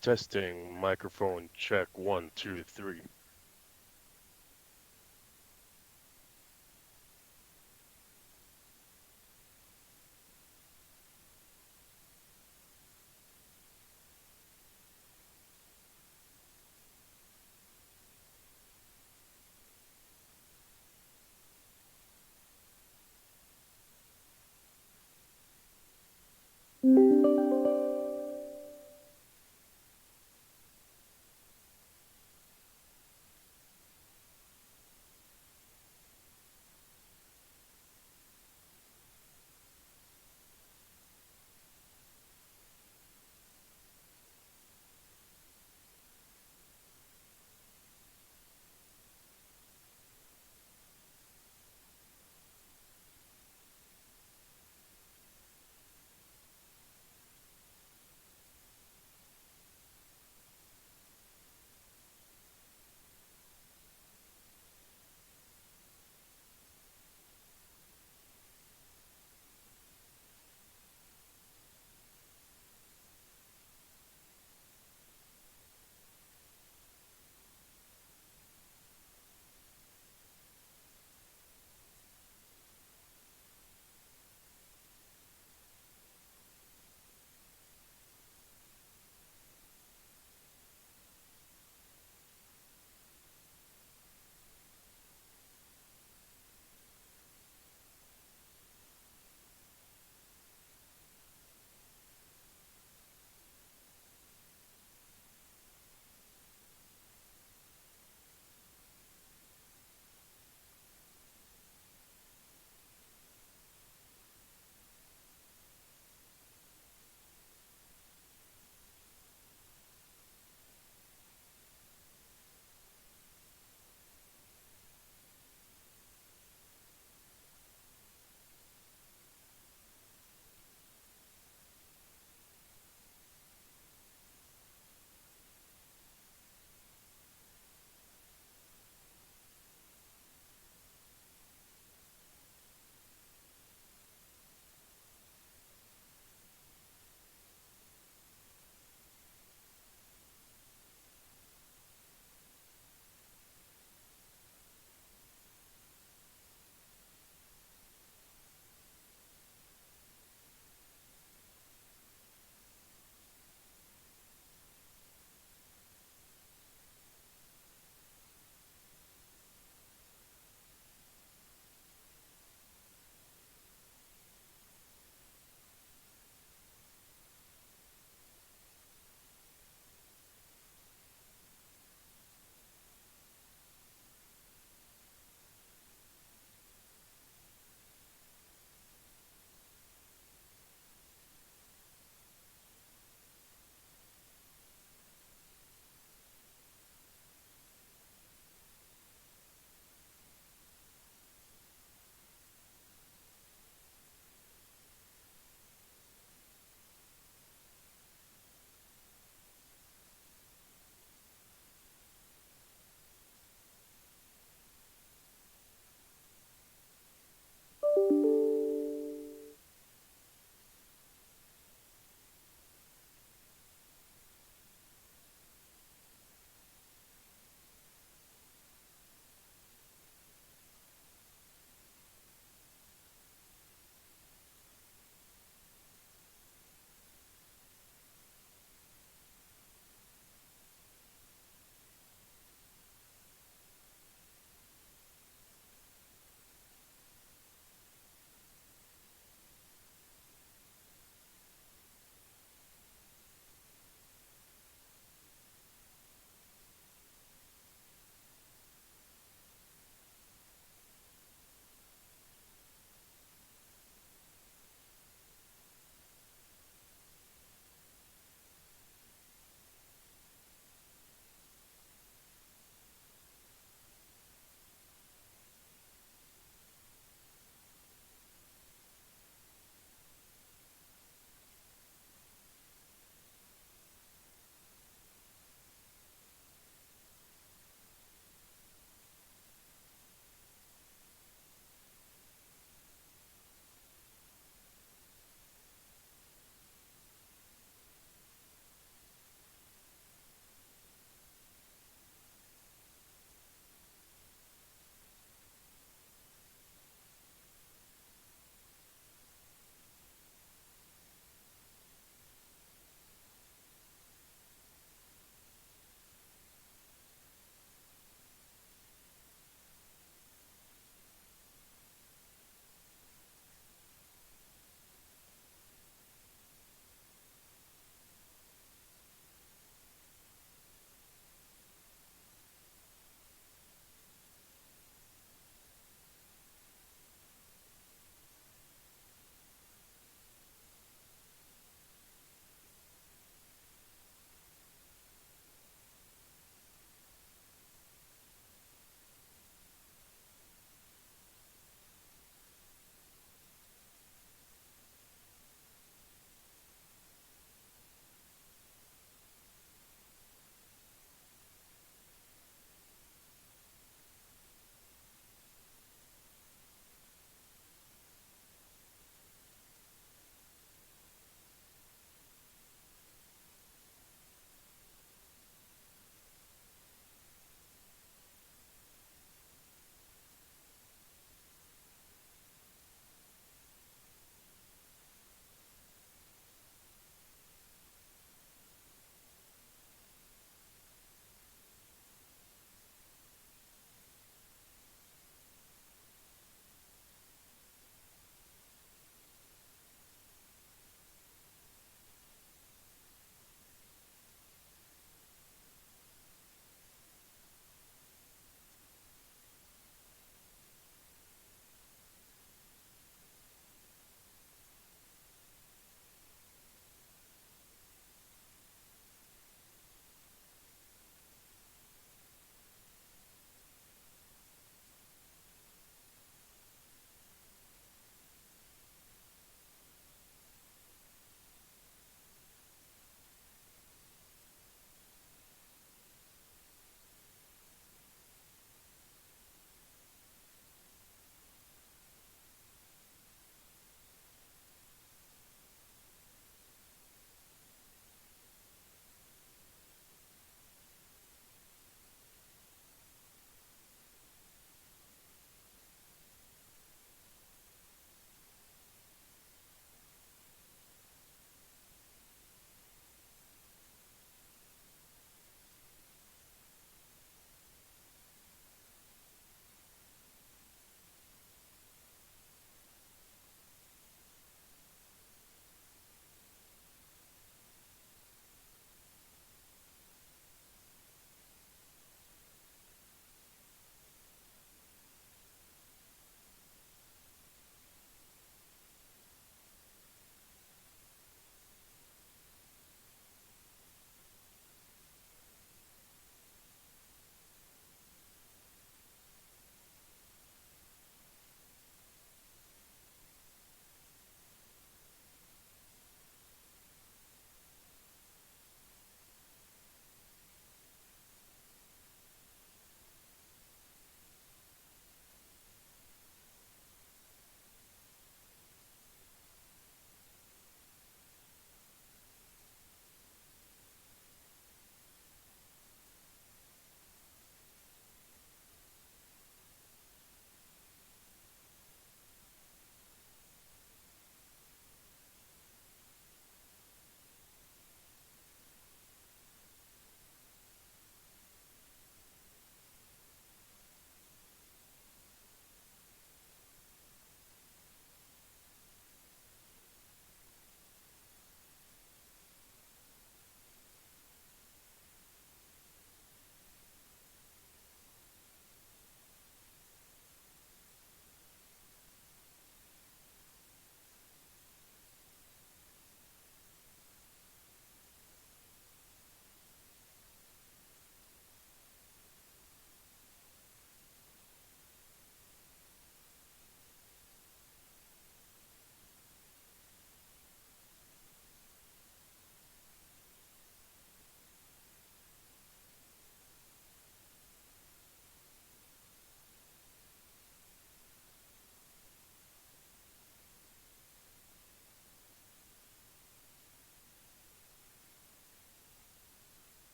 Testing microphone check one, two, three.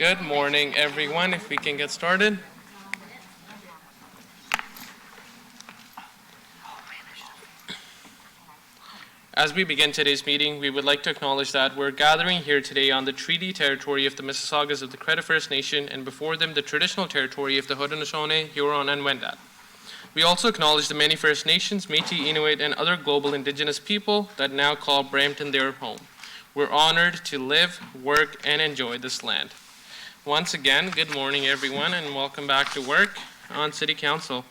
Good morning, everyone. If we can get started. As we begin today's meeting, we would like to acknowledge that we're gathering here today on the treaty territory of the Mississaugas of the Credit First Nation, and before them the traditional territory of the Haudenosaunee, Huron, and Wendat. We also acknowledge the many First Nations, Métis, Inuit, and other global Indigenous people that now call Brampton their home. We're honored to live, work, and enjoy this land. Once again, good morning, everyone, and welcome back to work on City Council.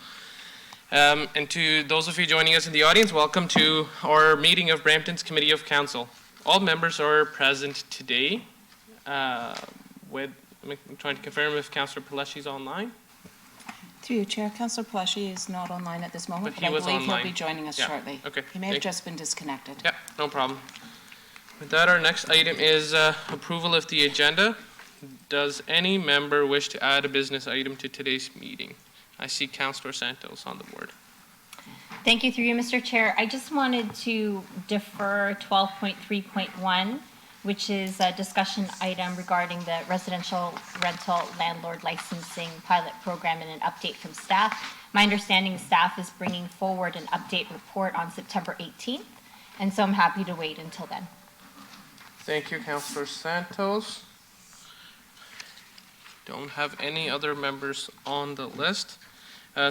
And to those of you joining us in the audience, welcome to our meeting of Brampton's Committee of Council. All members are present today. I'm trying to confirm if Councillor Peleschi is online. Through you, Chair, Councillor Peleschi is not online at this moment, but I believe he'll be joining us shortly. Okay. He may have just been disconnected. Yeah, no problem. With that, our next item is approval of the agenda. Does any member wish to add a business item to today's meeting? I see Councillor Santos on the board. Thank you, through you, Mr. Chair. I just wanted to defer 12.3.1, which is a discussion item regarding the residential rental landlord licensing pilot program and an update from staff. My understanding staff is bringing forward an update report on September 18th, and so I'm happy to wait until then. Thank you, Councillor Santos. Don't have any other members on the list.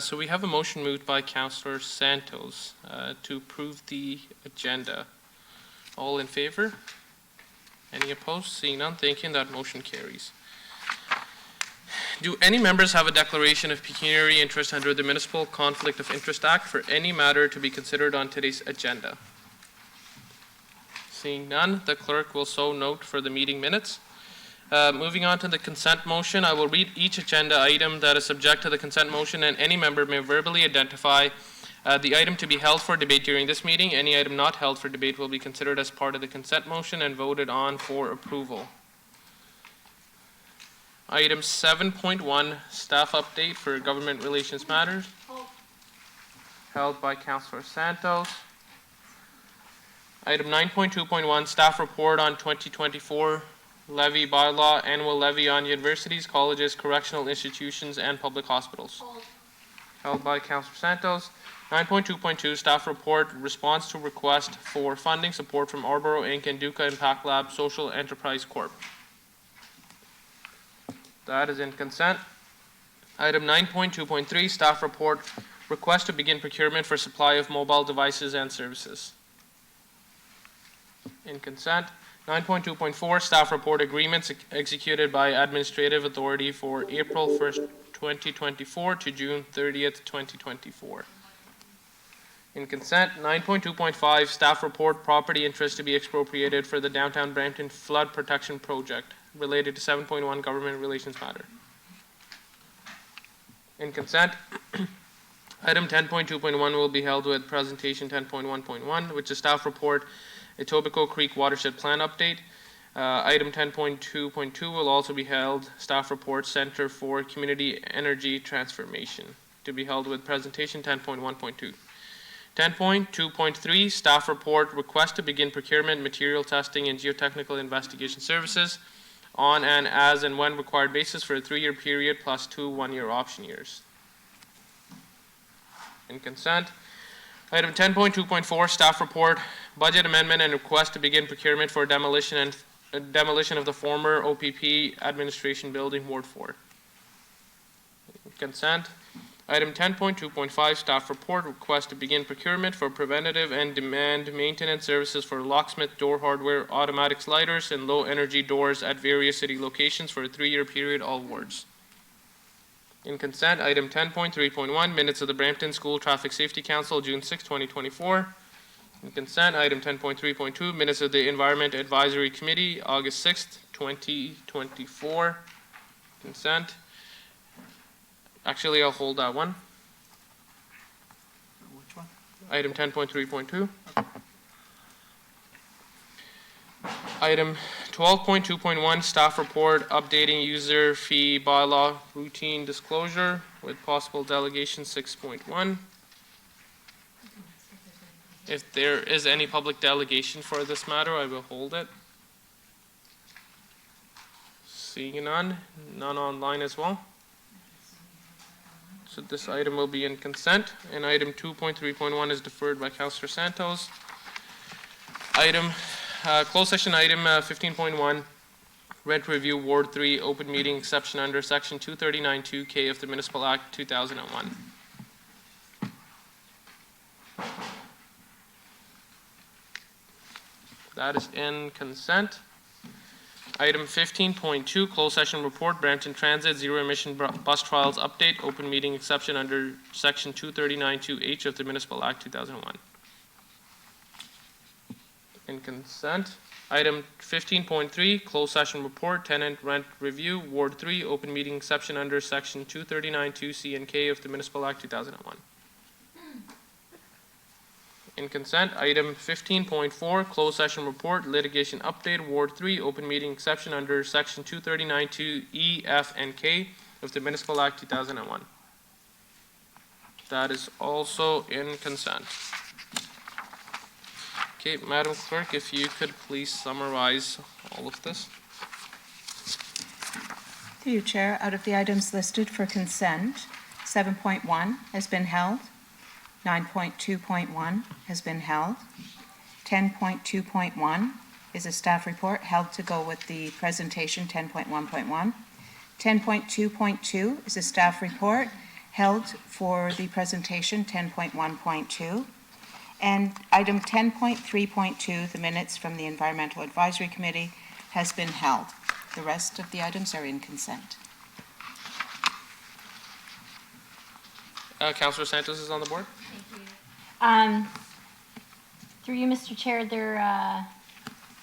So we have a motion moved by Councillor Santos to approve the agenda. All in favor? Any opposed? Seeing none, thank you, and that motion carries. Do any members have a declaration of pecuniary interest under the Municipal Conflict of Interest Act for any matter to be considered on today's agenda? Seeing none, the clerk will so note for the meeting minutes. Moving on to the consent motion, I will read each agenda item that is subject to the consent motion, and any member may verbally identify the item to be held for debate during this meeting. Any item not held for debate will be considered as part of the consent motion and voted on for approval. Item 7.1, staff update for government relations matters, held by Councillor Santos. Item 9.2.1, staff report on 2024 levy bylaw, annual levy on universities, colleges, correctional institutions, and public hospitals. Held by Councillor Santos. 9.2.2, staff report, response to request for funding support from Arboro Inc. and Duca Impact Lab Social Enterprise Corp. That is in consent. Item 9.2.3, staff report, request to begin procurement for supply of mobile devices and services. In consent. 9.2.4, staff report, agreements executed by administrative authority for April 1st, 2024 to June 30th, 2024. In consent. 9.2.5, staff report, property interest to be expropriated for the Downtown Brampton Flood Protection Project related to 7.1 government relations matter. In consent. Item 10.2.1 will be held with presentation 10.1.1, which is staff report, Etobicoke Creek Watershed Plan Update. Item 10.2.2 will also be held, staff report, Center for Community Energy Transformation, to be held with presentation 10.1.2. 10.2.3, staff report, request to begin procurement, material testing, and geotechnical investigation services on an as and when required basis for a 3-year period plus 2 one-year option years. In consent. Item 10.2.4, staff report, budget amendment and request to begin procurement for demolition of the former OPP administration building, Ward 4. Consent. Item 10.2.5, staff report, request to begin procurement for preventative and demand maintenance services for locksmith door hardware, automatic sliders, and low energy doors at various city locations for a 3-year period, all wards. In consent. Item 10.3.1, minutes of the Brampton School Traffic Safety Council, June 6, 2024. In consent. Item 10.3.2, minutes of the Environment Advisory Committee, August 6th, 2024. Consent. Actually, I'll hold that one. Which one? Item 10.3.2. Item 12.2.1, staff report, updating user fee bylaw routine disclosure with possible delegation 6.1. If there is any public delegation for this matter, I will hold it. Seeing none, none online as well. So this item will be in consent, and item 2.3.1 is deferred by Councillor Santos. Closed session item 15.1, rent review, Ward 3, open meeting exception under Section 239(2)K of the Municipal Act 2001. That is in consent. Item 15.2, closed session report, Brampton Transit zero emission bus trials update, open meeting exception under Section 239(2)H of the Municipal Act 2001. In consent. Item 15.3, closed session report, tenant rent review, Ward 3, open meeting exception under Section 239(2)C and K of the Municipal Act 2001. In consent. Item 15.4, closed session report, litigation update, Ward 3, open meeting exception under Section 239(2)E, F, and K of the Municipal Act 2001. That is also in consent. Okay, Madam Clerk, if you could please summarize all of this. Through you, Chair, out of the items listed for consent, 7.1 has been held, 9.2.1 has been held, 10.2.1 is a staff report held to go with the presentation 10.1.1. 10.2.2 is a staff report held for the presentation 10.1.2. And item 10.3.2, the minutes from the Environmental Advisory Committee, has been held. The rest of the items are in consent. Councillor Santos is on the board. Through you, Mr. Chair,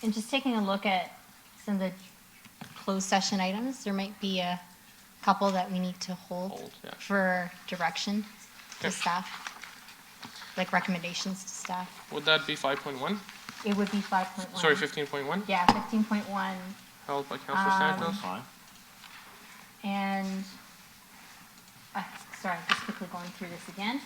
in just taking a look at some of the closed session items, there might be a couple that we need to hold Yeah. for direction to Okay. staff, like recommendations to staff. Would that be 5.1? It would be 5.1. Sorry, 15.1, Yeah, 15.1. held by Councillor Santos. And, sorry, just quickly going through this again.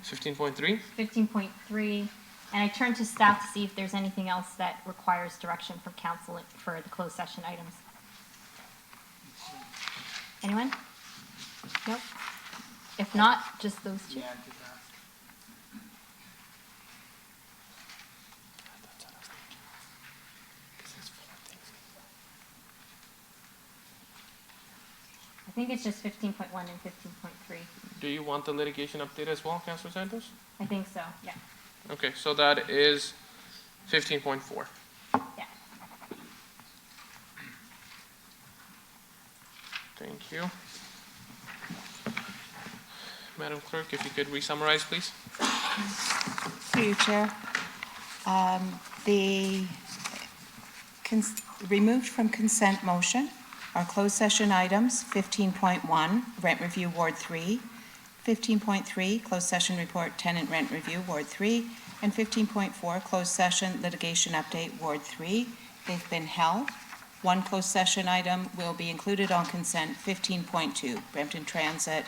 15.3, 15.3, and I turn to staff to see if there's anything else that requires direction from council for the closed session items. Anyone? Nope. If not, just those two. I think it's just 15.1 and 15.3. do you want the litigation update as well, Councillor Santos? I think so, yeah. Okay, so that is 15.4. Yeah. Thank you. Madam Clerk, if you could re-summarize, please. Through you, Chair. The removed from consent motion are closed session items 15.1, rent review, Ward 3, 15.3, closed session report, tenant rent review, Ward 3, and 15.4, closed session litigation update, Ward 3. They've been held. One closed session item will be included on consent, 15.2, Brampton Transit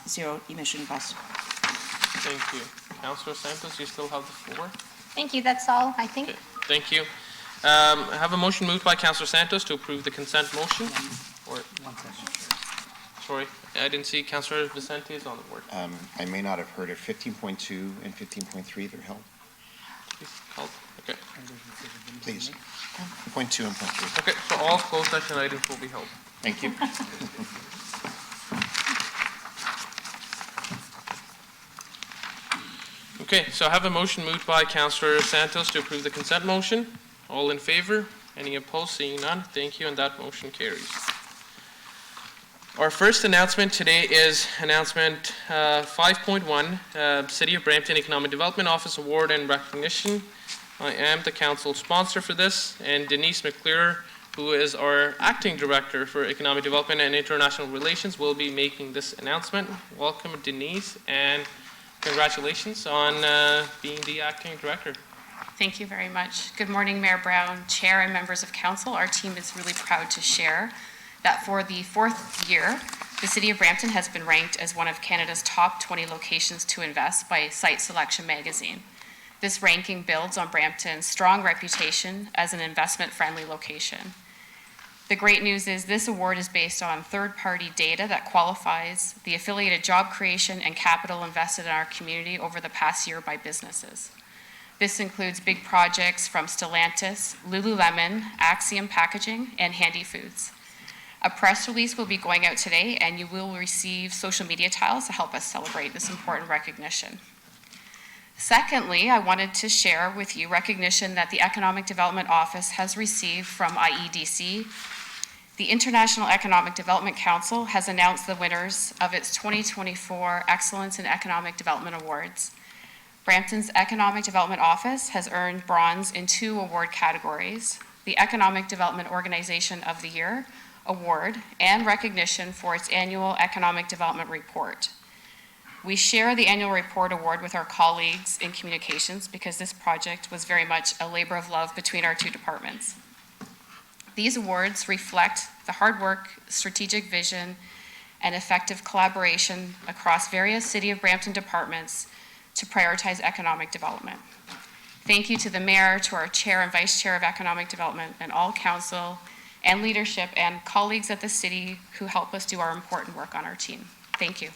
zero emission bus. Thank you. Councillor Santos, you still have the floor. Thank you, that's all, I think. Okay, thank you. I have a motion moved by Councillor Santos to approve the consent motion. Sorry, I didn't see Councillor Vicente is on the board. I may not have heard it. 15.2 and 15.3, they're held. Please call. Okay. Please. Point 2 and point 3. Okay, so all closed session items will be held. Thank you. Okay, so I have a motion moved by Councillor Santos to approve the consent motion. All in favor? Any opposed? Seeing none, thank you, and that motion carries. Our first announcement today is announcement 5.1, City of Brampton Economic Development Office Award and Recognition. I am the council sponsor for this, and Denise McClure, who is our acting director for Economic Development and International Relations, will be making this announcement. Welcome, Denise, and congratulations on being the acting director. Thank you very much. Good morning, Mayor Brown, Chair, and members of council. Our team is really proud to share that for the 4th year, the City of Brampton has been ranked as one of Canada's top 20 locations to invest by Site Selection magazine. This ranking builds on Brampton's strong reputation as an investment-friendly location. The great news is this award is based on third-party data that qualifies the affiliated job creation and capital invested in our community over the past year by businesses. This includes big projects from Stellantis, Lululemon, Axiom Packaging, and Handy Foods. A press release will be going out today, and you will receive social media tiles to help us celebrate this important recognition. Secondly, I wanted to share with you recognition that the Economic Development Office has received from IEDC. The International Economic Development Council has announced the winners of its 2024 Excellence in Economic Development Awards. Brampton's Economic Development Office has earned bronze in 2 award categories: the Economic Development Organization of the Year Award and recognition for its annual Economic Development Report. We share the annual report award with our colleagues in communications because this project was very much a labor of love between our 2 departments. These awards reflect the hard work, strategic vision, and effective collaboration across various City of Brampton departments to prioritize economic development. Thank you to the Mayor, to our Chair and Vice Chair of Economic Development, and all council and leadership and colleagues at the city who help us do our important work on our team. Thank you.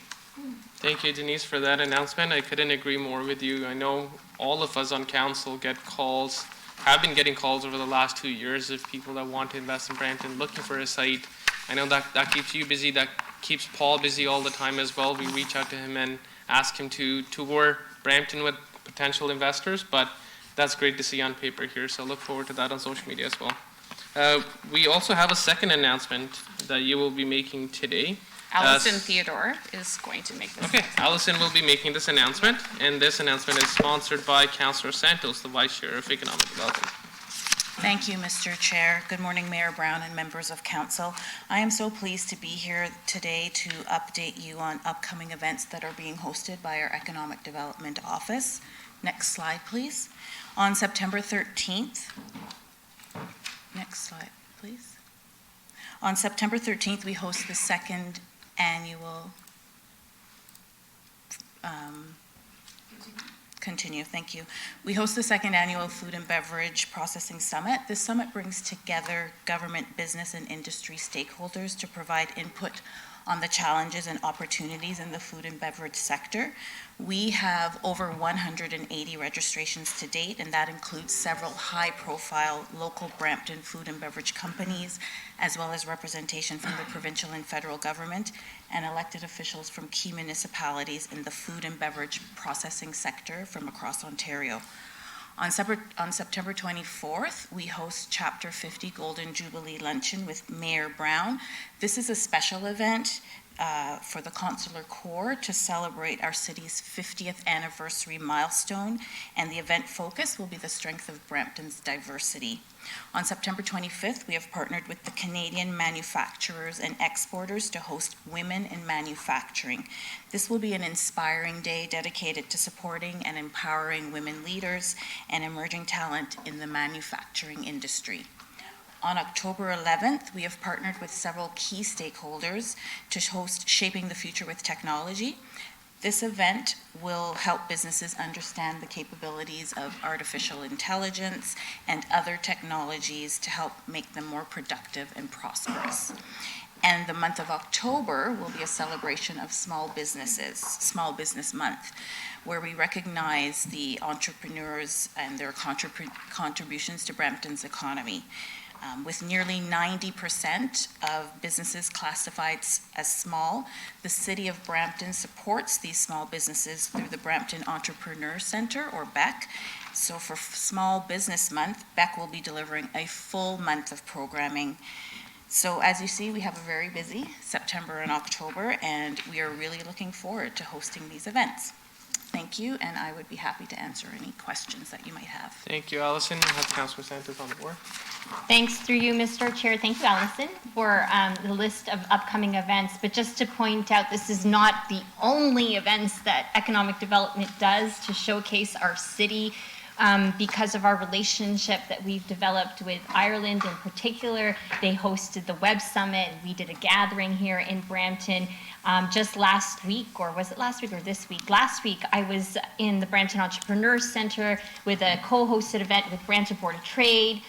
Thank you, Denise, for that announcement. I couldn't agree more with you. I know all of us on council get calls, have been getting calls over the last 2 years of people that want to invest in Brampton, looking for a site. I know that keeps you busy, that keeps Paul busy all the time as well. We reach out to him and ask him to tour Brampton with potential investors, but that's great to see on paper here, so look forward to that on social media as well. We also have a second announcement that you will be making today. Allison Theodore is going to make this. Okay, Allison will be making this announcement, and this announcement is sponsored by Councillor Santos, the Vice Chair of Economic Development. Thank you, Mr. Chair. Good morning, Mayor Brown and members of council. I am so pleased to be here today to update you on upcoming events that are being hosted by our Economic Development Office. Next slide, please. On September 13th, next slide, please. On September 13th, we host the second annual Thank you. We host the second annual Food and Beverage Processing Summit. This summit brings together government, business, and industry stakeholders to provide input on the challenges and opportunities in the food and beverage sector. We have over 180 registrations to date, and that includes several high-profile local Brampton food and beverage companies, as well as representation from the provincial and federal government and elected officials from key municipalities in the food and beverage processing sector from across Ontario. On September 24th, we host Chapter 50 Golden Jubilee Luncheon with Mayor Brown. This is a special event for the Consular Corps to celebrate our city's 50th anniversary milestone, and the event focus will be the strength of Brampton's diversity. On September 25th, we have partnered with the Canadian Manufacturers and Exporters to host Women in Manufacturing. This will be an inspiring day dedicated to supporting and empowering women leaders and emerging talent in the manufacturing industry. On October 11th, we have partnered with several key stakeholders to host Shaping the Future with Technology. This event will help businesses understand the capabilities of artificial intelligence and other technologies to help make them more productive and prosperous. And the month of October will be a celebration of small businesses, Small Business Month, where we recognize the entrepreneurs and their contributions to Brampton's economy. With nearly 90% of businesses classified as small, the City of Brampton supports these small businesses through the Brampton Entrepreneur Center, or BEC. So for Small Business Month, BEC will be delivering a full month of programming. So as you see, we have a very busy September and October, and we are really looking forward to hosting these events. Thank you, and I would be happy to answer any questions that you might have. Thank you, Allison. I have Councillor Santos on the board. Thanks through you, Mr. Chair. Thank you, Allison, for the list of upcoming events. But just to point out, this is not the only events that economic development does to showcase our city. Because of our relationship that we've developed with Ireland in particular. They hosted the Web Summit. We did a gathering here in Brampton just last week, or was it last week or this week? Last week, I was in the Brampton Entrepreneur Center with a co-hosted event with Brampton Board of Trade,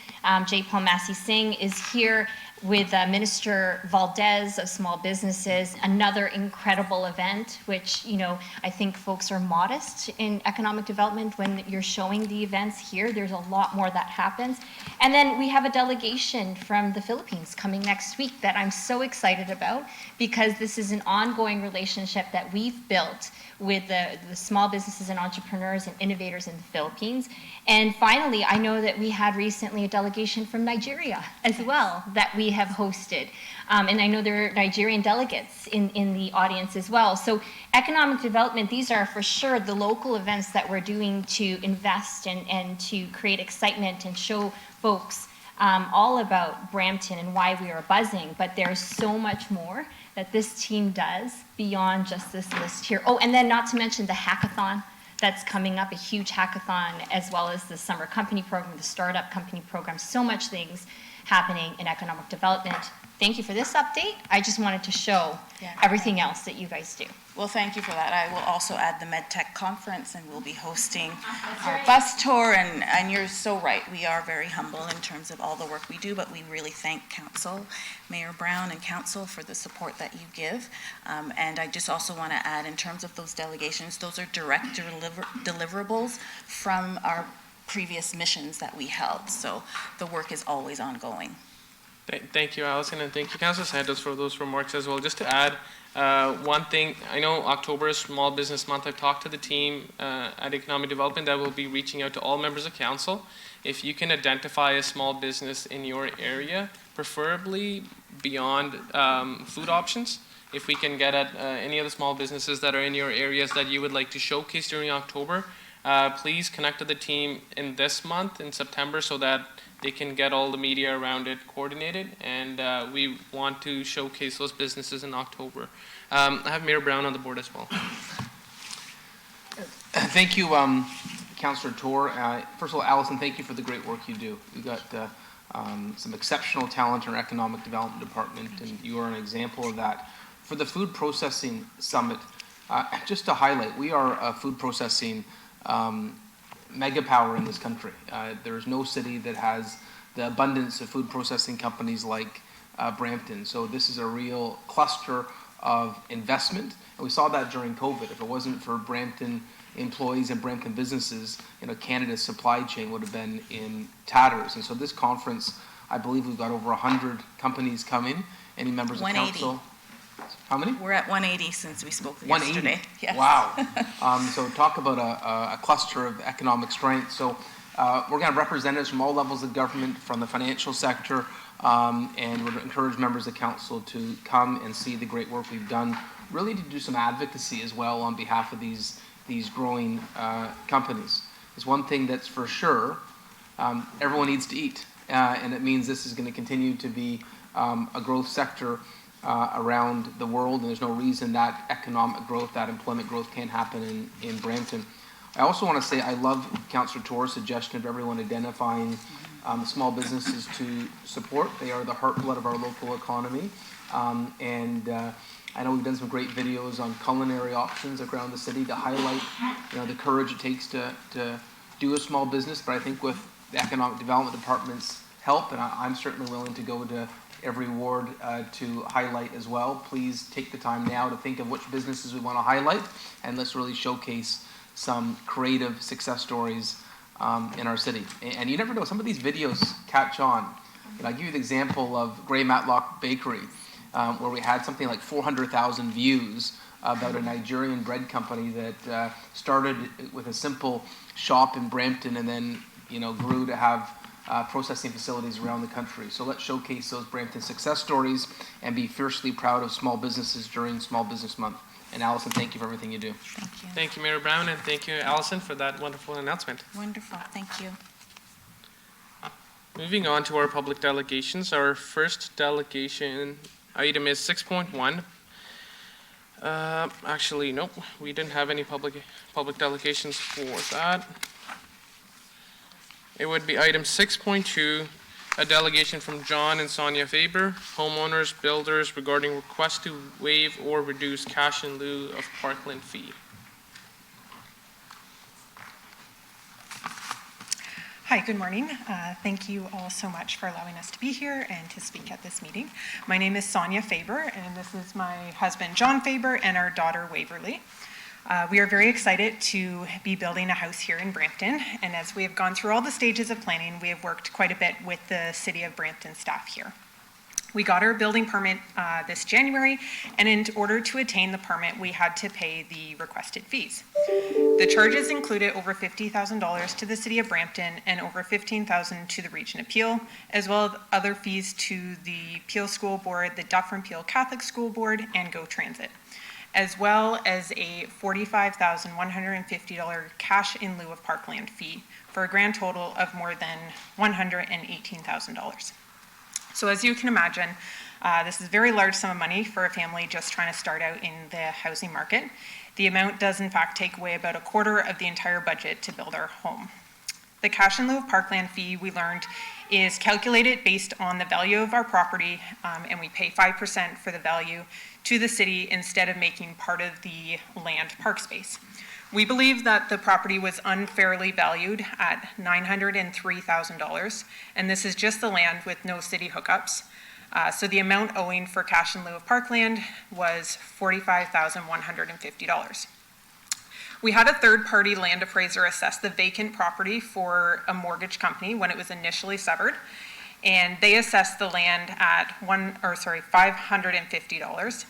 J. Paul Massey Singh is here with Minister Valdez of Small Businesses, another incredible event, which, you know, I think folks are modest in economic development when you're showing the events here. There's a lot more that happens. And then we have a delegation from the Philippines coming next week that I'm so excited about, because this is an ongoing relationship that we've built with the small businesses and entrepreneurs and innovators in the Philippines. And finally, I know that we had recently a delegation from Nigeria as well that we have hosted. And I know there are Nigerian delegates in the audience as well. So economic development, these are for sure the local events that we're doing to invest and to create excitement and show folks all about Brampton and why we are buzzing. But there's so much more that this team does beyond just this list here. Oh, and then not to mention the hackathon that's coming up, a huge hackathon, as well as the summer company program, the startup company program, so much things happening in economic development. Thank you for this update. I just wanted to show everything else that you guys do. Well, thank you for that. I will also add the MedTech conference, and we'll be hosting our bus tour. And you're so right. We are very humble in terms of all the work we do, but we really thank Council, Mayor Brown and Council for the support that you give. And I just also want to add, in terms of those delegations, those are direct deliverables from our previous missions that we held. So the work is always ongoing. Thank you, Allison, and thank you, Councilor Santos, for those remarks as well. Just to add one thing, I know October is Small Business Month. I've talked to the team at Economic Development that will be reaching out to all members of Council. If you can identify a small business in your area, preferably beyond food options, if we can get at any of the small businesses that are in your areas that you would like to showcase during October, please connect to the team in this month, in September, so that they can get all the media around it coordinated, and we want to showcase those businesses in October. I have Mayor Brown on the board as well. Thank you, Councillor Toor. First of all, Allison, thank you for the great work you do. You've got some exceptional talent in our Economic Development Department, and you are an example of that. For the Food Processing Summit, just to highlight, we are a food processing mega power in this country. There is no city that has the abundance of food processing companies like Brampton. So this is a real cluster of investment. And we saw that during COVID. If it wasn't for Brampton employees and Brampton businesses, you know, Canada's supply chain would have been in tatters. And so this conference, I believe we've got over 100 companies coming. Any members of 180. council? How many? We're at 180 since we spoke 180. yesterday. Yes. Wow. So talk about a cluster of economic strength. So we're going to have representatives from all levels of government, from the financial sector, and we're going to encourage members of council to come and see the great work we've done, really to do some advocacy as well on behalf of these growing companies. There's one thing that's for sure, everyone needs to eat, and it means this is going to continue to be a growth sector around the world, and there's no reason that economic growth, that employment growth can't happen in Brampton. I also want to say I love Councillor Toor's suggestion of everyone identifying small businesses to support. They are the heartblood of our local economy, and I know we've done some great videos on culinary options around the city to highlight, you know, the courage it takes to do a small business. But I think with the Economic Development Department's help, and I'm certainly willing to go to every ward to highlight as well. Please take the time now to think of which businesses we want to highlight, and let's really showcase some creative success stories in our city. And you never know, some of these videos catch on. And I'll give you the example of Grey Matlock Bakery, where we had something like 400,000 views about a Nigerian bread company that started with a simple shop in Brampton and then, you know, grew to have processing facilities around the country. So let's showcase those Brampton success stories and be fiercely proud of small businesses during Small Business Month. And Allison, thank you for everything you do. Thank you. Thank you, Mayor Brown, and thank you, Allison, for that wonderful announcement. Wonderful. Thank you. Moving on to our public delegations, our first delegation item is 6.1. Actually, nope, we didn't have any public delegations for that. It would be item 6.2, a delegation from John and Sonia Faber, homeowners, builders, regarding request to waive or reduce cash in lieu of parkland fee. Hi, good morning. Thank you all so much for allowing us to be here and to speak at this meeting. My name is Sonia Faber, and this is my husband, John Faber, and our daughter, Waverly. We are very excited to be building a house here in Brampton, and as we have gone through all the stages of planning, we have worked quite a bit with the City of Brampton staff here. We got our building permit this January, and in order to attain the permit, we had to pay the requested fees. The charges included over $50,000 to the City of Brampton and over $15,000 to the Region of Peel, as well as other fees to the Peel School Board, the Dufferin Peel Catholic School Board, and Go Transit, as well as a $45,150 cash in lieu of parkland fee, for a grand total of more than $118,000. So as you can imagine, this is a very large sum of money for a family just trying to start out in the housing market. The amount does in fact take away about a quarter of the entire budget to build our home. The cash in lieu of parkland fee, we learned, is calculated based on the value of our property, and we pay 5% for the value to the city instead of making part of the land park space. We believe that the property was unfairly valued at $903,000, and this is just the land with no city hookups. So the amount owing for cash in lieu of parkland was $45,150. We had a third-party land appraiser assess the vacant property for a mortgage company when it was initially severed, and they assessed the land at $550,000.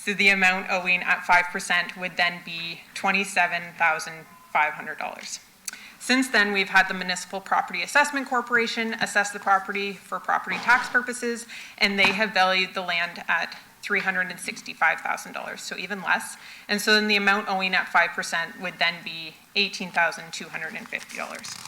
So the amount owing at 5% would then be $27,500. Since then, we've had the Municipal Property Assessment Corporation assess the property for property tax purposes, and they have valued the land at $365,000, so even less. And so then the amount owing at 5% would then be $18,250.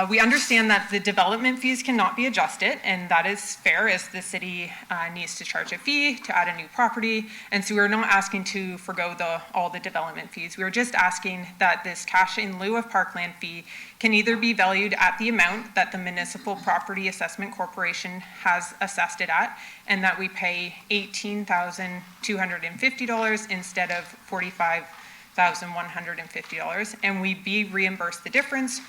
We understand that the development fees cannot be adjusted, and that is fair, as the city needs to charge a fee to add a new property, and so we're not asking to forgo all the development fees. We're just asking that this cash in lieu of parkland fee can either be valued at the amount that the Municipal Property Assessment Corporation has assessed it at, and that we pay $18,250 instead of $45,150, and we be reimbursed the difference,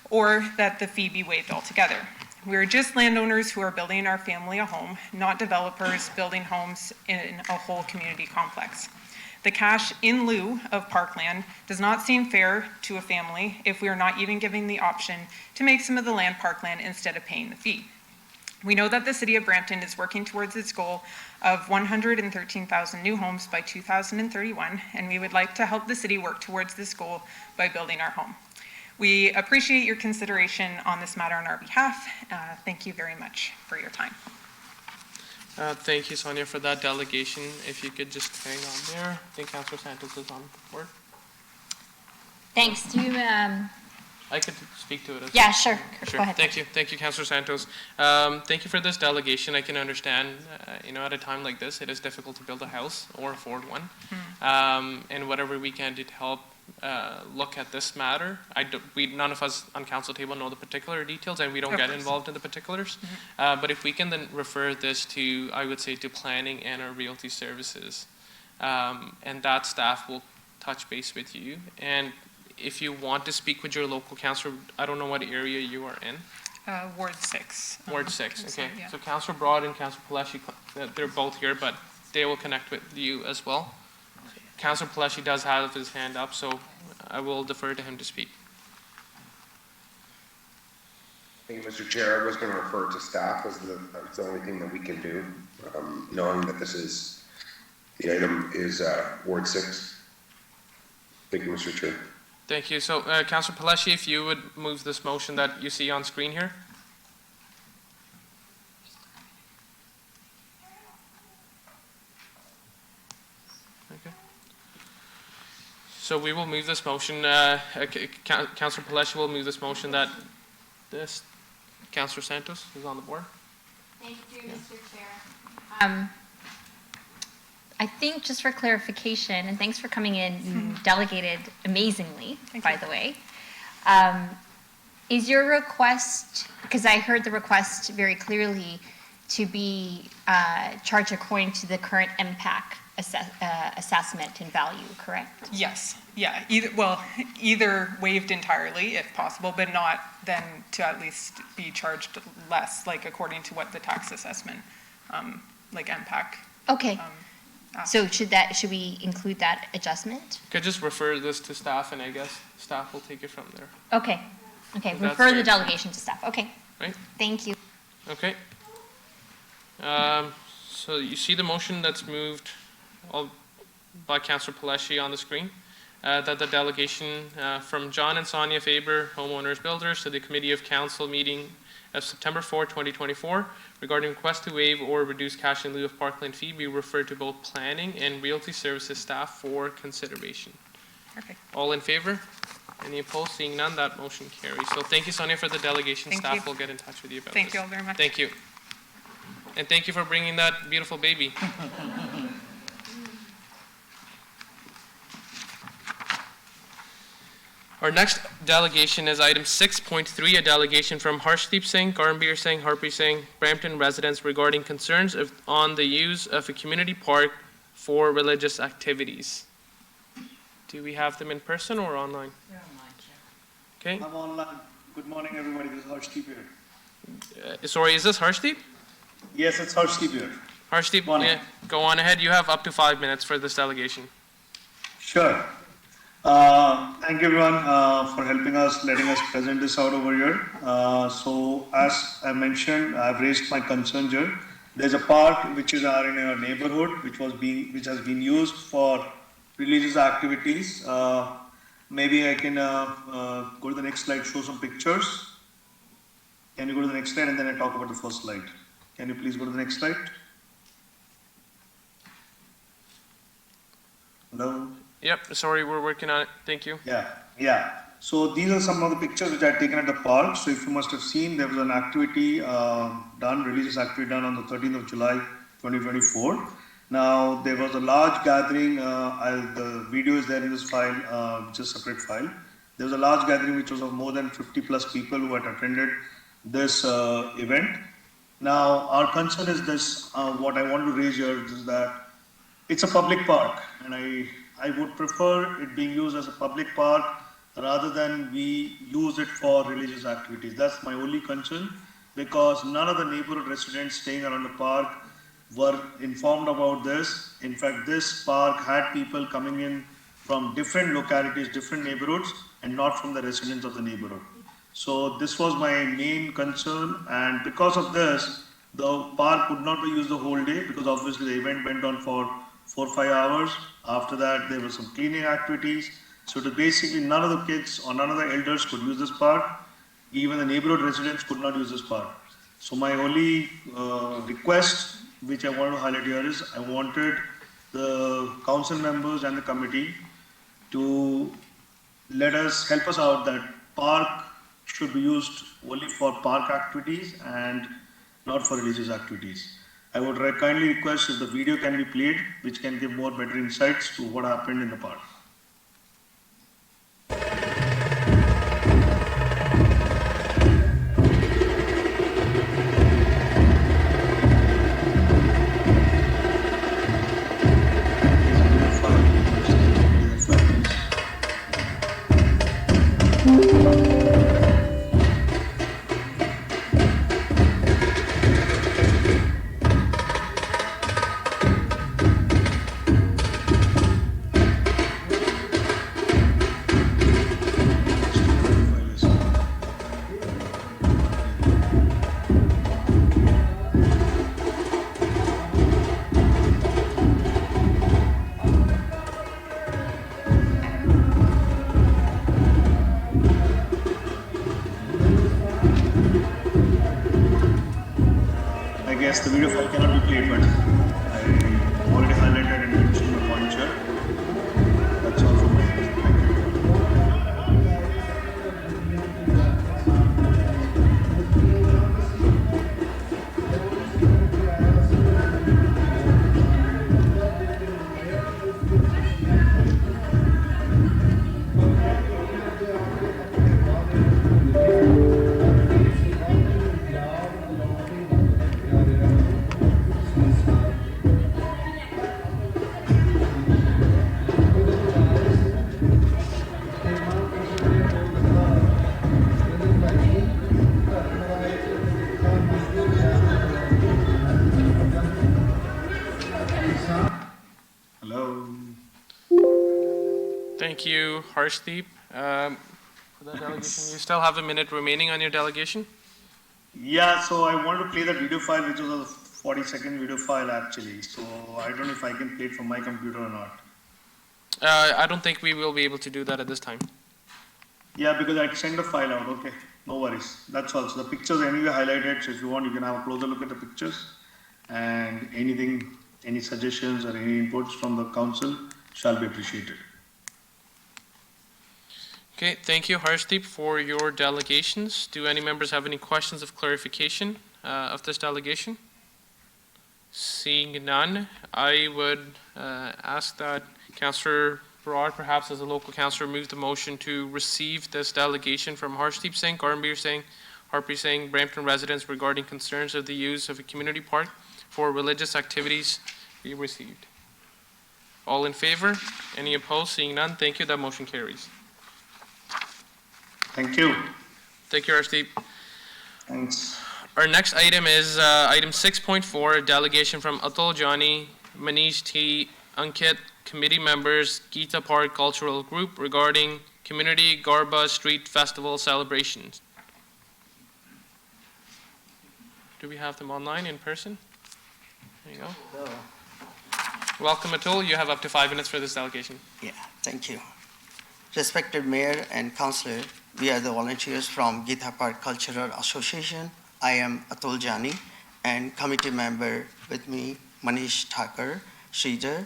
or that the fee be waived altogether. We're just landowners who are building our family a home, not developers building homes in a whole community complex. The cash in lieu of parkland does not seem fair to a family if we are not even giving the option to make some of the land parkland instead of paying the fee. We know that the City of Brampton is working towards its goal of 113,000 new homes by 2031, and we would like to help the city work towards this goal by building our home. We appreciate your consideration on this matter on our behalf. Thank you very much for your time. Thank you, Sonia, for that delegation. If you could just hang on there. I think Councilor Santos is on board. Thanks. Do you, I could speak to it as yeah, well. sure. Sure. Go ahead. Thank you. Thank you, Councilor Santos. Thank you for this delegation. I can understand, at a time like this, it is difficult to build a house or afford one. And whatever we can do to help look at this matter. None of us on council table know the particular details, and we don't get involved in the particulars. But if we can then refer this to, I would say, to planning and our realty services, and that staff will touch base with you. And if you want to speak with your local councilor, I don't know what area you are in. Ward 6. Ward 6, okay. Yeah. So Councilor Broad and Councilor Palashi, they're both here, but they will connect with you as well. Councilor Palashi does have his hand up, so I will defer to him to speak. Thank you, Mr. Chair. I was going to refer to staff as the only thing that we can do, knowing that the item is Ward 6. Thank you, Mr. Chair. Thank you. So, Councilor Palashi, if you would move this motion that you see on screen here. Okay. So we will move this motion, Councilor Palashi will move this motion that Councilor Santos is on the board. Thank you, Mr. Chair. I think, just for clarification, and thanks for coming in, you delegated amazingly, by the way. Is your request, because I heard the request very clearly, to be charged according to the current MPAC assessment and value, correct? Yes, yeah, either waived entirely if possible, but not then to at least be charged less, like according to what the tax assessment, like MPAC. Okay, asked. so should we include that adjustment? Could just refer this to staff, and I guess staff will take it from there, Okay, That's refer the fair. delegation to staff, okay, right? thank you. Okay. So you see the motion that's moved by Councillor Paleshi on the screen, that the delegation from John and Sonia Faber, homeowners builders, to the Committee of Council meeting of September 4, 2024, regarding request to waive or reduce cash in lieu of parkland fee be referred to both planning and realty services staff for consideration. Perfect. All in favor? Any opposed? Seeing none, that motion carries. So thank you, Sonia, for the delegation. Thank Staff you. will get in touch with you about this. Thank you all very much. Thank you. And thank you for bringing that beautiful baby. Our next delegation is item 6.3, a delegation from Harshdeep Singh, Garambir Singh, Harpreet Singh, Brampton residents regarding concerns on the use of a community park for religious activities. Do we have them in person or online? Okay. I'm online. Good morning, everybody. This is Harshdeep here. Sorry, is this Harshdeep? Yes, it's Harshdeep here. Harshdeep, Morning. yeah, go on ahead. You have up to 5 minutes for this delegation. Sure. Thank you, everyone, for helping us, letting us present this out over here. So, as I mentioned, I've raised my concerns here. There's a park which is in our neighborhood, which has been used for religious activities. Maybe I can go to the next slide, show some pictures. Can you go to the next slide, and then I talk about the first slide. Can you please go to the next slide? Hello? Yep, sorry, we're working on it. Thank you. Yeah. So these are some of the pictures which I had taken at the park. So if you must have seen, there was an activity religious activity done on the 13th of July, 2024. Now, there was a large gathering, the video is there in this file, which is a separate file. There was a large gathering which was of more than 50 plus people who had attended this event. Now, our concern is this, what I want to raise here is that it's a public park, and I would prefer it being used as a public park rather than we use it for religious activities. That's my only concern, because none of the neighborhood residents staying around the park were informed about this. In fact, this park had people coming in from different localities, different neighborhoods, and not from the residents of the neighborhood. So this was my main concern, and because of this, the park could not be used the whole day, because obviously the event went on for 4 or 5 hours. After that, there were some cleaning activities. So basically none of the kids or none of the elders could use this park. Even the neighborhood residents could not use this park. So my only request, which I want to highlight here, is I wanted the council members and the committee to help us out that park should be used only for park activities and not for religious activities. I would kindly request if the video can be played, which can give more better insights to what happened in the park. I guess the video file cannot be played, but I already highlighted and mentioned the points here. That's all from my end. Thank you. Thank you, Harshdeep. For that delegation, you still have a minute remaining on your delegation? Yeah, so I wanted to play that video file, which was a 40-second video file actually. So I don't know if I can play it from my computer or not. I don't think we will be able to do that at this time. Yeah, because I sent the file out. Okay, no worries. That's all. So the pictures are anyway highlighted. So if you want, you can have a closer look at the pictures. And anything, any suggestions or any inputs from the council shall be appreciated. Okay, thank you, Harshdeep, for your delegations. Do any members have any questions of clarification of this delegation? Seeing none, I would ask that Councillor Broad, perhaps as a local councillor, move the motion to receive this delegation from Harshdeep Singh, Garambir Singh, Harpreet Singh, Brampton residents regarding concerns of the use of a community park for religious activities be received. All in favor? Any opposed? Seeing none, thank you. That motion carries. Thank you. Thank you, Harshdeep. Thanks. Our next item is item 6.4, a delegation from Atul Jani, Manish T, Ankit, committee members, Gita Park Cultural Group regarding Community Garba Street Festival celebrations. Do we have them online in person? There you go. Welcome, Atul. You have up to 5 minutes for this delegation. Yeah, thank you. Respected Mayor and Councillor, we are the volunteers from Gita Park Cultural Association. I am Atul Jani and committee member with me, Manish Thakur, Sridhar,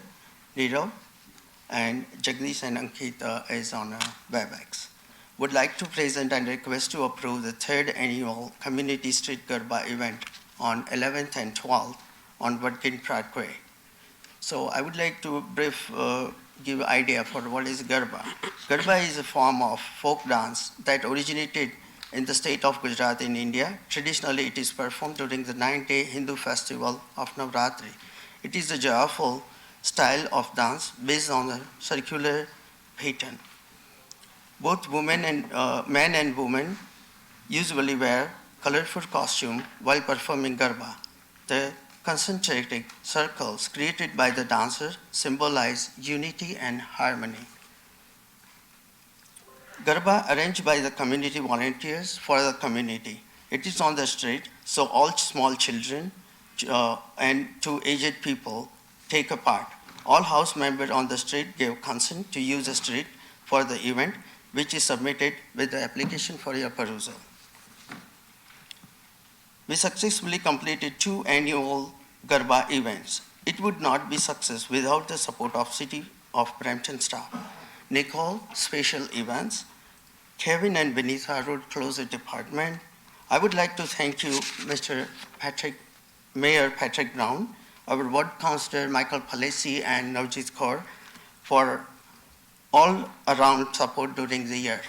Nirav, and Jagdish and Ankita is on WebEx. Would like to present and request to approve the third annual Community Street Garba event on 11th and 12th on Wadkin Parkway. So I would like to give idea for what is Garba. Garba is a form of folk dance that originated in the state of Gujarat in India. Traditionally, it is performed during the 9-day Hindu festival of Navratri. It is a joyful style of dance based on a circular pattern. Both women and men and women usually wear colorful costume while performing Garba. The concentric circles created by the dancer symbolize unity and harmony. Garba arranged by the community volunteers for the community. It is on the street, so all small children and to aged people take a part. All house members on the street give consent to use the street for the event, which is submitted with the application for your perusal. We successfully completed 2 annual Garba events. It would not be success without the support of City of Brampton staff. Nicole, Special Events, Kevin and Benita Road Closet Department. I would like to thank you, Mayor Patrick Brown, our Ward Councillor Michael Palesi and Navjit Kaur for all around support during the year.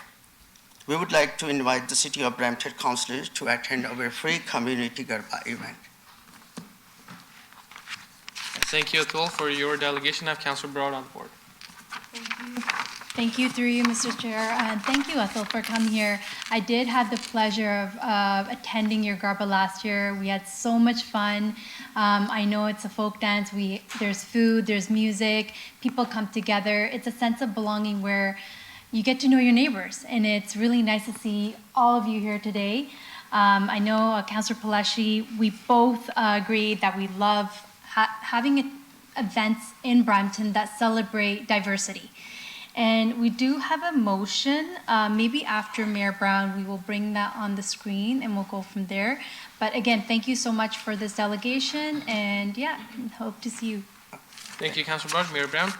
We would like to invite the City of Brampton councillors to attend our free community Garba event. Thank you, Atul, for your delegation. I have Councillor Broad on board. Thank you through you, Mr. Chair, and thank you, Atul, for coming here. I did have the pleasure of attending your Garba last year. We had so much fun. I know it's a folk dance. There's food, there's music, people come together. It's a sense of belonging where you get to know your neighbors, and it's really nice to see all of you here today. I know Councillor Palashi, we both agreed that we love having events in Brampton that celebrate diversity. And we do have a motion. Maybe after Mayor Brown, we will bring that on the screen and we'll go from there. But again, thank you so much for this delegation, and yeah, hope to see you. Thank you, Councillor Broad. Mayor Brown?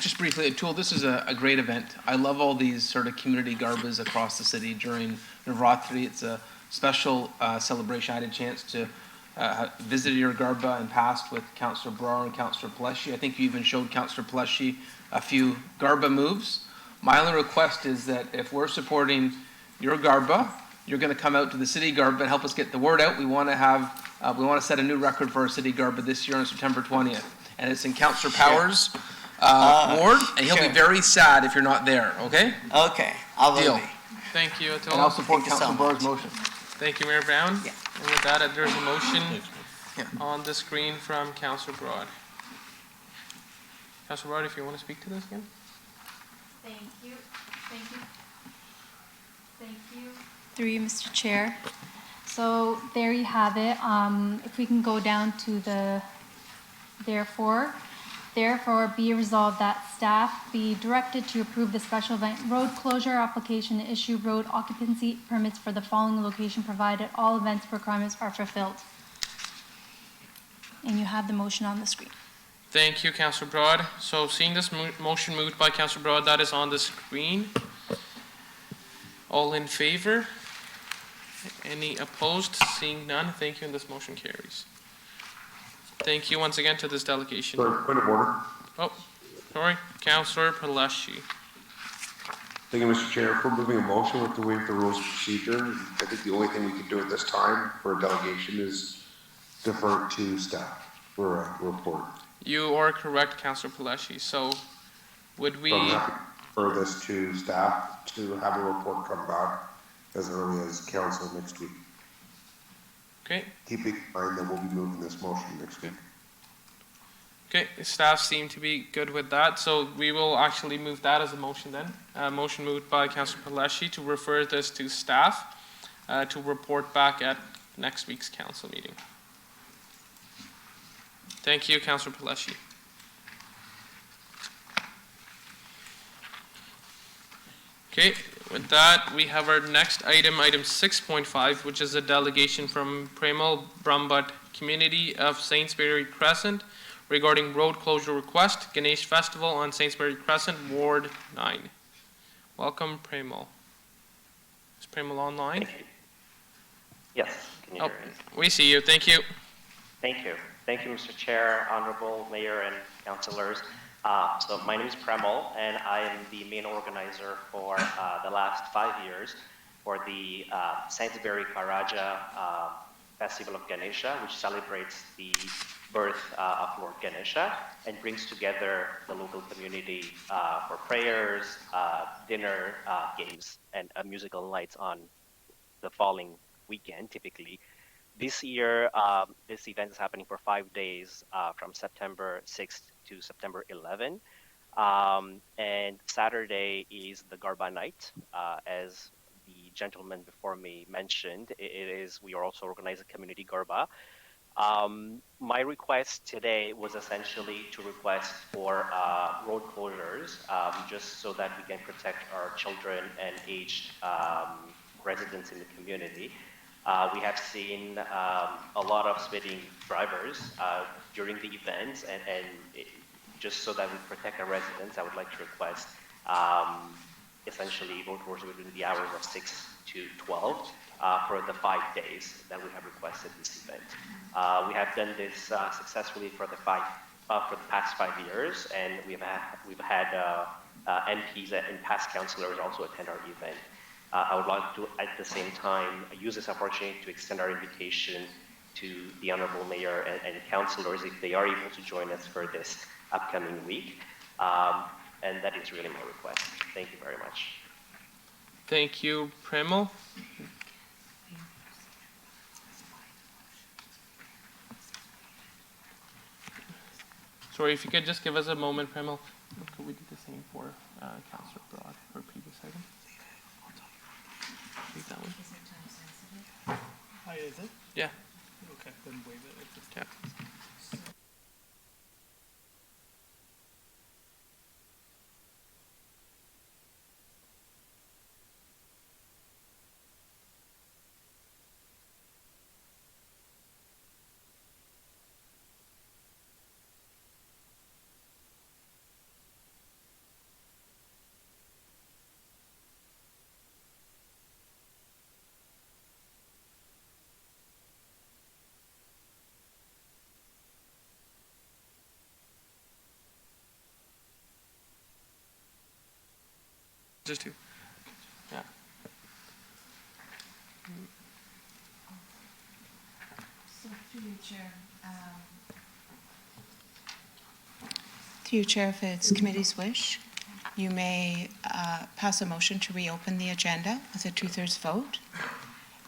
Just briefly, Atul, this is a great event. I love all these sort of community garbas across the city during Navratri. It's a special celebration. I had a chance to visit your Garba in past with Councillor Brar and Councillor Palashi. I think you even showed Councillor Palashi a few Garba moves. My only request is that if we're supporting your Garba, you're going to come out to the city Garba and help us get the word out. We want to set a new record for our city Garba this year on September 20th. And it's in Councillor Powers' ward, and he'll be very sad if you're not there, okay? Okay, I will be. Thank you, Atul. And I'll support Thank you Councillor so Barr's motion. Thank you, Mayor Brown. Yeah. And with that, there's a motion on the screen from Councillor Broad. Councillor Broad, if you want to speak to this again? Thank you. Thank you. Thank you. Through you, Mr. Chair. So there you have it. If we can go down to the therefore be resolved that staff be directed to approve the special event road closure application and issue road occupancy permits for the following location provided all events requirements are fulfilled. And you have the motion on the screen. Thank you, Councillor Broad. So seeing this motion moved by Councillor Broad, that is on the screen. All in favor? Any opposed? Seeing none, thank you, and this motion carries. Thank you once again to this delegation. Sorry, point of order. Oh, sorry, Councillor Palashi. Thank you, Mr. Chair. If we're moving a motion, we have to waive the rules of procedure. I think the only thing we can do at this time for a delegation is defer to staff for a report. You are correct, Councillor Palashi. So would we... So I'm happy for this to staff to have a report come back as early as council next week. Okay. Keeping in mind that we'll be moving this motion next week. Okay, staff seem to be good with that, so we will actually move that as a motion then. Motion moved by Councillor Palashi to refer this to staff to report back at next week's council meeting. Thank you, Councillor Palashi. Okay, with that, we have our next item, item 6.5, which is a delegation from Premal Brahmbhatt Community of Sainsbury Crescent regarding road closure request, Ganesh Festival on Sainsbury Crescent, Ward 9. Welcome, Premal. Is Premal online? Yes, can you hear me? We see you. Thank you. Thank you. Thank you, Mr. Chair, Honorable Mayor, and councilors. So my name is Premal, and I am the main organizer for the last 5 years for the Sainsbury Karaja Festival of Ganesha, which celebrates the birth of Lord Ganesha and brings together the local community for prayers, dinner, games, and musical nights on the following weekend, typically. This year, this event is happening for 5 days from September 6th to September 11th. And Saturday is the Garba night. As the gentleman before me mentioned, we are also organizing a community Garba. My request today was essentially to request for road closures, just so that we can protect our children and aged residents in the community. We have seen a lot of speeding drivers during the events, and just so that we protect our residents, I would like to request essentially road closure within the hours of 6 to 12 for the 5 days that we have requested this event. We have done this successfully for the past 5 years, and we've had MPs and past councillors also attend our event. I would like to, at the same time, use this opportunity to extend our invitation to the Honorable Mayor and councillors if they are able to join us for this upcoming week. And that is really my request. Thank you very much. Thank you, Premal. Sorry, if you could just give us a moment, Premal. Could we do the same for Councillor Broad for previous item? Leave that one. Is it? Yeah. Okay, then waive it. Yeah. Just two. Yeah. So through you, Chair. Through you, Chair, if it's committee's wish, you may pass a motion to reopen the agenda with a 2/3 vote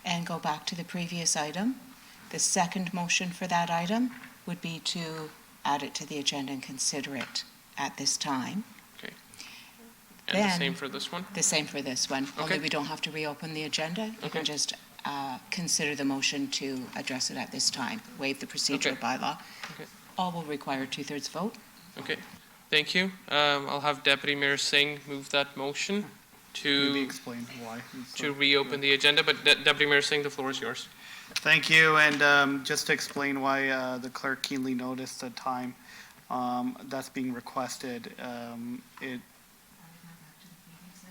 and go back to the previous item. The second motion for that item would be to add it to the agenda and consider it at this time. Okay. And the Then- same for this one? The same for this one, only Okay. we don't have to reopen the agenda. You Okay. can just consider the motion to address it at this time, waive the procedural Okay. bylaw. Okay. All will require two-thirds vote. Okay, thank you. I'll have Deputy Mayor Singh move that motion Maybe to explain why. reopen the agenda, but Deputy Mayor Singh, the floor is yours. Thank you, and just to explain why the clerk keenly noticed the time that's being requested,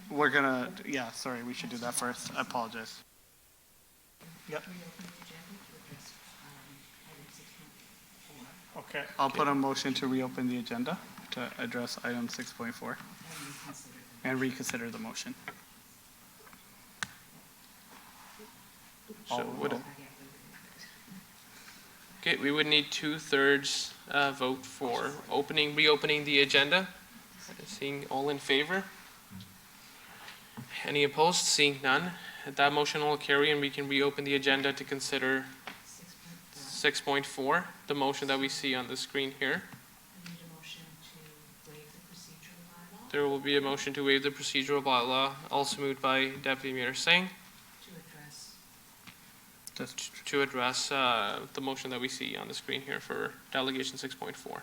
we're gonna, yeah, sorry, we should do that first. I apologize. Yep. Okay, I'll put a motion to reopen the agenda to address item 6.4 and reconsider the motion. So would, okay, we would need two-thirds vote for reopening the agenda. Seeing all in favor? Any opposed? Seeing none, that motion will carry and we can reopen the agenda to consider 6.4, the motion that we see on the screen here. There will be a motion to waive the procedural bylaw, also moved by Deputy Mayor Singh, to address the motion that we see on the screen here for delegation 6.4.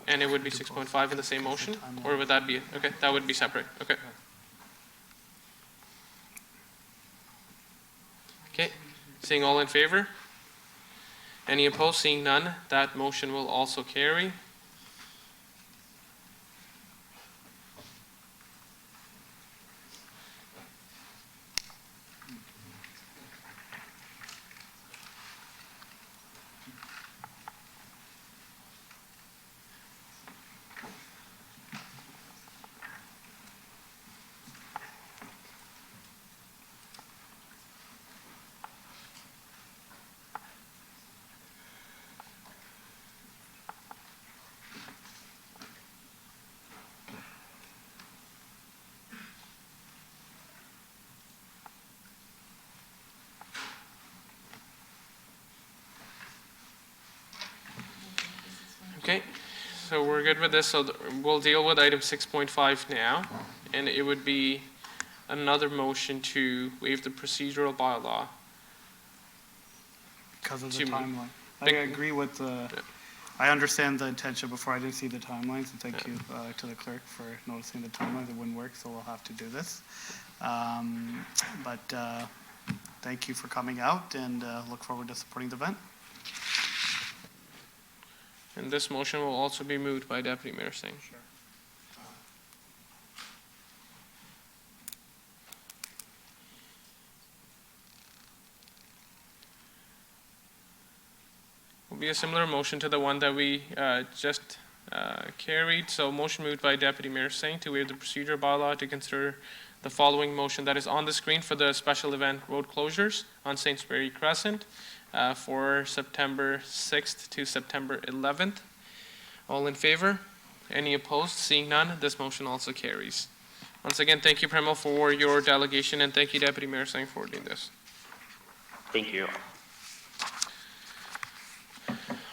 And it would be 6.5 in the same motion, or would that be, okay, that would be separate, okay. Okay, seeing all in favor? Any opposed? Seeing none, that motion will also carry. Okay, so we're good with this, so we'll deal with item 6.5 now, and it would be another motion to waive the procedural bylaw. Because of the To- timeline. I agree with I understand the intention before I didn't see the timelines, and thank you to the clerk for noticing the timelines. It wouldn't work, so we'll have to do this. But thank you for coming out, and look forward to supporting the event. And this motion will also be moved by Deputy Mayor Singh. Sure. Will be a similar motion to the one that we just carried. So motion moved by Deputy Mayor Singh to waive the procedure bylaw to consider the following motion that is on the screen for the special event road closures on Sainsbury Crescent for September 6th to September 11th. All in favor? Any opposed? Seeing none, this motion also carries. Once again, thank you, Premal, for your delegation, and thank you, Deputy Mayor Singh, for doing this. Thank you.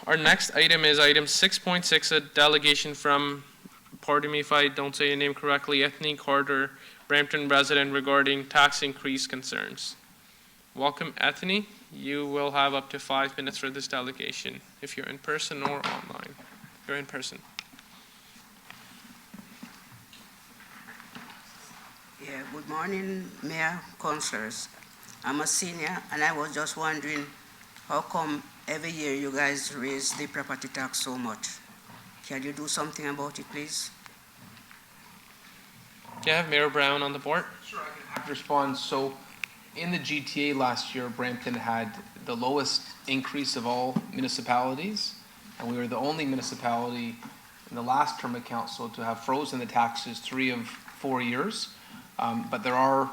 Our next item is item 6.6, a delegation from, pardon me if I don't say your name correctly, Ethne Carter, Brampton resident, regarding tax increase concerns. Welcome, Ethne. You will have up to 5 minutes for this delegation, if you're in person or online. You're in person. Yeah, good morning, Mayor, councillors. I'm a senior, and I was just wondering, how come every year you guys raise the property tax so much? Can you do something about it, please? Do you have Mayor Brown on the board? Sure, I can respond. So in the GTA last year, Brampton had the lowest increase of all municipalities, and we were the only municipality in the last term of council to have frozen the taxes 3 of 4 years. But there are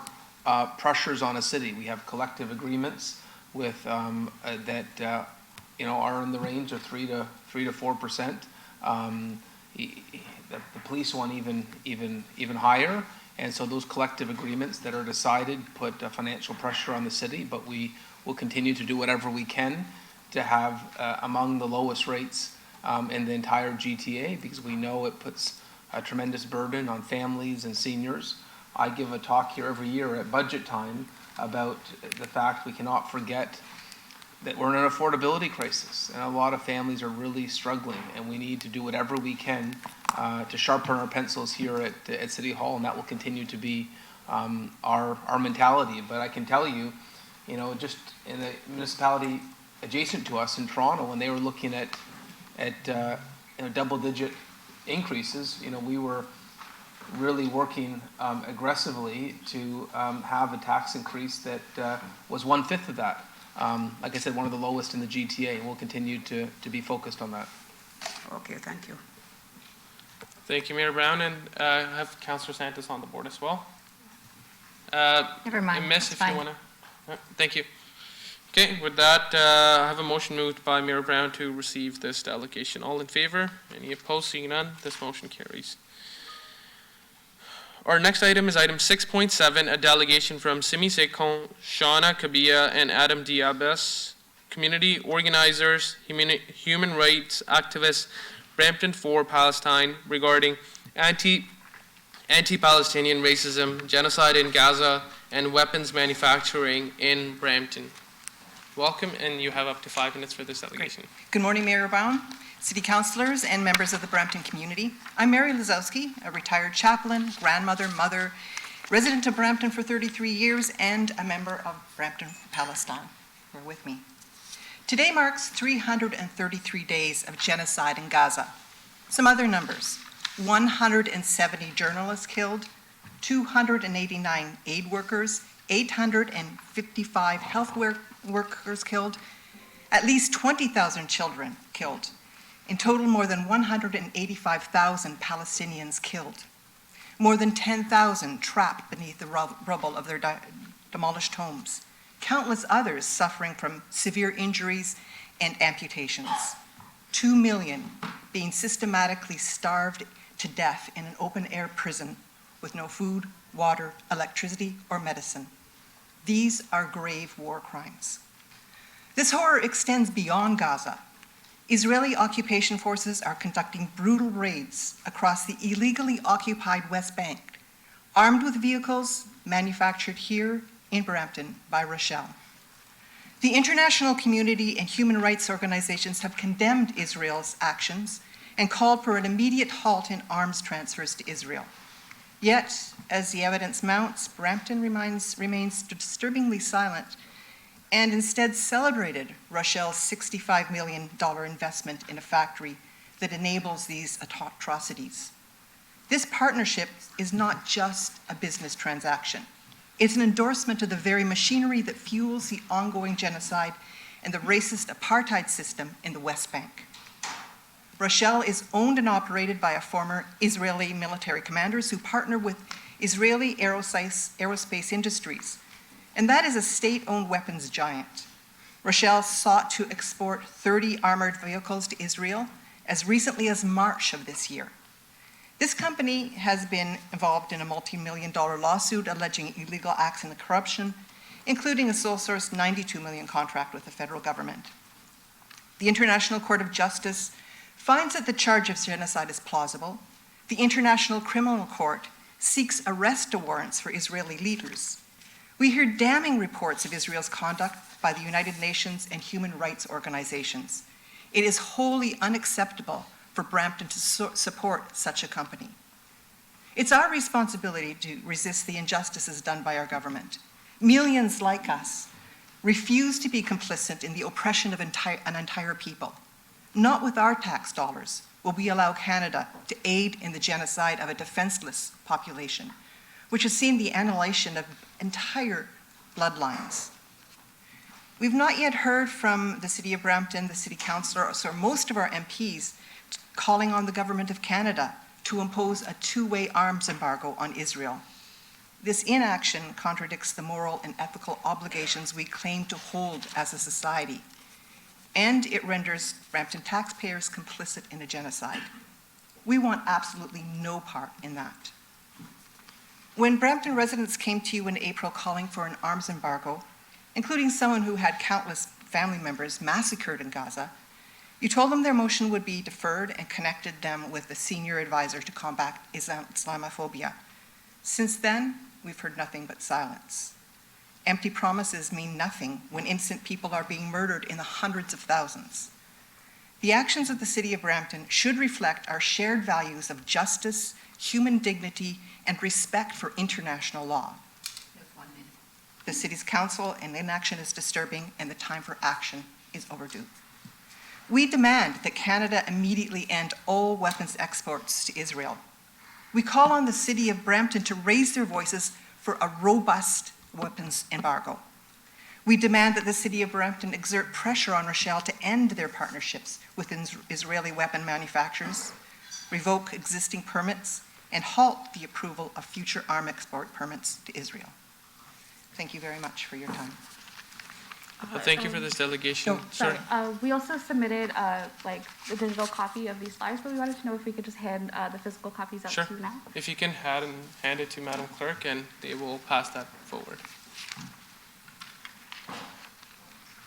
pressures on a city. We have collective agreements with that are in the range of 3 to 4%. The police one even higher. And so those collective agreements that are decided put financial pressure on the city, but we will continue to do whatever we can to have among the lowest rates in the entire GTA, because we know it puts a tremendous burden on families and seniors. I give a talk here every year at budget time about the fact we cannot forget that we're in an affordability crisis, and a lot of families are really struggling, and we need to do whatever we can to sharpen our pencils here at City Hall, and that will continue to be our mentality. But I can tell you, just in the municipality adjacent to us in Toronto, when they were looking at double-digit increases, we were really working aggressively to have a tax increase that was 1/5 of that. Like I said, one of the lowest in the GTA, and we'll continue to be focused on that. Okay, thank you. Thank you, Mayor Brown, and I have Councillor Santos on the board as well. Never mind, Miss, it's if fine. you want to. Thank you. Okay, with that, I have a motion moved by Mayor Brown to receive this delegation. All in favor? Any opposed? Seeing none, this motion carries. Our next item is item 6.7, a delegation from Simi Sekon, Shauna Kabia, and Adam Diabes, community organizers, human rights activists, Brampton for Palestine, regarding anti-Palestinian racism, genocide in Gaza, and weapons manufacturing in Brampton. Welcome, and you have up to 5 minutes for this delegation. Good morning, Mayor Brown, City Councilors, and members of the Brampton community. I'm Mary Lazowski, a retired chaplain, grandmother, mother, resident of Brampton for 33 years, and a member of Brampton Palestine. You're with me. Today marks 333 days of genocide in Gaza. Some other numbers: 170 journalists killed, 289 aid workers, 855 health workers killed, at least 20,000 children killed. In total, more than 185,000 Palestinians killed. More than 10,000 trapped beneath the rubble of their demolished homes. Countless others suffering from severe injuries and amputations. 2 million being systematically starved to death in an open-air prison with no food, water, electricity, or medicine. These are grave war crimes. This horror extends beyond Gaza. Israeli occupation forces are conducting brutal raids across the illegally occupied West Bank, armed with vehicles manufactured here in Brampton by Rochelle. The international community and human rights organizations have condemned Israel's actions and called for an immediate halt in arms transfers to Israel. Yet, as the evidence mounts, Brampton remains disturbingly silent and instead celebrated Rochelle's $65 million investment in a factory that enables these atrocities. This partnership is not just a business transaction. It's an endorsement of the very machinery that fuels the ongoing genocide and the racist apartheid system in the West Bank. Rochelle is owned and operated by a former Israeli military commanders who partner with Israeli aerospace industries, and that is a state-owned weapons giant. Rochelle sought to export 30 armored vehicles to Israel as recently as March of this year. This company has been involved in a multi-million-dollar lawsuit alleging illegal acts and corruption, including a sole-source $92 million contract with the federal government. The International Court of Justice finds that the charge of genocide is plausible. The International Criminal Court seeks arrest warrants for Israeli leaders. We hear damning reports of Israel's conduct by the United Nations and human rights organizations. It is wholly unacceptable for Brampton to support such a company. It's our responsibility to resist the injustices done by our government. Millions like us refuse to be complicit in the oppression of an entire people. Not with our tax dollars will we allow Canada to aid in the genocide of a defenseless population, which has seen the annihilation of entire bloodlines. We've not yet heard from the City of Brampton, the City Councillor, or most of our MPs calling on the Government of Canada to impose a two-way arms embargo on Israel. This inaction contradicts the moral and ethical obligations we claim to hold as a society, and it renders Brampton taxpayers complicit in a genocide. We want absolutely no part in that. When Brampton residents came to you in April calling for an arms embargo, including someone who had countless family members massacred in Gaza, You told them their motion would be deferred and connected them with the senior advisor to combat Islamophobia. Since then, we've heard nothing but silence. Empty promises mean nothing when innocent people are being murdered in the hundreds of thousands. The actions of the City of Brampton should reflect our shared values of justice, human dignity, and respect for international law. The City's Council and inaction is disturbing, and the time for action is overdue. We demand that Canada immediately end all weapons exports to Israel. We call on the City of Brampton to raise their voices for a robust weapons embargo. We demand that the City of Brampton exert pressure on Rochelle to end their partnerships with Israeli weapon manufacturers, revoke existing permits, and halt the approval of future arm export permits to Israel. Thank you very much for your time. Thank you for this delegation. Sorry. We also submitted like a digital copy of these flyers, but we wanted to know if we could just hand the physical copies out Sure. to you now. If you can hand it to Madam Clerk, and they will pass that forward.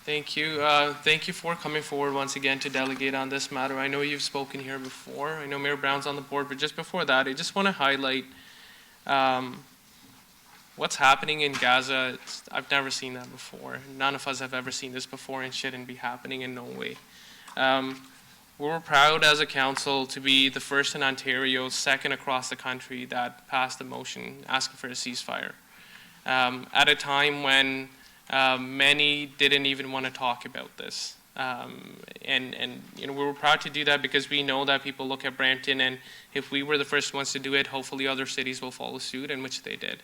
Thank you. Thank you for coming forward once again to delegate on this matter. I know you've spoken here before. I know Mayor Brown's on the board, but just before that, I just want to highlight what's happening in Gaza. I've never seen that before. None of us have ever seen this before, and shouldn't be happening in no way. We're proud as a council to be the first in Ontario, second across the country that passed a motion asking for a ceasefire. At a time when many didn't even want to talk about this. And you know, we were proud to do that because we know that people look at Brampton, and if we were the first ones to do it, hopefully other cities will follow suit, and which they did.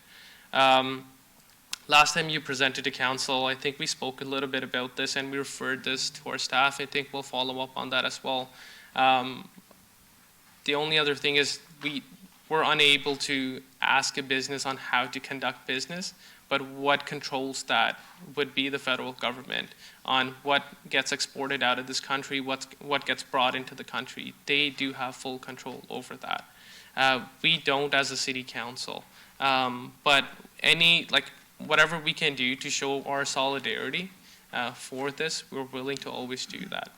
Last time you presented to council, I think we spoke a little bit about this, and we referred this to our staff. I think we'll follow up on that as well. The only other thing is we're unable to ask a business on how to conduct business, but what controls that would be the federal government on what gets exported out of this country, what gets brought into the country. They do have full control over that. We don't as a city council, but whatever we can do to show our solidarity for this, we're willing to always do that.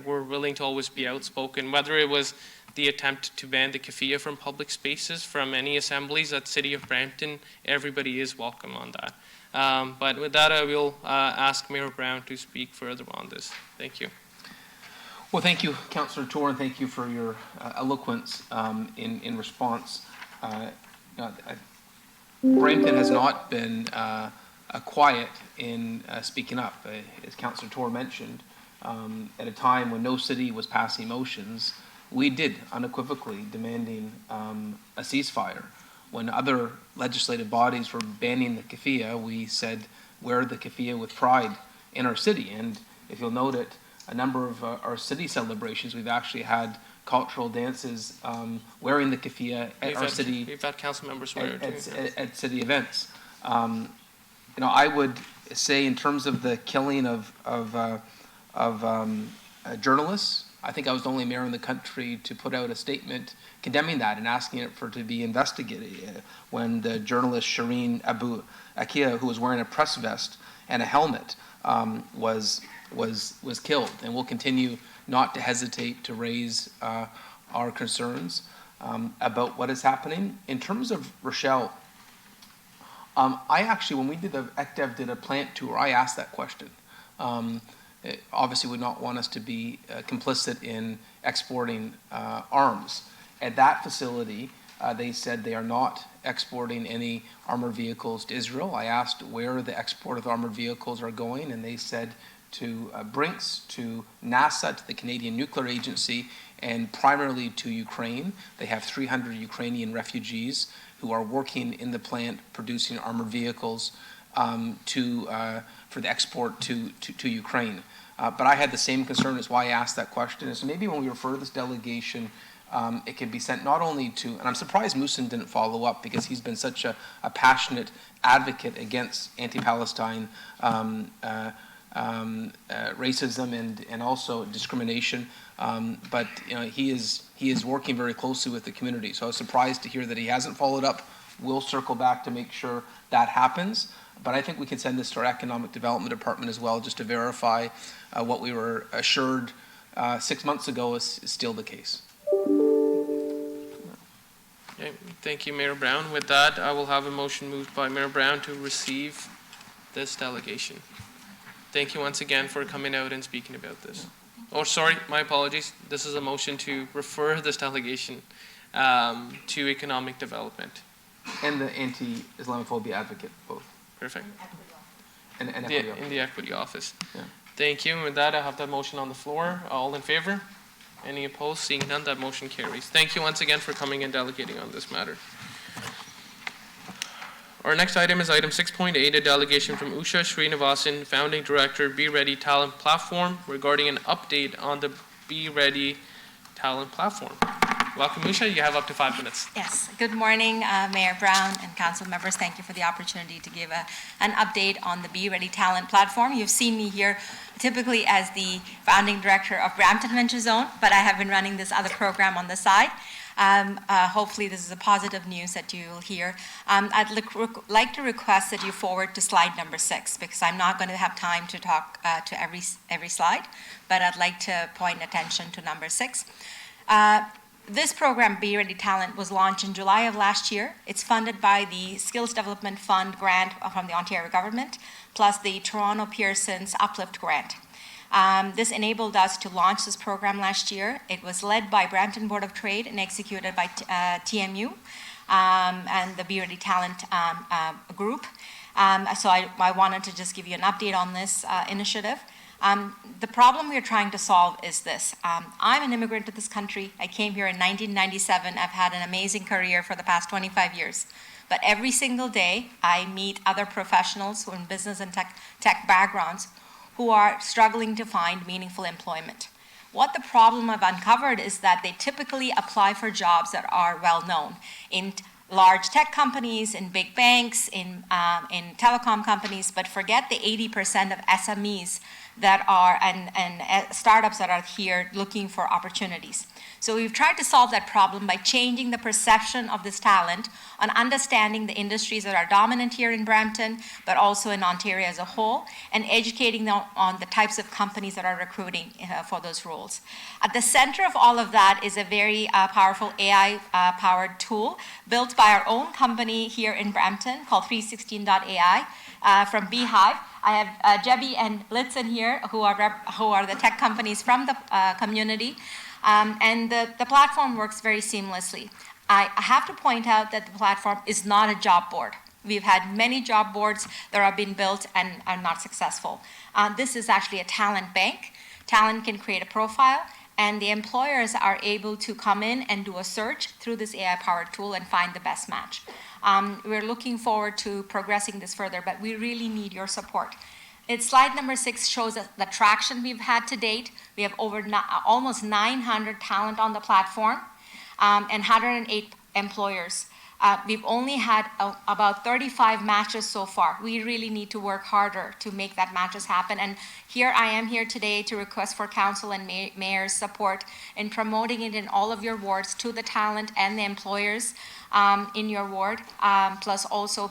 We're willing to always be outspoken, whether it was the attempt to ban the keffiyeh from public spaces, from any assemblies at City of Brampton. Everybody is welcome on that. But with that, I will ask Mayor Brown to speak further on this. Thank you. Well, thank you, Councillor Tour, and thank you for your eloquence in response. Brampton has not been quiet in speaking up. As Councillor Tour mentioned, at a time when no city was passing motions, we did unequivocally demanding a ceasefire. When other legislative bodies were banning the keffiyeh, we said wear the keffiyeh with pride in our city. And if you'll note it, a number of our city celebrations, we've actually had cultural dances wearing the keffiyeh at our city. We've had council members wear it at city events. I would say in terms of the killing of journalists, I think I was the only mayor in the country to put out a statement condemning that and asking it to be investigated. When the journalist Shireen Abu Akia, who was wearing a press vest and a helmet, was killed, and we'll continue not to hesitate to raise our concerns about what is happening. In terms of Rochelle, I actually, when we did ECDEV did a plant tour, I asked that question. It obviously would not want us to be complicit in exporting arms. At that facility, they said they are not exporting any armored vehicles to Israel. I asked where the export of armored vehicles are going, and they said to Brinks, to NASA, to the Canadian Nuclear Agency, and primarily to Ukraine. They have 300 Ukrainian refugees who are working in the plant producing armored vehicles for the export to Ukraine. But I had the same concern as why I asked that question. Is maybe when we refer this delegation, it can be sent not only to, and I'm surprised Moosin didn't follow up because he's been such a passionate advocate against anti-Palestine racism and also discrimination. But he is working very closely with the community. So I was surprised to hear that he hasn't followed up. We'll circle back to make sure that happens. But I think we can send this to our Economic Development Department as well, just to verify what we were assured 6 months ago is still the case. Okay, thank you, Mayor Brown. With that, I will have a motion moved by Mayor Brown to receive this delegation. Thank you once again for coming out and speaking about this. Oh, sorry, my apologies. This is a motion to refer this delegation to economic development. And the anti-Islamophobia advocate, both. Perfect. And equity office. In the equity office. Yeah. Thank you. And with that, I have that motion on the floor. All in favor? Any opposed? Seeing none, that motion carries. Thank you once again for coming and delegating on this matter. Our next item is item 6.8, a delegation from Usha Srinivasan, Founding Director, Be Ready Talent Platform, regarding an update on the Be Ready Talent Platform. Welcome, Usha. You have up to 5 minutes. Yes. Good morning, Mayor Brown and council members. Thank you for the opportunity to give an update on the Be Ready Talent Platform. You've seen me here typically as the founding director of Brampton Venture Zone, but I have been running this other program on the side. Hopefully this is a positive news that you will hear. I'd like to request that you forward to slide number 6, because I'm not going to have time to talk to every slide, but I'd like to point attention to number 6. This program, Be Ready Talent, was launched in July of last year. It's funded by the Skills Development Fund grant from the Ontario government, plus the Toronto Pearson's Uplift grant. This enabled us to launch this program last year. It was led by Brampton Board of Trade and executed by TMU and the Be Ready Talent group. So I wanted to just give you an update on this initiative. The problem we are trying to solve is this. I'm an immigrant to this country. I came here in 1997. I've had an amazing career for the past 25 years. But every single day, I meet other professionals who are in business and tech backgrounds who are struggling to find meaningful employment. What the problem I've uncovered is that they typically apply for jobs that are well known in large tech companies, in big banks, in telecom companies, but forget the 80% of SMEs that are and startups that are here looking for opportunities. So we've tried to solve that problem by changing the perception of this talent on understanding the industries that are dominant here in Brampton, but also in Ontario as a whole, and educating them on the types of companies that are recruiting for those roles. At the center of all of that is a very powerful AI-powered tool built by our own company here in Brampton called 316.ai from Beehive. I have Jebby and Blitzen here, who are the tech companies from the community. And the platform works very seamlessly. I have to point out that the platform is not a job board. We've had many job boards that are being built and are not successful. This is actually a talent bank. Talent can create a profile, and the employers are able to come in and do a search through this AI-powered tool and find the best match. We're looking forward to progressing this further, but we really need your support. Slide number 6 shows us the traction we've had to date. We have almost 900 talent on the platform and 108 employers. We've only had about 35 matches so far. We really need to work harder to make that matches happen. And here I am here today to request for council and mayor's support in promoting it in all of your wards to the talent and the employers in your ward, plus also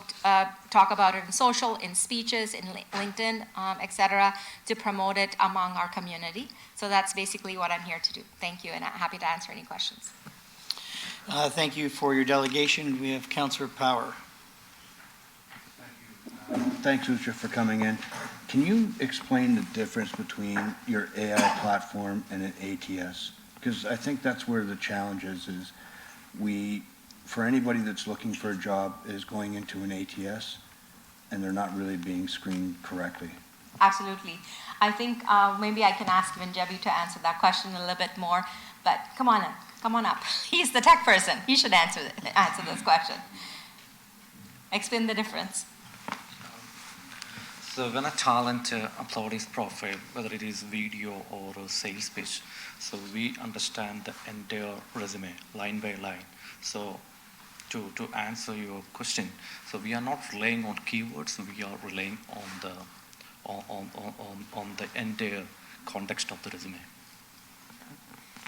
talk about it in social, in speeches, in LinkedIn, etc., to promote it among our community. So that's basically what I'm here to do. Thank you, and I'm happy to answer any questions. Thank you for your delegation. We have Councillor Power. Thanks, Usha, for coming in. Can you explain the difference between your AI platform and an ATS? Because I think that's where the challenge is for anybody that's looking for a job is going into an ATS and they're not really being screened correctly. Absolutely. I think maybe I can ask even Jebby to answer that question a little bit more, but come on in. Come on up. He's the tech person. He should answer this question. Explain the difference. So when a talent uploads his profile, whether it is video or a sales pitch, so we understand the entire resume line by line. So to answer your question, so we are not relying on keywords. We are relying on the entire context of the resume.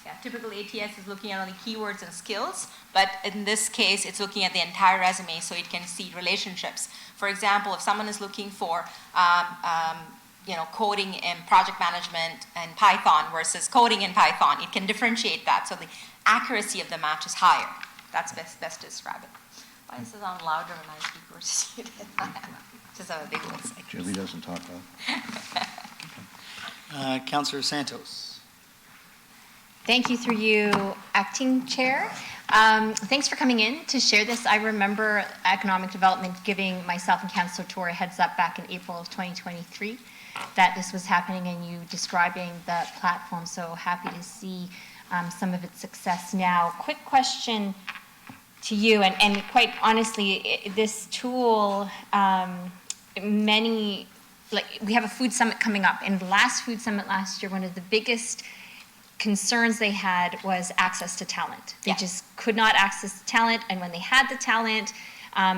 Yeah, typical ATS is looking at only keywords and skills, but in this case, it's looking at the entire resume so it can see relationships. For example, if someone is looking for coding in project management and Python versus coding in Python. It can differentiate that, so the accuracy of the match is higher. That's best to describe it. Why is it on louder when I speak versus you did? Just have a big voice. Julie doesn't talk loud. Councillor Santos. Thank you, through you, Acting Chair. Thanks for coming in to share this. I remember Economic Development giving myself and Councillor Toure a heads up back in April of 2023 that this was happening, and you describing the platform. So happy to see some of its success now. Quick question to you, and quite honestly, this tool, we have a food summit coming up, and the last food summit last year, one of the biggest concerns they had was access to talent. They just could not access talent, and when they had the talent,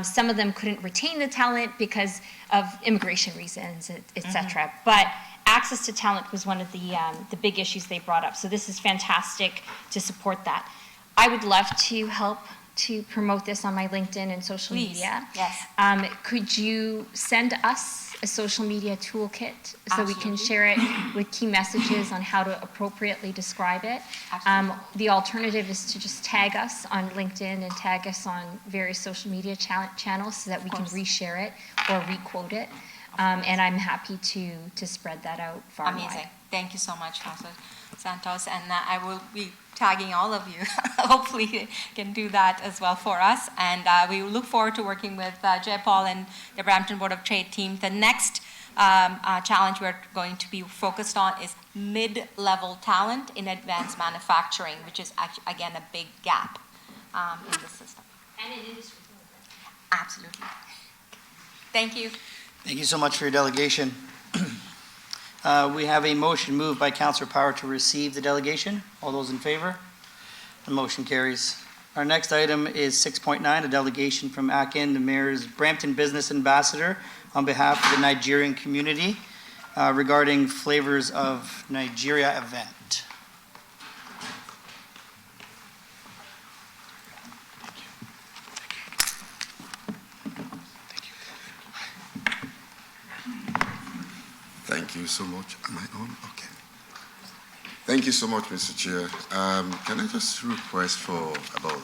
some of them couldn't retain the talent because of immigration reasons, et cetera. But access to talent was one of the big issues they brought up. So this is fantastic to support that. I would love to help to promote this on my LinkedIn and social media. Yes. Could you send us a social media toolkit so we can Absolutely. share it with key messages on how to appropriately describe it? Absolutely. The alternative is to just tag us on LinkedIn and tag us on various social media channels so that we can reshare it or requote it. And I'm happy to spread that out far and Amazing. wide. Thank you so much, Councillor Santos, and I will be tagging all of you. Hopefully you can do that as well for us. And we look forward to working with Jay Paul and the Brampton Board of Trade team. The next challenge we're going to be focused on is mid-level talent in advanced manufacturing, which is actually, again, a big gap in the system. And in industry. Absolutely. Thank you. Thank you so much for your delegation. We have a motion moved by Councillor Power to receive the delegation. All those in favor? The motion carries. Our next item is 6.9, a delegation from ACIN, the Mayor's Brampton Business Ambassador, on behalf of the Nigerian community regarding Flavors of Nigeria event. Thank you so much. Am I on? Okay. Thank you so much, Mr. Chair. Can I just request for about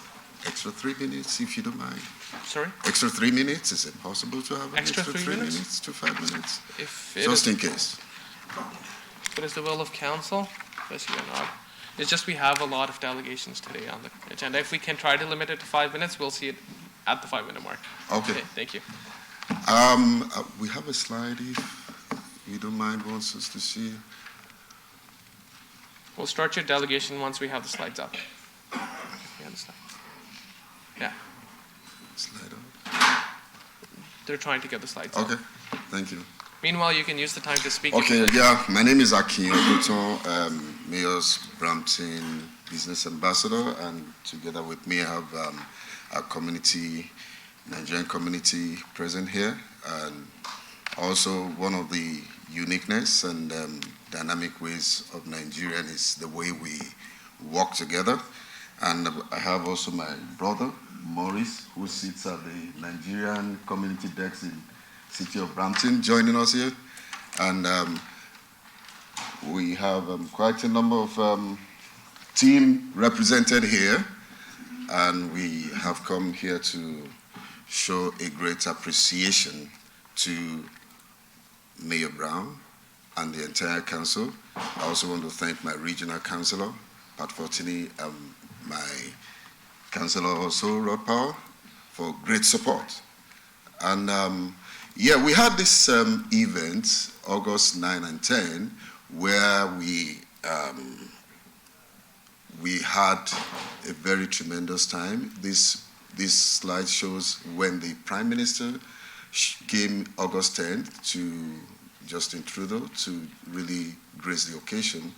extra 3 minutes, if you don't mind? Sorry? Extra 3 minutes? Is it possible to have an Extra extra 3 3 minutes? minutes to 5 minutes? If it Just is- in case. If it is the will of council, yes, you or not. It's just we have a lot of delegations today on the agenda. If we can try to limit it to 5 minutes, we'll see it at the 5-minute mark. Okay. Thank you. We have a slide, if you don't mind, wants us to see. We'll start your delegation once we have the slides up. You understand? Yeah. Slide up. They're trying to get the slides up. Okay, thank you. Meanwhile, you can use the time to speak. Okay, yeah, my name is Akin Oguton, Mayor's Brampton Business Ambassador, and together with me I have our community, Nigerian community present here, and also one of the uniqueness and dynamic ways of Nigerian is the way we work together. And I have also my brother, Maurice, who sits at the Nigerian community desk in City of Brampton, joining us here. And we have quite a number of team represented here. And we have come here to show a great appreciation to Mayor Brown and the entire council. I also want to thank my regional councillor, Pat Fortini, my councillor also, Rod Power, for great support. And yeah, we had this event, August 9 and 10, where we had a very tremendous time. This slide shows when the Prime Minister came August 10th to Justin Trudeau to really grace the occasion,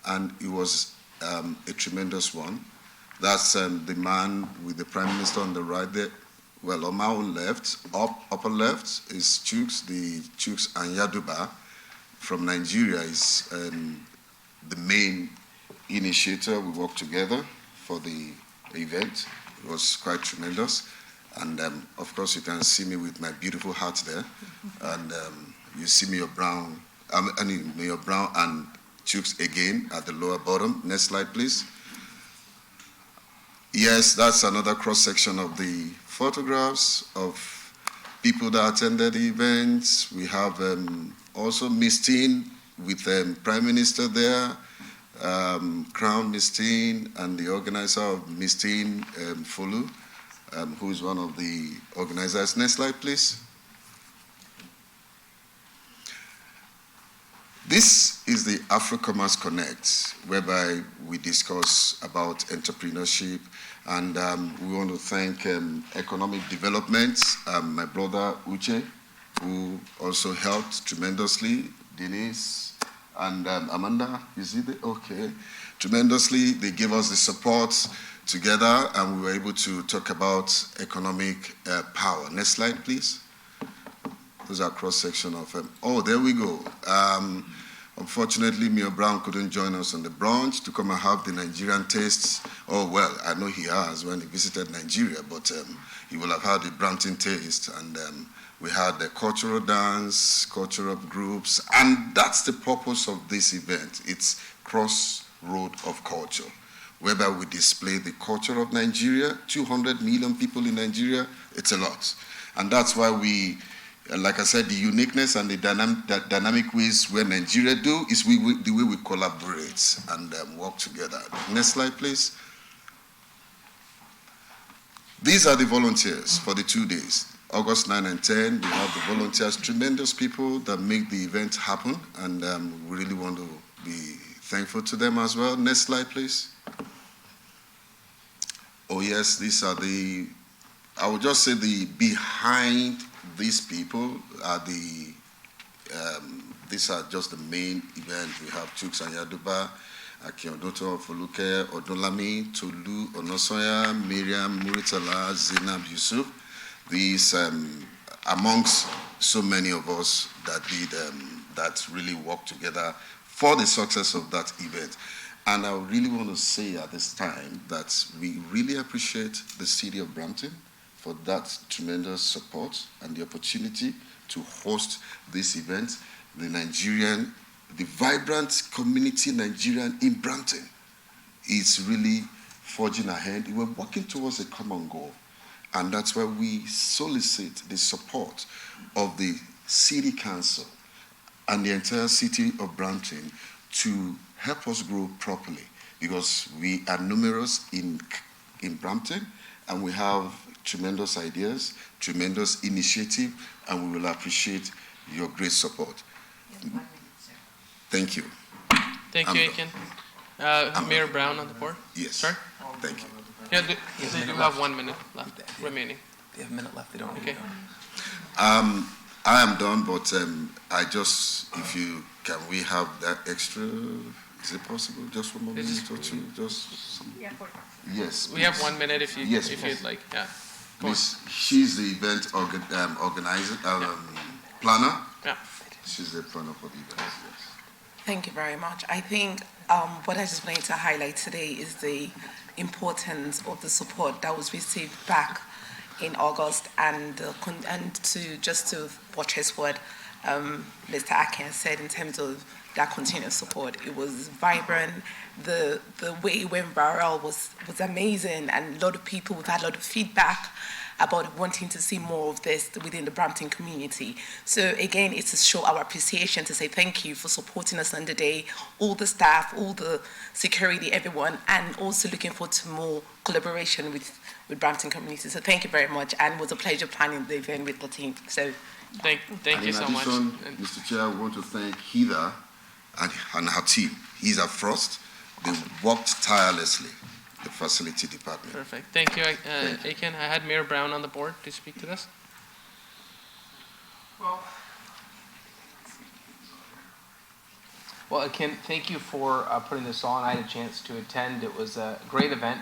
and it was a tremendous one. That's the man with the Prime Minister on the right there. Well, on my own left, upper left, is Chuks, the Chuks Anyaduba from Nigeria is the main initiator. We worked together for the event. It was quite tremendous. And of course, you can see me with my beautiful hat there. And you see me a Brown Mayor Brown and Chooks again at the lower bottom. Next slide, please. Yes, that's another cross-section of the photographs of people that attended the events. We have also Miss Teen with Prime Minister there, Crown Miss Teen, and the organizer of Miss Teen, Folu, who is one of the organizers. Next slide, please. This is the AfroCommerce Connect, whereby we discuss about entrepreneurship, and we want to thank Economic Development, my brother Uche, who also helped tremendously, Denise and Amanda, is it? Okay. Tremendously, they gave us the support together, and we were able to talk about economic power. Next slide, please. Those are cross-section of oh, there we go. Unfortunately, Mayor Brown couldn't join us on the brunch to come and have the Nigerian tastes. Oh, well, I know he has when he visited Nigeria, but he will have had the Brampton taste. And we had the cultural dance, cultural groups, and that's the purpose of this event. It's Crossroad of Culture, whereby we display the culture of Nigeria. 200 million people in Nigeria, it's a lot. And that's why we, like I said, the uniqueness and the dynamic ways where Nigeria do is the way we collaborate and work together. Next slide, please. These are the volunteers for the 2 days. August 9 and 10, we have the volunteers, tremendous people that make the event happen, and we really want to be thankful to them as well. Next slide, please. Oh yes, these are the, I would just say the behind these people are the, these are just the main event. We have Chooks Anyaduba, Akinodoto Foluke, Odolami, Tolu Onosoya, Miriam Muritala, Zainab Yusuf. These, amongst so many of us that did, that really worked together for the success of that event. And I really want to say at this time that we really appreciate the city of Brampton for that tremendous support and the opportunity to host this event. The vibrant community Nigerian in Brampton is really forging ahead. We're working towards a common goal. And that's why we solicit the support of the city council and the entire city of Brampton to help us grow properly, because we are numerous in Brampton, and we have tremendous ideas, tremendous initiative, and we will appreciate your great support. Thank you. Thank you, Aiken. Mayor Brown on the board? Yes. Sir? Thank you. Yeah, they do have 1 minute left remaining. They have a minute left, they don't. Okay. I am done, but I just, if you, can we have that extra? Is it possible? Just 1 more minute or two? Just some. Yeah, yes. We have 1 minute if you yes, if you'd like. Yeah. She's the event organizer, planner. Yeah. She's the planner for the event. Yes. Thank you very much. I think what I just wanted to highlight today is the importance of the support that was received back in August, and to watch his word, Mr. Akin said in terms of that continuous support. It was vibrant. The way it went viral was amazing, and a lot of people, we've had a lot of feedback about wanting to see more of this within the Brampton community. So again, it's to show our appreciation, to say thank you for supporting us on the day, all the staff, all the security, everyone, and also looking forward to more collaboration with Brampton community. So thank you very much, and it was a pleasure planning the event with the team. So thank you so much. Mr. Chair, I want to thank Heather and her team. He's at Frost. They worked tirelessly, the facility department. Perfect. Thank you, Aiken. I had Mayor Brown on the board to speak to this. Well, Aiken, thank you for putting this on. I had a chance to attend. It was a great event.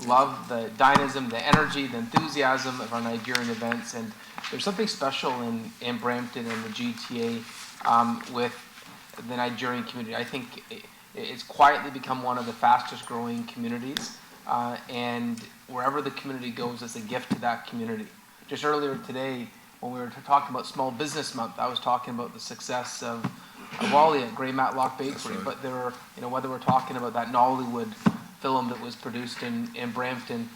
Love the dynamism, the energy, the enthusiasm of our Nigerian events. And there's something special in Brampton and the GTA with the Nigerian community. I think it's quietly become one of the fastest growing communities. And wherever the community goes, it's a gift to that community. Just earlier today, when we were talking about Small Business Month, I was talking about the success of Wally at Grey Matlock Bakery, but there are, whether we're talking about that Nollywood film that was produced in Brampton,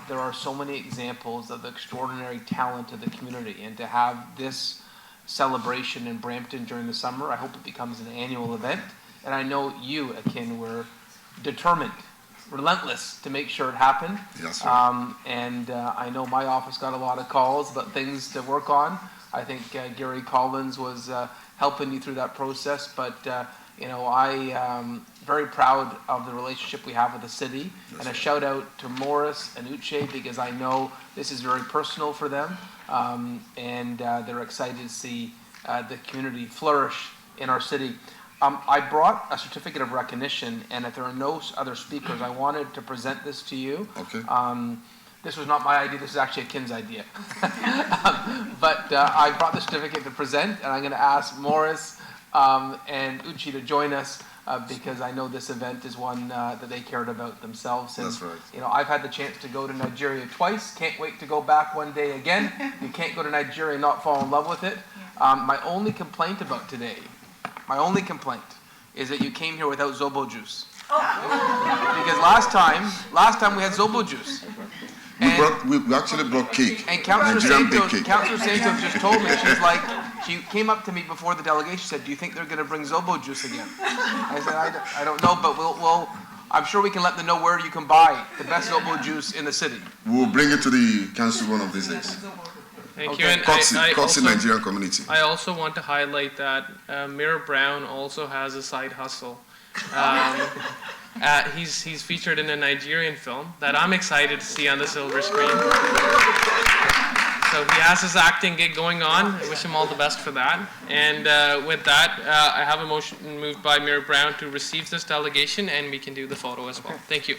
there are so many examples of the extraordinary talent of the community, and to have this celebration in Brampton during the summer, I hope it becomes an annual event, and I know you, Akin, were determined, relentless to make sure it happened. Yes, sir. I know my office got a lot of calls about things to work on. I think Gary Collins was helping you through that process, but I am very proud of the relationship we have with the city, and a shout out to Morris and Uche, because I know this is very personal for them, and they're excited to see the community flourish in our city. I brought a certificate of recognition, and if there are no other speakers, I wanted to present this to you. Okay. This was not my idea, this is actually Akin's idea. But I brought the certificate to present, and I'm going to ask Morris and Uchi to join us because I know this event is one that they cared about themselves. And, That's right. I've had the chance to go to Nigeria twice, can't wait to go back one day again. You can't go to Nigeria and not fall in love with it. My only complaint about today, is that you came here without Zobo juice. Because last time we had Zobo juice. We actually brought cake. And Councillor Nigerian baked cake. Santos just told me, she came up to me before the delegation, said, do you think they're going to bring Zobo juice again? I said, I don't know, but I'm sure we can let them know where you can buy the best Zobo juice in the city. We'll bring it to the council one of these days. Thank you. And Coxie Nigerian community. I also want to highlight that Mayor Brown also has a side hustle. He's featured in a Nigerian film that I'm excited to see on the silver screen. So he has his acting gig going on. I wish him all the best for that. And with that, I have a motion moved by Mayor Brown to receive this delegation, and we can do the photo as well. Thank you.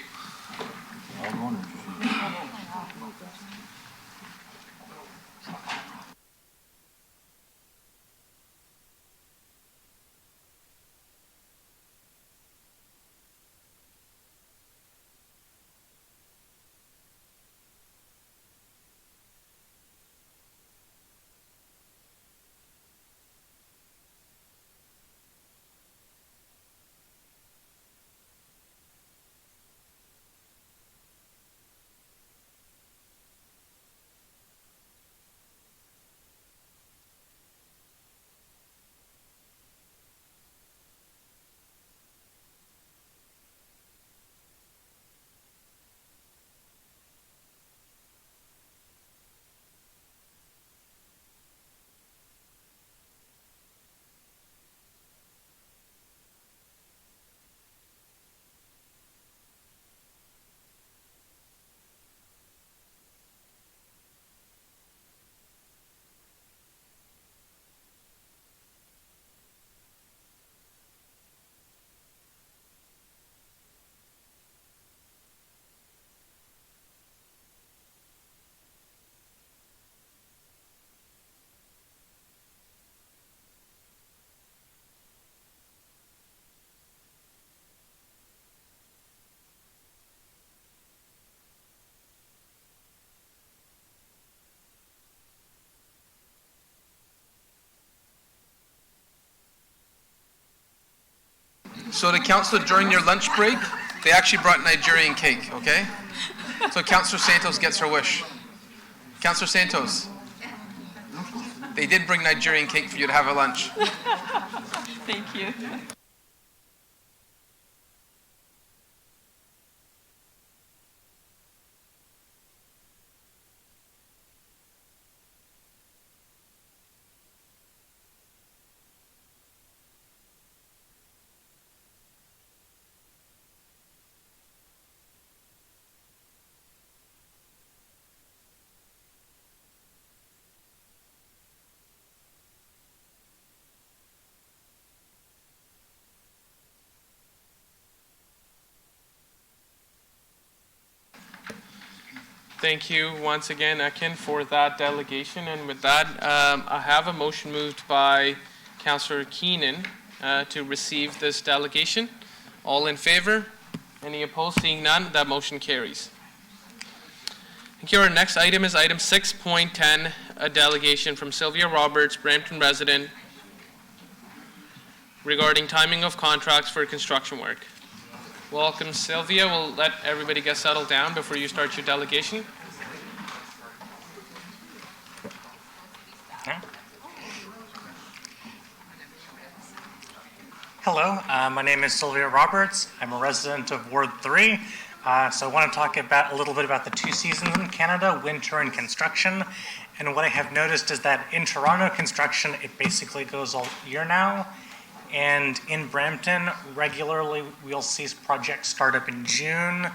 So to council during your lunch break, they actually brought Nigerian cake, okay? So Councillor Santos gets her wish. Councillor Santos, they did bring Nigerian cake for you to have at lunch. Thank you. Thank you once again, Akin, for that delegation. And with that, I have a motion moved by Councillor Keenan to receive this delegation. All in favor? Any opposed? Seeing none, that motion carries. Thank you. Our next item is item 6.10, a delegation from Sylvia Roberts, Brampton resident, regarding timing of contracts for construction work. Welcome, Sylvia. We'll let everybody get settled down before you start your delegation. Hello, my name is Sylvia Roberts. I'm a resident of Ward 3. So I want to talk about a little bit about the two seasons in Canada, winter and construction. And what I have noticed is that in Toronto construction, it basically goes all year now. And in Brampton, regularly we'll see projects start up in June,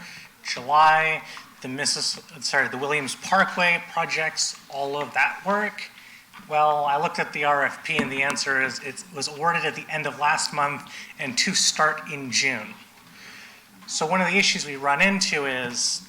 July, the Williams Parkway projects, all of that work. Well, I looked at the RFP and the answer is it was awarded at the end of last month and to start in June. So one of the issues we run into is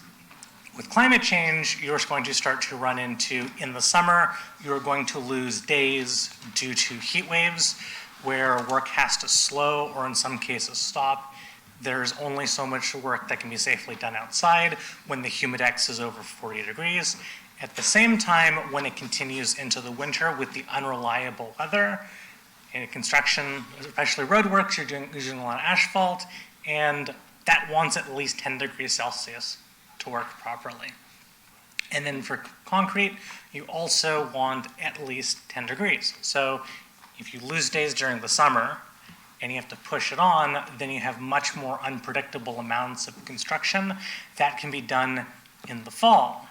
with climate change, you're going to start to run into, in the summer, you're going to lose days due to heat waves where work has to slow or in some cases stop. There's only so much work that can be safely done outside when the humidex is over 40 degrees. At the same time, when it continues into the winter with the unreliable weather, in construction, especially roadworks, you're using a lot of asphalt, and that wants at least 10 degrees Celsius to work properly. And then for concrete, you also want at least 10 degrees. So if you lose days during the summer and you have to push it on, then you have much more unpredictable amounts of construction that can be done in the fall.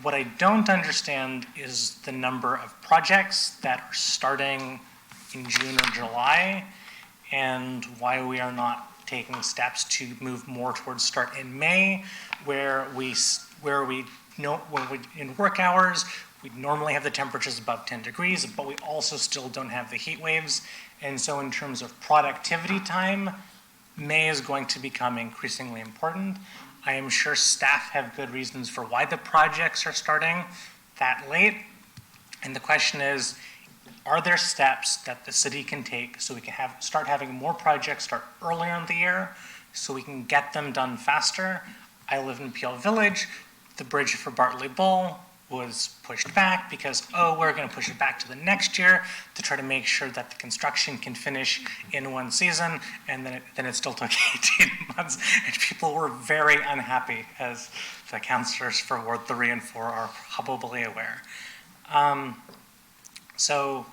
What I don't understand is the number of projects that are starting in June or July and why we are not taking steps to move more towards start in May, where we know in work hours, we normally have the temperatures above 10 degrees, but we also still don't have the heat waves. And so in terms of productivity time, May is going to become increasingly important. I am sure staff have good reasons for why the projects are starting that late. And the question is, are there steps that the city can take so we can start having more projects start earlier in the year so we can get them done faster? I live in Peel Village. The bridge for Bartley Bull was pushed back because, we're going to push it back to the next year to try to make sure that the construction can finish in one season, and then it still took 18 months, and people were very unhappy, as the councillors for Ward 3 and 4 are probably aware. So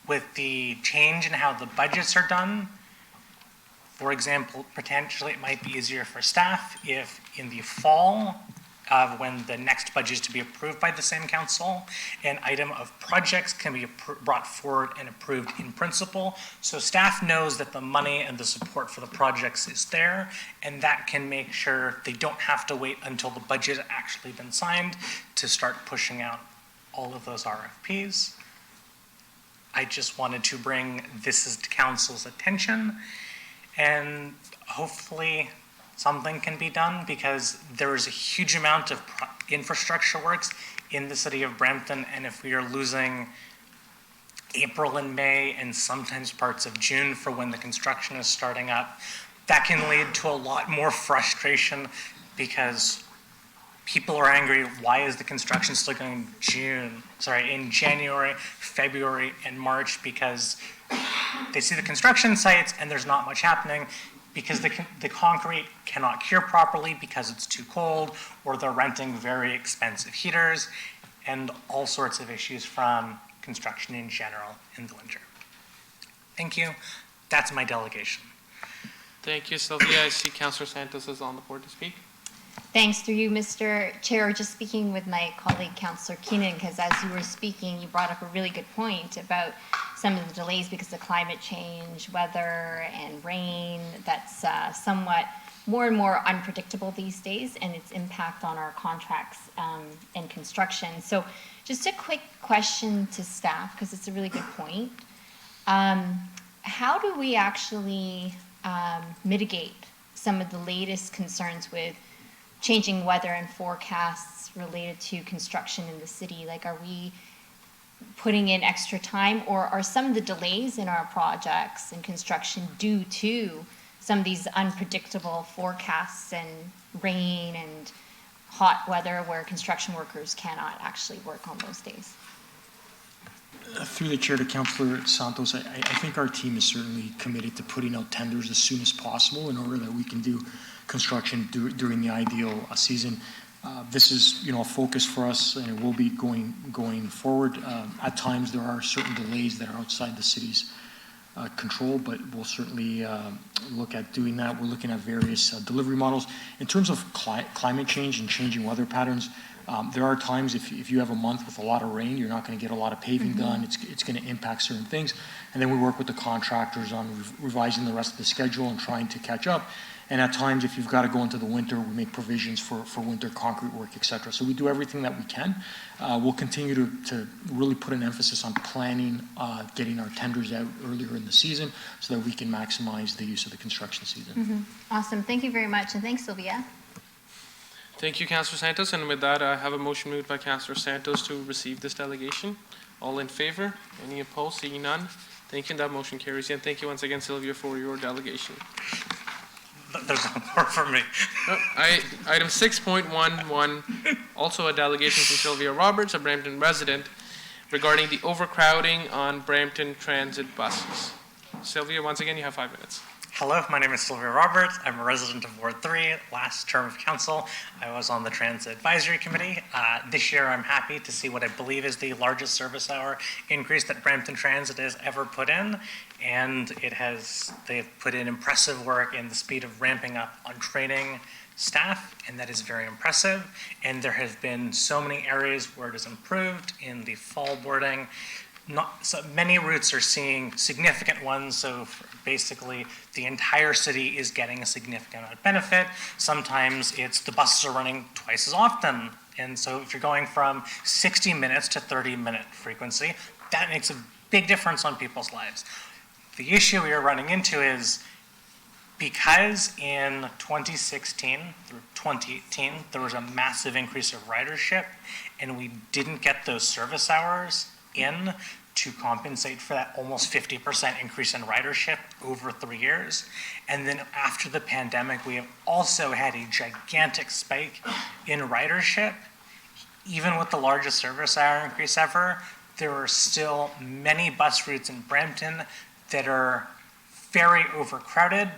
with the change in how the budgets are done, for example, potentially it might be easier for staff if in the fall, when the next budget is to be approved by the same council, an item of projects can be brought forward and approved in principle. So staff knows that the money and the support for the projects is there, and that can make sure they don't have to wait until the budget has actually been signed to start pushing out all of those RFPs. I just wanted to bring this to council's attention, and hopefully something can be done, because there is a huge amount of infrastructure works in the city of Brampton, and if we are losing April and May and sometimes parts of June for when the construction is starting up, that can lead to a lot more frustration because people are angry. Why is the construction still going in January, February, and March? Because they see the construction sites and there's not much happening, because the concrete cannot cure properly because it's too cold, or they're renting very expensive heaters, and all sorts of issues from construction in general in the winter. Thank you. That's my delegation. Thank you, Sylvia. I see Councillor Santos is on the board to speak. Thanks through you, Mr. Chair. Just speaking with my colleague, Councillor Keenan, because as you were speaking, you brought up a really good point about some of the delays because of climate change, weather, and rain. That's somewhat more and more unpredictable these days, and its impact on our contracts and construction. So just a quick question to staff, because it's a really good point. How do we actually mitigate some of the latest concerns with changing weather and forecasts related to construction in the city? Like, are we putting in extra time, or are some of the delays in our projects and construction due to some of these unpredictable forecasts and rain and hot weather where construction workers cannot actually work on those days? Through the chair to Councillor Santos, I think our team is certainly committed to putting out tenders as soon as possible in order that we can do construction during the ideal season. This is, a focus for us, and it will be going forward. At times, there are certain delays that are outside the city's control, but we'll certainly look at doing that. We're looking at various delivery models. In terms of climate change and changing weather patterns, there are times if you have a month with a lot of rain, you're not going to get a lot of paving done. It's going to impact certain things. And then we work with the contractors on revising the rest of the schedule and trying to catch up. And at times, if you've got to go into the winter, we make provisions for winter concrete work, et cetera. So we do everything that we can. We'll continue to really put an emphasis on planning, getting our tenders out earlier in the season so that we can maximize the use of the construction season. Awesome. Thank you very much. And thanks, Sylvia. Thank you, Councillor Santos. And with that, I have a motion moved by Councillor Santos to receive this delegation. All in favor? Any opposed? Seeing none. Thank you. And that motion carries. And thank you once again, Sylvia, for your delegation. There's no more for me. Item 6.11, also a delegation from Sylvia Roberts, a Brampton resident, regarding the overcrowding on Brampton transit buses. Sylvia, once again, you have 5 minutes. Hello, my name is Sylvia Roberts. I'm a resident of Ward 3. Last term of council, I was on the Transit Advisory Committee. This year, I'm happy to see what I believe is the largest service hour increase that Brampton Transit has ever put in. And they've put in impressive work in the speed of ramping up on training staff, and that is very impressive. And there have been so many areas where it has improved in the fall boarding. So many routes are seeing significant ones, so basically the entire city is getting a significant amount of benefit. Sometimes it's the buses are running twice as often, and so if you're going from 60 minutes to 30-minute frequency, that makes a big difference on people's lives. The issue we are running into is because in 2016 through 2018, there was a massive increase of ridership, and we didn't get those service hours in to compensate for that almost 50% increase in ridership over 3 years. And then after the pandemic, we have also had a gigantic spike in ridership. Even with the largest service hour increase ever, there are still many bus routes in Brampton that are very overcrowded.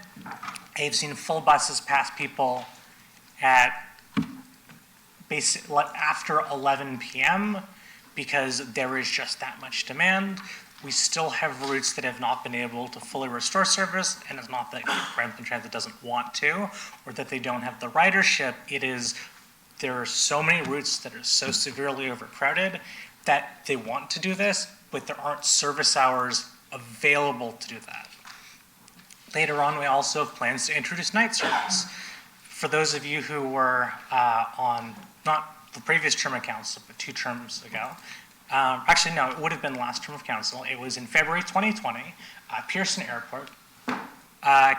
I've seen full buses pass people at basically after 11 p.m. because there is just that much demand. We still have routes that have not been able to fully restore service, and it's not that Brampton Transit doesn't want to, or that they don't have the ridership. It is, there are so many routes that are so severely overcrowded that they want to do this, but there aren't service hours available to do that. Later on, we also have plans to introduce night service. For those of you who were on, not the previous term of council, but 2 terms ago. Actually, no, it would have been last term of council. It was in February 2020. Pearson Airport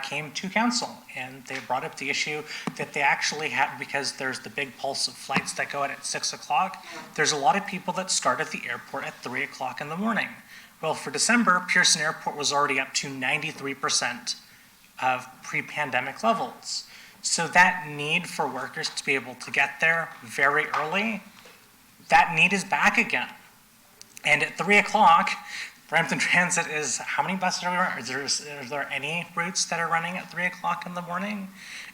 came to council, and they brought up the issue that they actually had, because there's the big pulse of flights that go out at 6 o'clock, there's a lot of people that start at the airport at 3 o'clock in the morning. Well, for December, Pearson Airport was already up to 93% of pre-pandemic levels. So that need for workers to be able to get there very early, that need is back again. And at 3 o'clock, Brampton Transit is, how many buses are we running? Is there any routes that are running at 3 o'clock in the morning?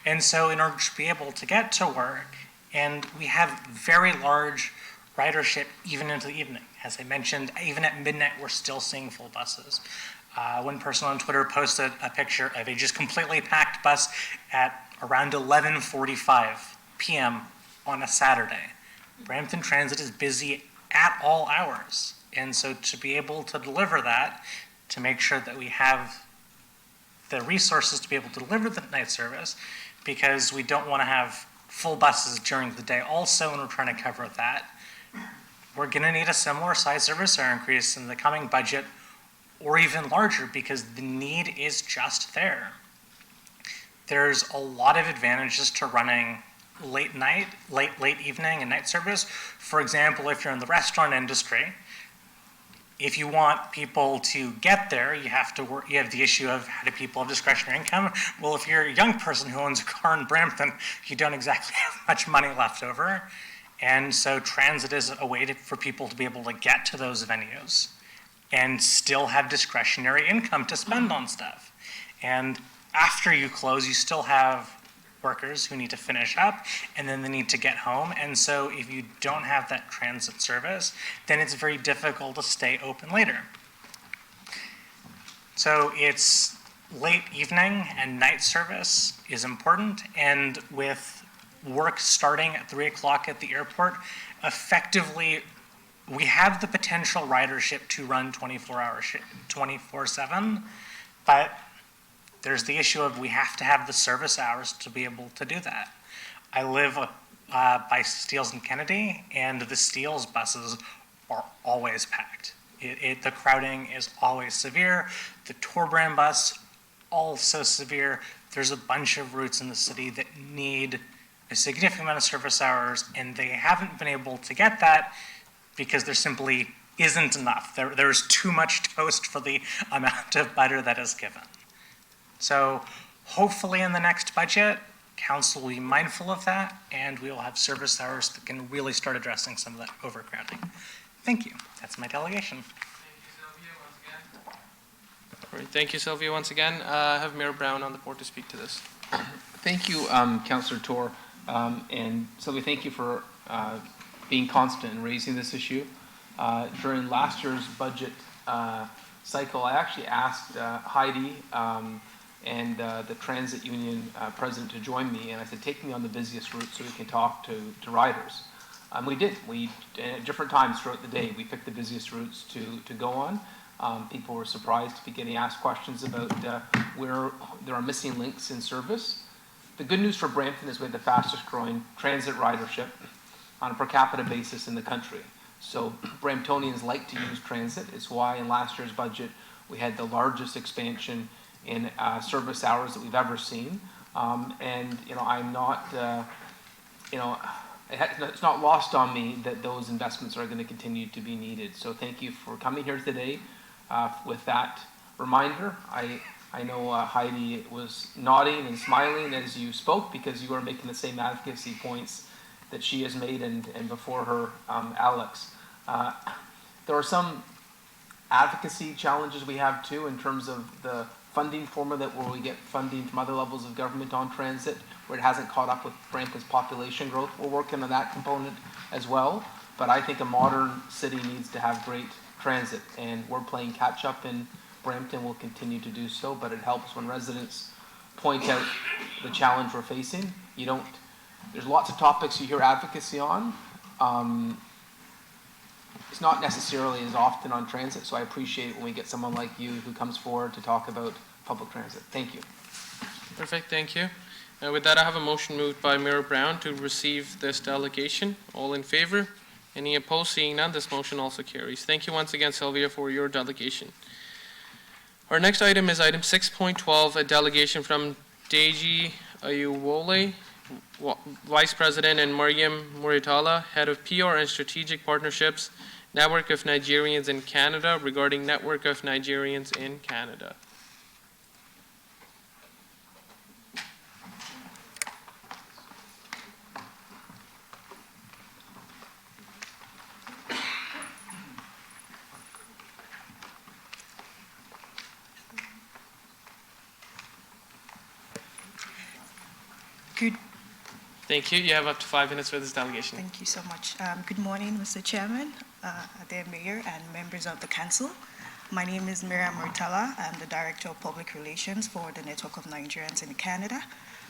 And so in order to be able to get to work, and we have very large ridership even into the evening. As I mentioned, even at midnight, we're still seeing full buses. One person on Twitter posted a picture of a just completely packed bus at around 11:45 p.m. on a Saturday. Brampton Transit is busy at all hours. And so to be able to deliver that, to make sure that we have the resources to be able to deliver the night service, because we don't want to have full buses during the day also, and we're trying to cover that. We're going to need a similar size service hour increase in the coming budget, or even larger, because the need is just there. There's a lot of advantages to running late night, late evening and night service. For example, if you're in the restaurant industry, if you want people to get there, you have to work, you have the issue of how do people have discretionary income? Well, if you're a young person who owns a car in Brampton, you don't exactly have much money left over. And so transit is a way for people to be able to get to those venues. and still have discretionary income to spend on stuff. And after you close, you still have workers who need to finish up, and then they need to get home. And so if you don't have that transit service, then it's very difficult to stay open later. So it's late evening and night service is important, and with work starting at 3 o'clock at the airport, effectively, we have the potential ridership to run 24/7, but there's the issue of we have to have the service hours to be able to do that. I live by Steeles and Kennedy, and the Steeles buses are always packed. The crowding is always severe. The Torbram bus, also severe. There's a bunch of routes in the city that need a significant amount of service hours, and they haven't been able to get that because there simply isn't enough. There's too much toast for the amount of butter that is given. So hopefully in the next budget, council will be mindful of that, and we will have service hours that can really start addressing some of that overcrowding. Thank you. That's my delegation. All right, thank you, Sylvia, once again. I have Mayor Brown on the board to speak to this. Thank you, Councillor Tor. And Sylvia, thank you for being constant in raising this issue. During last year's budget cycle, I actually asked Heidi and the transit union president to join me, and I said, take me on the busiest route so we can talk to riders. We did. At different times throughout the day, we picked the busiest routes to go on. People were surprised to be getting asked questions about where there are missing links in service. The good news for Brampton is we have the fastest growing transit ridership on a per capita basis in the country. So Bramptonians like to use transit. It's why in last year's budget we had the largest expansion in service hours that we've ever seen. And I'm not, it's not lost on me that those investments are going to continue to be needed. So thank you for coming here today with that reminder. I know Heidi was nodding and smiling as you spoke because you are making the same advocacy points that she has made and before her, Alex. There are some advocacy challenges we have too in terms of the funding formula where we get funding from other levels of government on transit where it hasn't caught up with Brampton's population growth. We're working on that component as well, but I think a modern city needs to have great transit, and we're playing catch up in Brampton. Will continue to do so, but it helps when residents point out the challenge we're facing. There's lots of topics you hear advocacy on. It's not necessarily as often on transit, so I appreciate it when we get someone like you who comes forward to talk about public transit. Thank you. Perfect, thank you. With that, I have a motion moved by Mayor Brown to receive this delegation. All in favor? Any opposed? Seeing none, this motion also carries. Thank you once again, Sylvia, for your delegation. Our next item is item 6.12, a delegation from Deji Ayuwole, Vice President, and Mariam Muritala, Head of PR and Strategic Partnerships, Network of Nigerians in Canada, regarding Network of Nigerians in Canada. Good. Thank you. You have up to 5 minutes for this delegation. Thank you so much. Good morning, Mr. Chairman, the Mayor, and members of the Council. My name is Miriam Murtala. I'm the Director of Public Relations for the Network of Nigerians in Canada.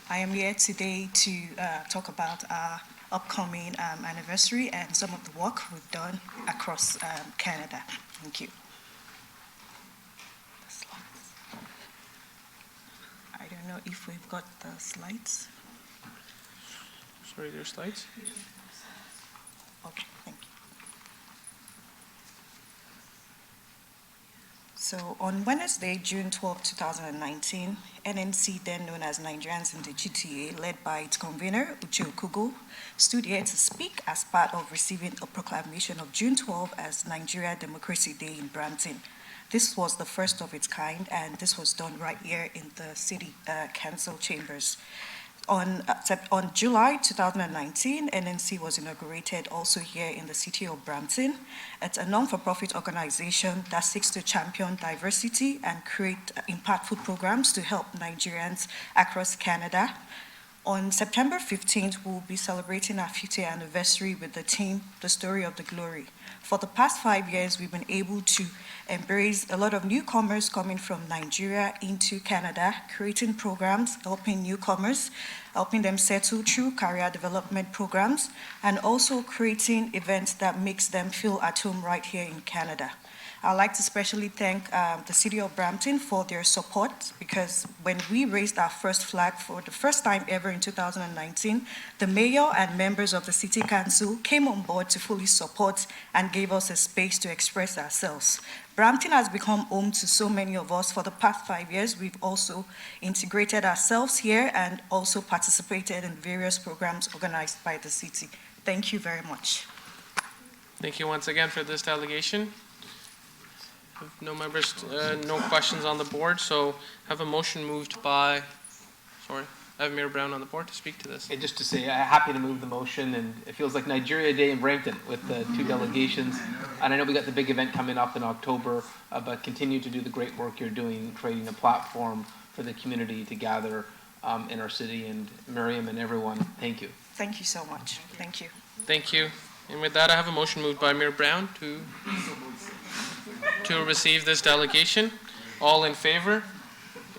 I am here today to talk about our upcoming anniversary and some of the work we've done across Canada. Thank you. I don't know if we've got the slides. Sorry, there's slides? Okay, thank you. So on Wednesday, June 12, 2019, NNC, then known as Nigerians in the GTA, led by its convener, Uche Okugo, stood here to speak as part of receiving a proclamation of June 12 as Nigeria Democracy Day in Brampton. This was the first of its kind, and this was done right here in the City Council chambers. On July 2019, NNC was inaugurated also here in the city of Brampton. It's a non-for-profit organization that seeks to champion diversity and create impactful programs to help Nigerians across Canada. On September 15th, we'll be celebrating our 50th anniversary with the theme, The Story of the Glory. For the past 5 years, we've been able to embrace a lot of newcomers coming from Nigeria into Canada, creating programs, helping newcomers, helping them settle through career development programs, and also creating events that makes them feel at home right here in Canada. I'd like to especially thank the City of Brampton for their support, because when we raised our first flag for the first time ever in 2019, the mayor and members of the City Council came on board to fully support and gave us a space to express ourselves. Brampton has become home to so many of us for the past 5 years. We've also integrated ourselves here and also participated in various programs organized by the city. Thank you very much. Thank you once again for this delegation. No members, no questions on the board, so have a motion moved by, I have Mayor Brown on the board to speak to this. And just to say, I'm happy to move the motion, and it feels like Nigeria Day in Brampton with the 2 delegations. And I know we got the big event coming up in October, but continue to do the great work you're doing, creating a platform for the community to gather in our city. And Miriam and everyone, thank you. Thank you so much. Thank you. Thank you. And with that, I have a motion moved by Mayor Brown to receive this delegation. All in favor?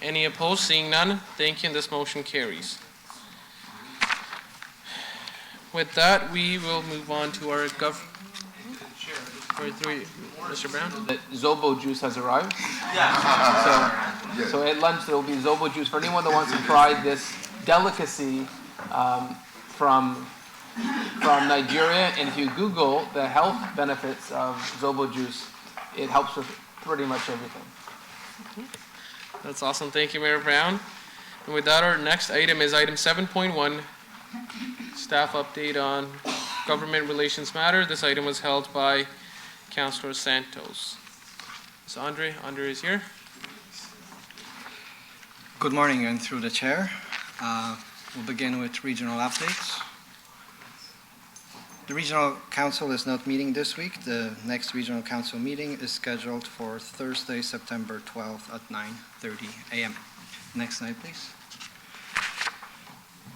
Any opposed? Seeing none, thank you, and this motion carries. With that, we will move on to our Mr. Brown? The Zobo juice has arrived. So at lunch, there will be Zobo juice for anyone that wants to try this delicacy from Nigeria. And if you Google the health benefits of Zobo juice, it helps with pretty much everything. That's awesome. Thank you, Mayor Brown. And with that, our next item is item 7.1, staff update on government relations matter. This item was held by Councilor Santos. So Andre is here. Good morning, and through the chair. We'll begin with regional updates. The Regional Council is not meeting this week. The next Regional Council meeting is scheduled for Thursday, September 12th at 9:30 a.m. Next slide, please.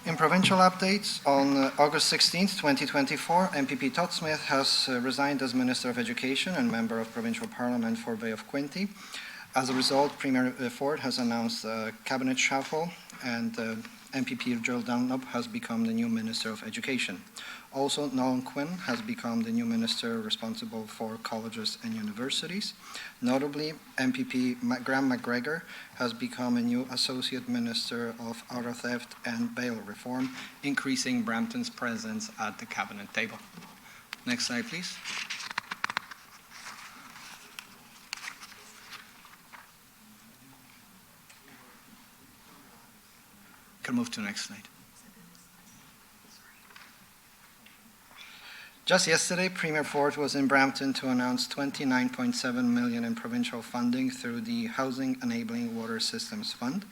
In provincial updates, on August 16th, 2024, MPP Todd Smith has resigned as Minister of Education and Member of Provincial Parliament for Bay of Quinte. As a result, Premier Ford has announced a cabinet shuffle, and MPP Joel Dunlop has become the new Minister of Education. Also, Nolan Quinn has become the new minister responsible for colleges and universities. Notably, MPP Graham McGregor has become a new Associate Minister of Auto Theft and Bail Reform, increasing Brampton's presence at the cabinet table. Next slide, please. Can move to the next slide. Just yesterday, Premier Ford was in Brampton to announce $29.7 million in provincial funding through the Housing Enabling Water Systems Fund.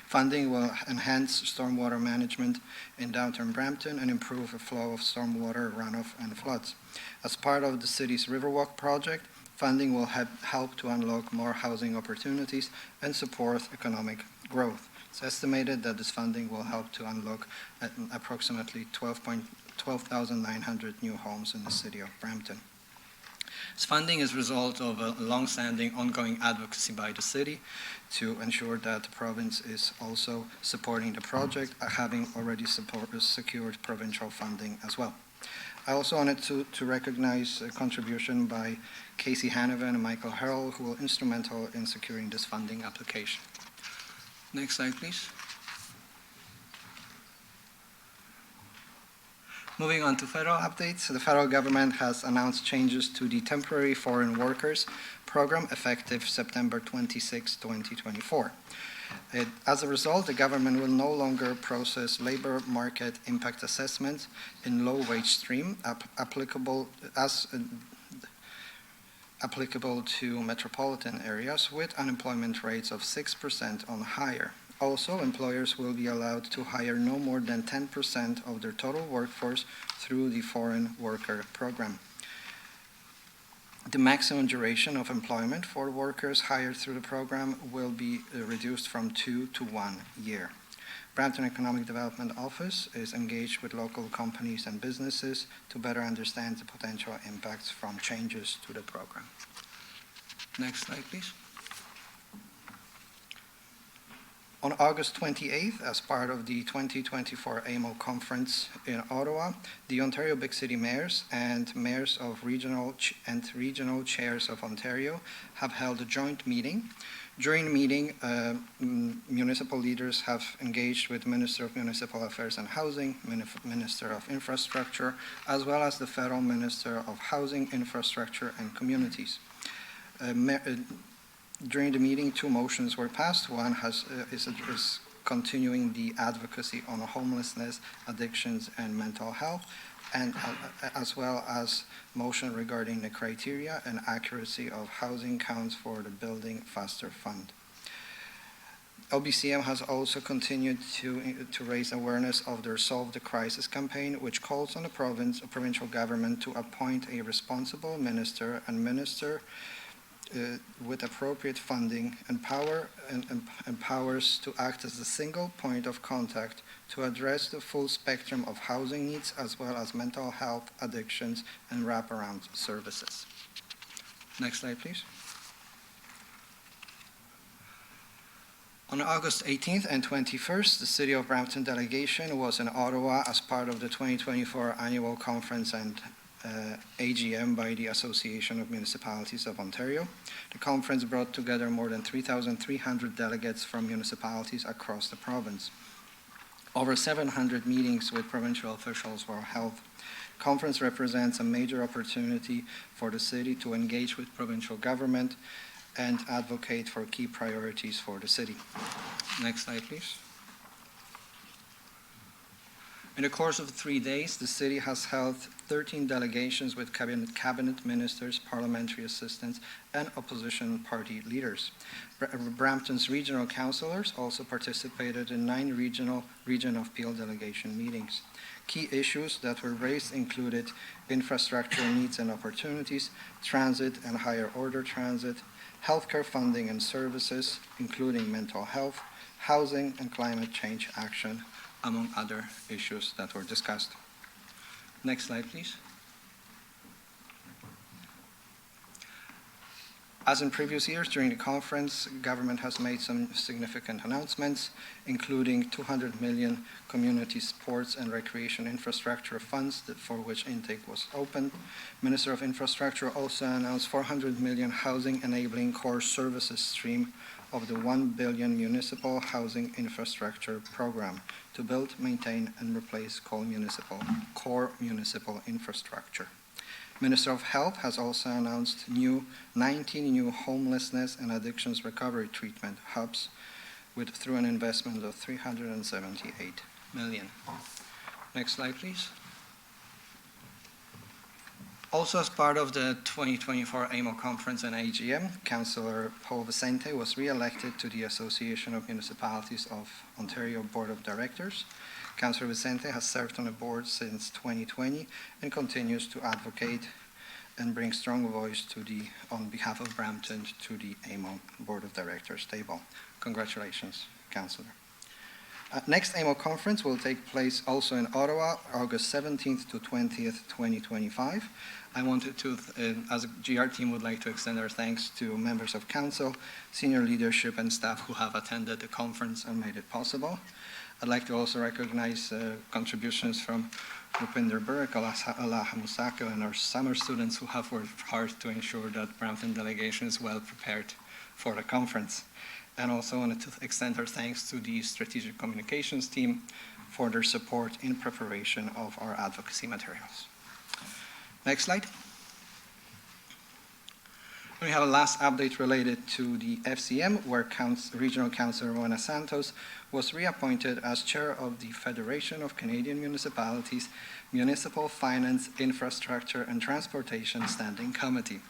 Funding will enhance stormwater management in downtown Brampton and improve the flow of stormwater runoff and floods. As part of the city's Riverwalk project, funding will help to unlock more housing opportunities and support economic growth. It's estimated that this funding will help to unlock approximately 12,900 new homes in the city of Brampton. This funding is a result of a long-standing ongoing advocacy by the city to ensure that the province is also supporting the project, having already secured provincial funding as well. I also wanted to recognize a contribution by Casey Hanovan and Michael Harrell, who were instrumental in securing this funding application. Next slide, please. Moving on to federal updates, the federal government has announced changes to the Temporary Foreign Workers Program effective September 26, 2024. As a result, the government will no longer process labor market impact assessments in low-wage stream applicable to metropolitan areas with unemployment rates of 6% or higher. Also, employers will be allowed to hire no more than 10% of their total workforce through the Foreign Worker Program. The maximum duration of employment for workers hired through the program will be reduced from 2 to 1 year. Brampton Economic Development Office is engaged with local companies and businesses to better understand the potential impacts from changes to the program. Next slide, please. On August 28th, as part of the 2024 AMO conference in Ottawa, the Ontario Big City Mayors and mayors of regional chairs of Ontario have held a joint meeting. During the meeting, municipal leaders have engaged with Minister of Municipal Affairs and Housing, Minister of Infrastructure, as well as the Federal Minister of Housing, Infrastructure and Communities. During the meeting, 2 motions were passed. One is continuing the advocacy on homelessness, addictions, and mental health, and as well as motion regarding the criteria and accuracy of housing counts for the Building Faster Fund. LBCM has also continued to raise awareness of their Solve the Crisis campaign, which calls on the provincial government to appoint a responsible minister and minister with appropriate funding and powers to act as the single point of contact to address the full spectrum of housing needs as well as mental health, addictions, and wraparound services. Next slide, please. On August 18th and 21st, the City of Brampton delegation was in Ottawa as part of the 2024 annual conference and AGM by the Association of Municipalities of Ontario. The conference brought together more than 3,300 delegates from municipalities across the province. Over 700 meetings with provincial officials were held. The conference represents a major opportunity for the city to engage with provincial government and advocate for key priorities for the city. Next slide, please. In the course of 3 days, the city has held 13 delegations with cabinet ministers, parliamentary assistants, and opposition party leaders. Brampton's regional councillors also participated in 9 Region of Peel delegation meetings. Key issues that were raised included infrastructure needs and opportunities, transit and higher order transit, healthcare funding and services, including mental health, housing and climate change action, among other issues that were discussed. Next slide, please. As in previous years during the conference, government has made some significant announcements, including 200 million community sports and recreation infrastructure funds for which intake was opened. Minister of Infrastructure also announced 400 million housing enabling core services stream of the 1 billion municipal housing infrastructure program to build, maintain, and replace core municipal infrastructure. Minister of Health has also announced 19 new homelessness and addictions recovery treatment hubs through an investment of $378 million. Next slide, please. Also, as part of the 2024 AMO conference and AGM, Councillor Paul Vicente was re-elected to the Association of Municipalities of Ontario Board of Directors. Councillor Vicente has served on the board since 2020 and continues to advocate and bring strong voice on behalf of Brampton to the AMO Board of Directors table. Congratulations, Councillor. Next AMO conference will take place also in Ottawa, August 17th to 20th, 2025. I wanted to, as a GR team, would like to extend our thanks to members of council, senior leadership, and staff who have attended the conference and made it possible. I'd like to also recognize contributions from Rupinder Burke, Allah Musako, and our summer students who have worked hard to ensure that Brampton delegation is well prepared for the conference. And also wanted to extend our thanks to the strategic communications team for their support in preparation of our advocacy materials. Next slide. We have a last update related to the FCM, where Regional Councillor Rowena Santos was reappointed as chair of the Federation of Canadian Municipalities Municipal Finance, Infrastructure and Transportation Standing Committee.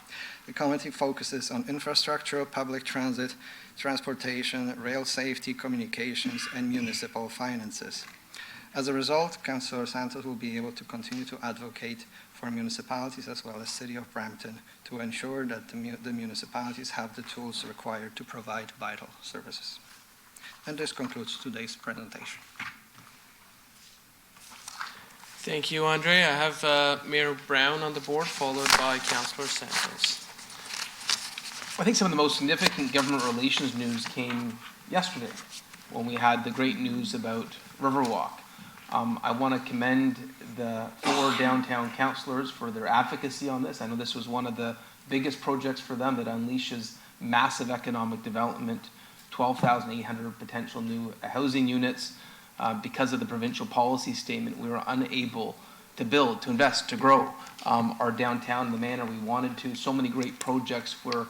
The committee focuses on infrastructure, public transit, transportation, rail safety, communications, and municipal finances. As a result, Councillor Santos will be able to continue to advocate for municipalities as well as City of Brampton to ensure that the municipalities have the tools required to provide vital services. And this concludes today's presentation. Thank you, Andre. I have Mayor Brown on the board, followed by Councillor Santos. I think some of the most significant government relations news came yesterday when we had the great news about Riverwalk. I want to commend the 4 downtown councillors for their advocacy on this. I know this was one of the biggest projects for them that unleashes massive economic development, 12,800 potential new housing units. Because of the provincial policy statement, we were unable to build, to invest, to grow our downtown in the manner we wanted to. So many great projects were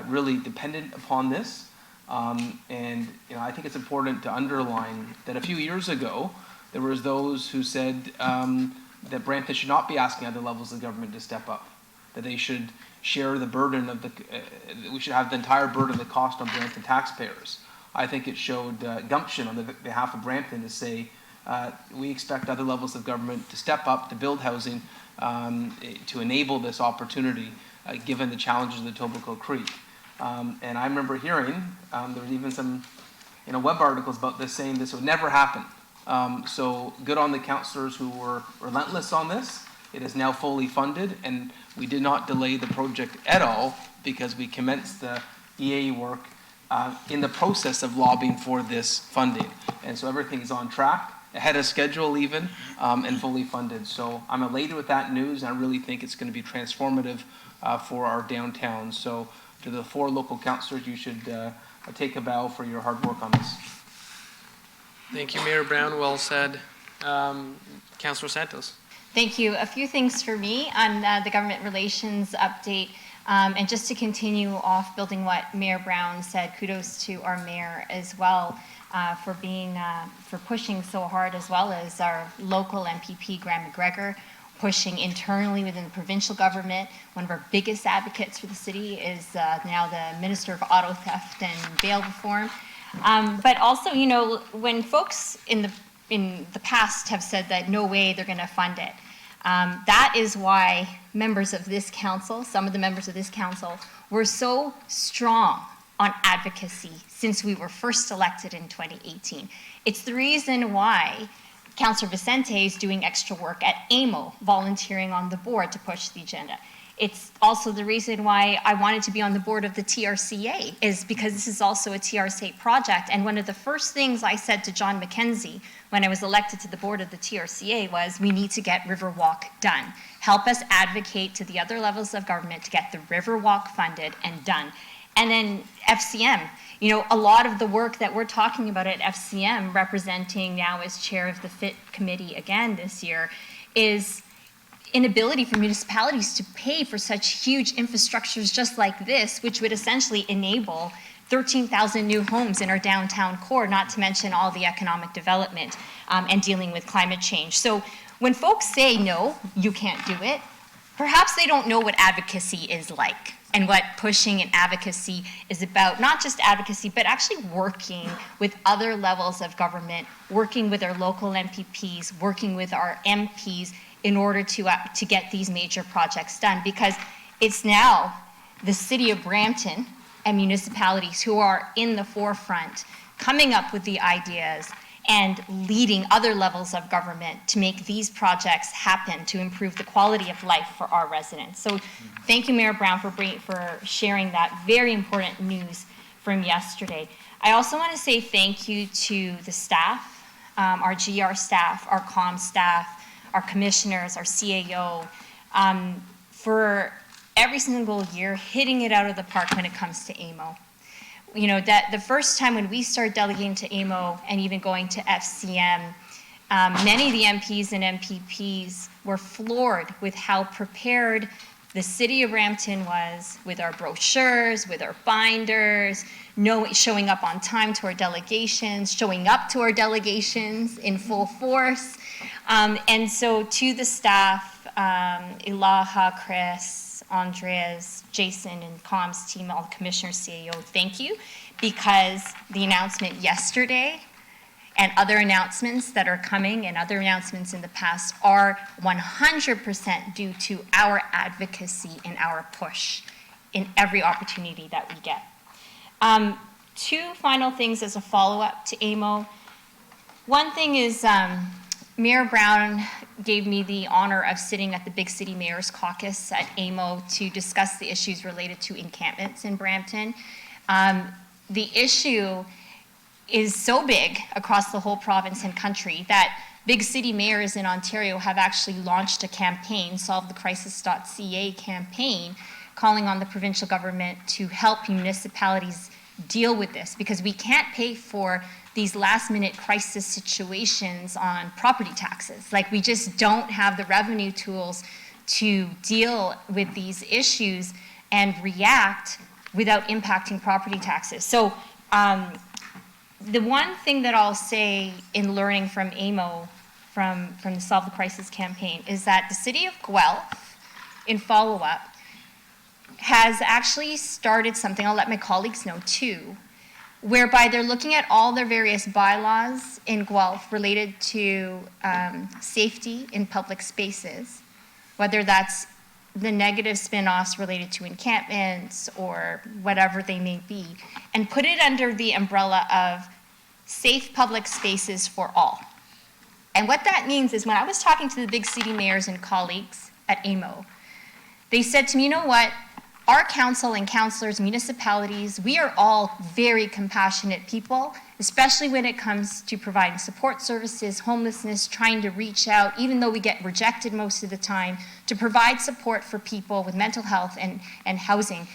really dependent upon this. And I think it's important to underline that a few years ago, there was those who said that Brampton should not be asking other levels of government to step up, that they should share the burden of we should have the entire burden of the cost on Brampton taxpayers. I think it showed gumption on the behalf of Brampton to say we expect other levels of government to step up, to build housing, to enable this opportunity, given the challenges of the Etobicoke Creek. And I remember hearing, there was even some web articles about this saying this would never happen. So good on the councillors who were relentless on this. It is now fully funded, and we did not delay the project at all because we commenced the EA work in the process of lobbying for this funding. And so everything is on track, ahead of schedule even, and fully funded. So I'm elated with that news, and I really think it's going to be transformative for our downtown. So to the 4 local councillors, you should take a bow for your hard work on this. Thank you, Mayor Brown. Well said. Councillor Santos. Thank you. A few things for me on the government relations update. And just to continue off building what Mayor Brown said, kudos to our mayor as well for pushing so hard, as well as our local MPP, Graham McGregor, pushing internally within the provincial government. One of our biggest advocates for the city is now the Minister of Auto Theft and Bail Reform. But also, when folks in the past have said that no way they're going to fund it, that is why members of this council, some of the members of this council, were so strong on advocacy since we were first elected in 2018. It's the reason why Councillor Vicente is doing extra work at AMO, volunteering on the board to push the agenda. It's also the reason why I wanted to be on the board of the TRCA, is because this is also a TRCA project. And one of the first things I said to John McKenzie when I was elected to the board of the TRCA was, we need to get Riverwalk done. Help us advocate to the other levels of government to get the Riverwalk funded and done. And then FCM, a lot of the work that we're talking about at FCM, representing now as chair of the FIT committee again this year, is inability for municipalities to pay for such huge infrastructures just like this, which would essentially enable 13,000 new homes in our downtown core, not to mention all the economic development and dealing with climate change. So when folks say, no, you can't do it, perhaps they don't know what advocacy is like and what pushing and advocacy is about. Not just advocacy, but actually working with other levels of government, working with our local MPPs, working with our MPs, in order to get these major projects done, because it's now the City of Brampton and municipalities who are in the forefront, coming up with the ideas and leading other levels of government to make these projects happen, to improve the quality of life for our residents. So thank you, Mayor Brown, for sharing that very important news from yesterday. I also want to say thank you to the staff, our GR staff, our comm staff, our commissioners, our CAO, for every single year hitting it out of the park when it comes to AMO. That the first time when we started delegating to AMO and even going to FCM, many of the MPs and MPPs were floored with how prepared the city of Brampton was with our brochures, with our binders, showing up on time to our delegations, showing up to our delegations in full force. And so to the staff, Ilaha, Chris, Andreas, Jason, and comms team, all the commissioners, CAO, thank you, because the announcement yesterday and other announcements that are coming and other announcements in the past are 100% due to our advocacy and our push in every opportunity that we get. Two final things as a follow-up to AMO. One thing is Mayor Brown gave me the honor of sitting at the Big City Mayor's Caucus at AMO to discuss the issues related to encampments in Brampton. The issue is so big across the whole province and country that big city mayors in Ontario have actually launched a campaign, solvethecrisis.ca campaign, calling on the provincial government to help municipalities deal with this, because we can't pay for these last-minute crisis situations on property taxes. Like, we just don't have the revenue tools to deal with these issues and react without impacting property taxes. So the one thing that I'll say in learning from AMO, from the Solve the Crisis campaign, is that the city of Guelph, in follow-up, has actually started something, I'll let my colleagues know too, whereby they're looking at all their various bylaws in Guelph related to safety in public spaces, whether that's the negative spin-offs related to encampments or whatever they may be, and put it under the umbrella of safe public spaces for all. And what that means is, when I was talking to the big city mayors and colleagues at AMO, they said to me, you know what, our council and councillors, municipalities, we are all very compassionate people, especially when it comes to providing support services, homelessness, trying to reach out, even though we get rejected most of the time, to provide support for people with mental health and housing.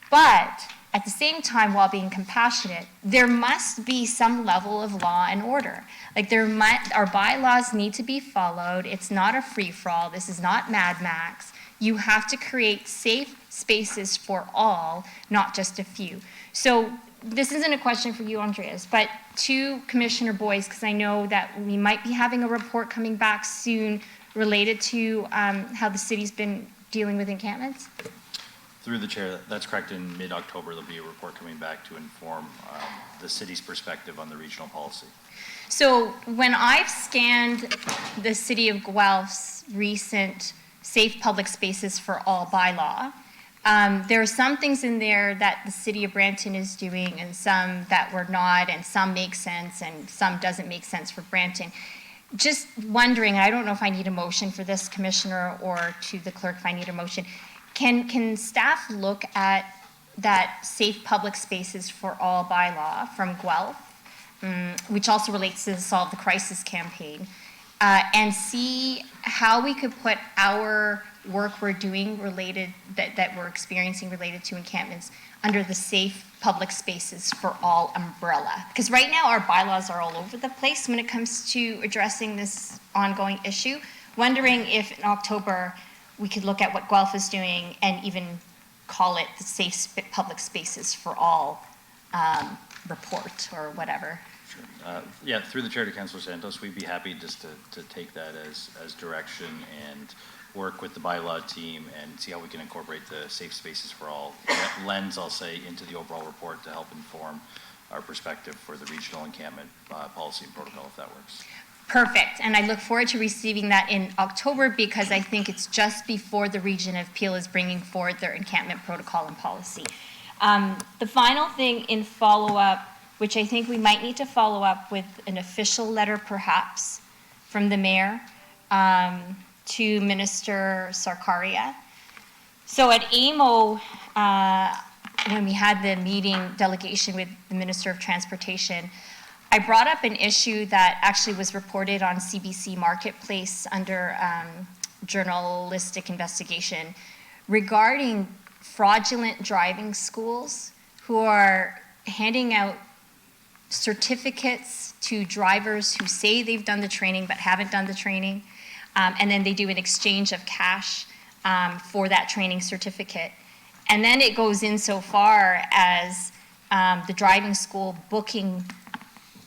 But at the same time, while being compassionate, there must be some level of law and order. Like, our bylaws need to be followed. It's not a free-for-all. This is not Mad Max. You have to create safe spaces for all, not just a few. So this isn't a question for you, Andreas, but to Commissioner Boyce, because I know that we might be having a report coming back soon related to how the city's been dealing with encampments. Through the chair, that's correct. In mid-October, there'll be a report coming back to inform the city's perspective on the regional policy. So when I've scanned the city of Guelph's recent Safe Public Spaces for All bylaw, there are some things in there that the city of Brampton is doing and some that were not, and some make sense and some doesn't make sense for Brampton. Just wondering, I don't know if I need a motion for this, Commissioner, or to the clerk if I need a motion. Can staff look at that Safe Public Spaces for All bylaw from Guelph, which also relates to the Solve the Crisis campaign, and see how we could put our work we're doing related, that we're experiencing related to encampments, under the Safe Public Spaces for All umbrella? Because right now our bylaws are all over the place when it comes to addressing this ongoing issue. Wondering if in October we could look at what Guelph is doing and even call it the Safe Public Spaces for All report or whatever. Sure. Yeah, through the chair to Councillor Santos, we'd be happy just to take that as direction and work with the bylaw team and see how we can incorporate the Safe Spaces for All lens, I'll say, into the overall report to help inform our perspective for the regional encampment policy and protocol, if that works. Perfect, and I look forward to receiving that in October, because I think it's just before the region of Peel is bringing forward their encampment protocol and policy. The final thing in follow-up, which I think we might need to follow up with an official letter perhaps from the mayor to Minister Sarkaria. So at AMO, when we had the meeting delegation with the Minister of Transportation, I brought up an issue that actually was reported on CBC Marketplace under journalistic investigation regarding fraudulent driving schools who are handing out certificates to drivers who say they've done the training but haven't done the training, and then they do an exchange of cash for that training certificate. And then it goes in so far as the driving school booking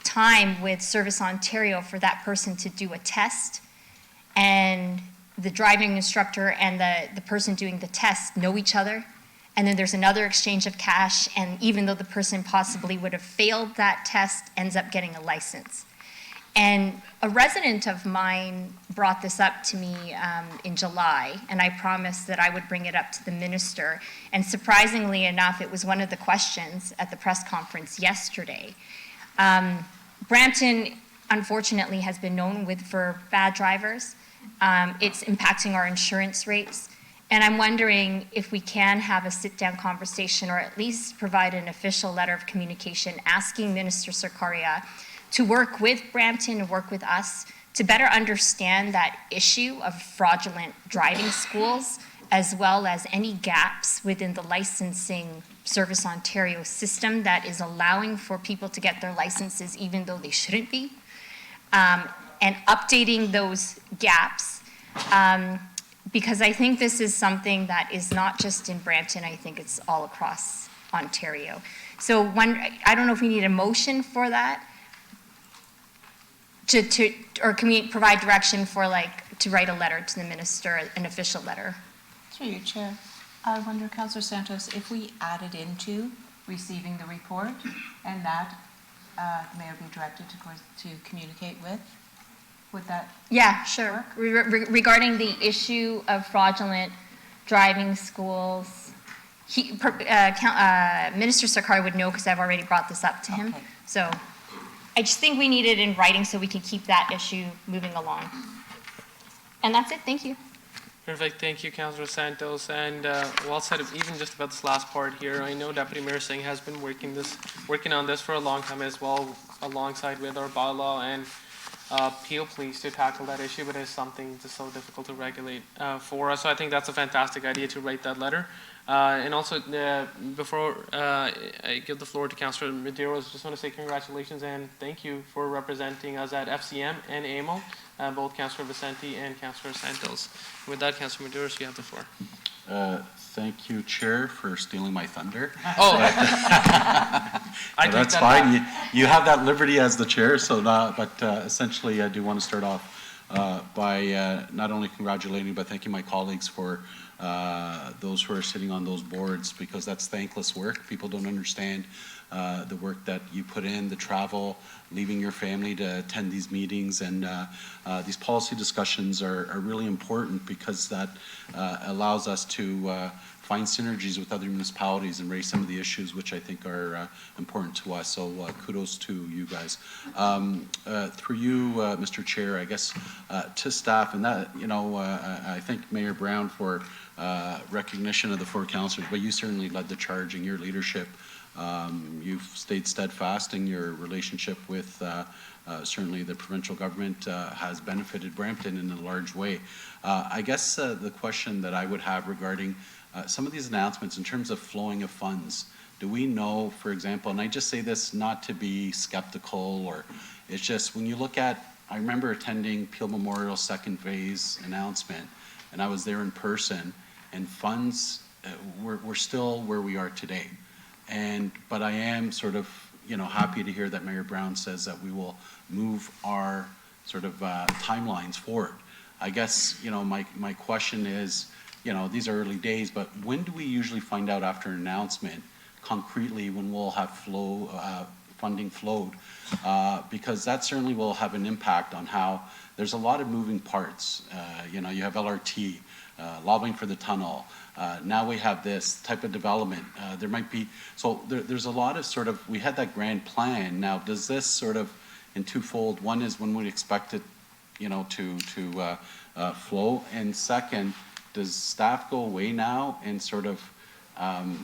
time with Service Ontario for that person to do a test. And the driving instructor and the person doing the test know each other. And then there's another exchange of cash, and even though the person possibly would have failed that test, ends up getting a license. And a resident of mine brought this up to me in July, and I promised that I would bring it up to the minister. And surprisingly enough, it was one of the questions at the press conference yesterday. Brampton, unfortunately, has been known for bad drivers. It's impacting our insurance rates. And I'm wondering if we can have a sit-down conversation, or at least provide an official letter of communication asking Minister Sarkaria to work with Brampton and work with us to better understand that issue of fraudulent driving schools, as well as any gaps within the licensing Service Ontario system that is allowing for people to get their licenses even though they shouldn't be, and updating those gaps. Because I think this is something that is not just in Brampton, I think it's all across Ontario. So I don't know if we need a motion for that, or can we provide direction for to write a letter to the minister, an official letter? Through you, Chair. I wonder, Councillor Santos, if we added into receiving the report and that the mayor be directed to communicate with, would that? Yeah, sure. Regarding the issue of fraudulent driving schools, Minister Sarkaria would know because I've already brought this up to him. Okay. So I just think we need it in writing so we can keep that issue moving along. And that's it. Thank you. Perfect. Thank you, Councillor Santos. And well said, even just about this last part here. I know Deputy Mayor Singh has been working on this for a long time as well, alongside with our bylaw and Peel Police to tackle that issue, but it's something that's so difficult to regulate for us. So I think that's a fantastic idea to write that letter. And also, before I give the floor to Councillor Medeiros, I just want to say congratulations and thank you for representing us at FCM and AMO, both Councillor Vicente and Councillor Santos. With that, Councillor Medeiros, you have the floor. Thank you, Chair, for stealing my thunder. Oh, that's fine. You have that liberty as the chair, so but essentially I do want to start off by not only congratulating, but thanking my colleagues for those who are sitting on those boards, because that's thankless work. People don't understand the work that you put in, the travel, leaving your family to attend these meetings, and these policy discussions are really important because that allows us to find synergies with other municipalities and raise some of the issues which I think are important to us. So kudos to you guys. Through you, Mr. Chair, I guess to staff, and that, I thank Mayor Brown for recognition of the four councillors, but you certainly led the charge in your leadership. You've stayed steadfast in your relationship with certainly the provincial government has benefited Brampton in a large way. I guess the question that I would have regarding some of these announcements in terms of flowing of funds, do we know, for example, and I just say this not to be skeptical, or it's just when you look at, I remember attending Peel Memorial second phase announcement, and I was there in person, and funds we're still where we are today. But I am sort of, happy to hear that Mayor Brown says that we will move our sort of timelines forward. I guess, my question is, these are early days, but when do we usually find out after an announcement concretely when we'll have funding flowed? Because that certainly will have an impact on how there's a lot of moving parts. You have LRT, lobbying for the tunnel. Now we have this type of development. There might be, so there's a lot of sort of, we had that grand plan. Now, does this sort of in twofold? One is when we expect it, to flow, and second, does staff go away now and sort of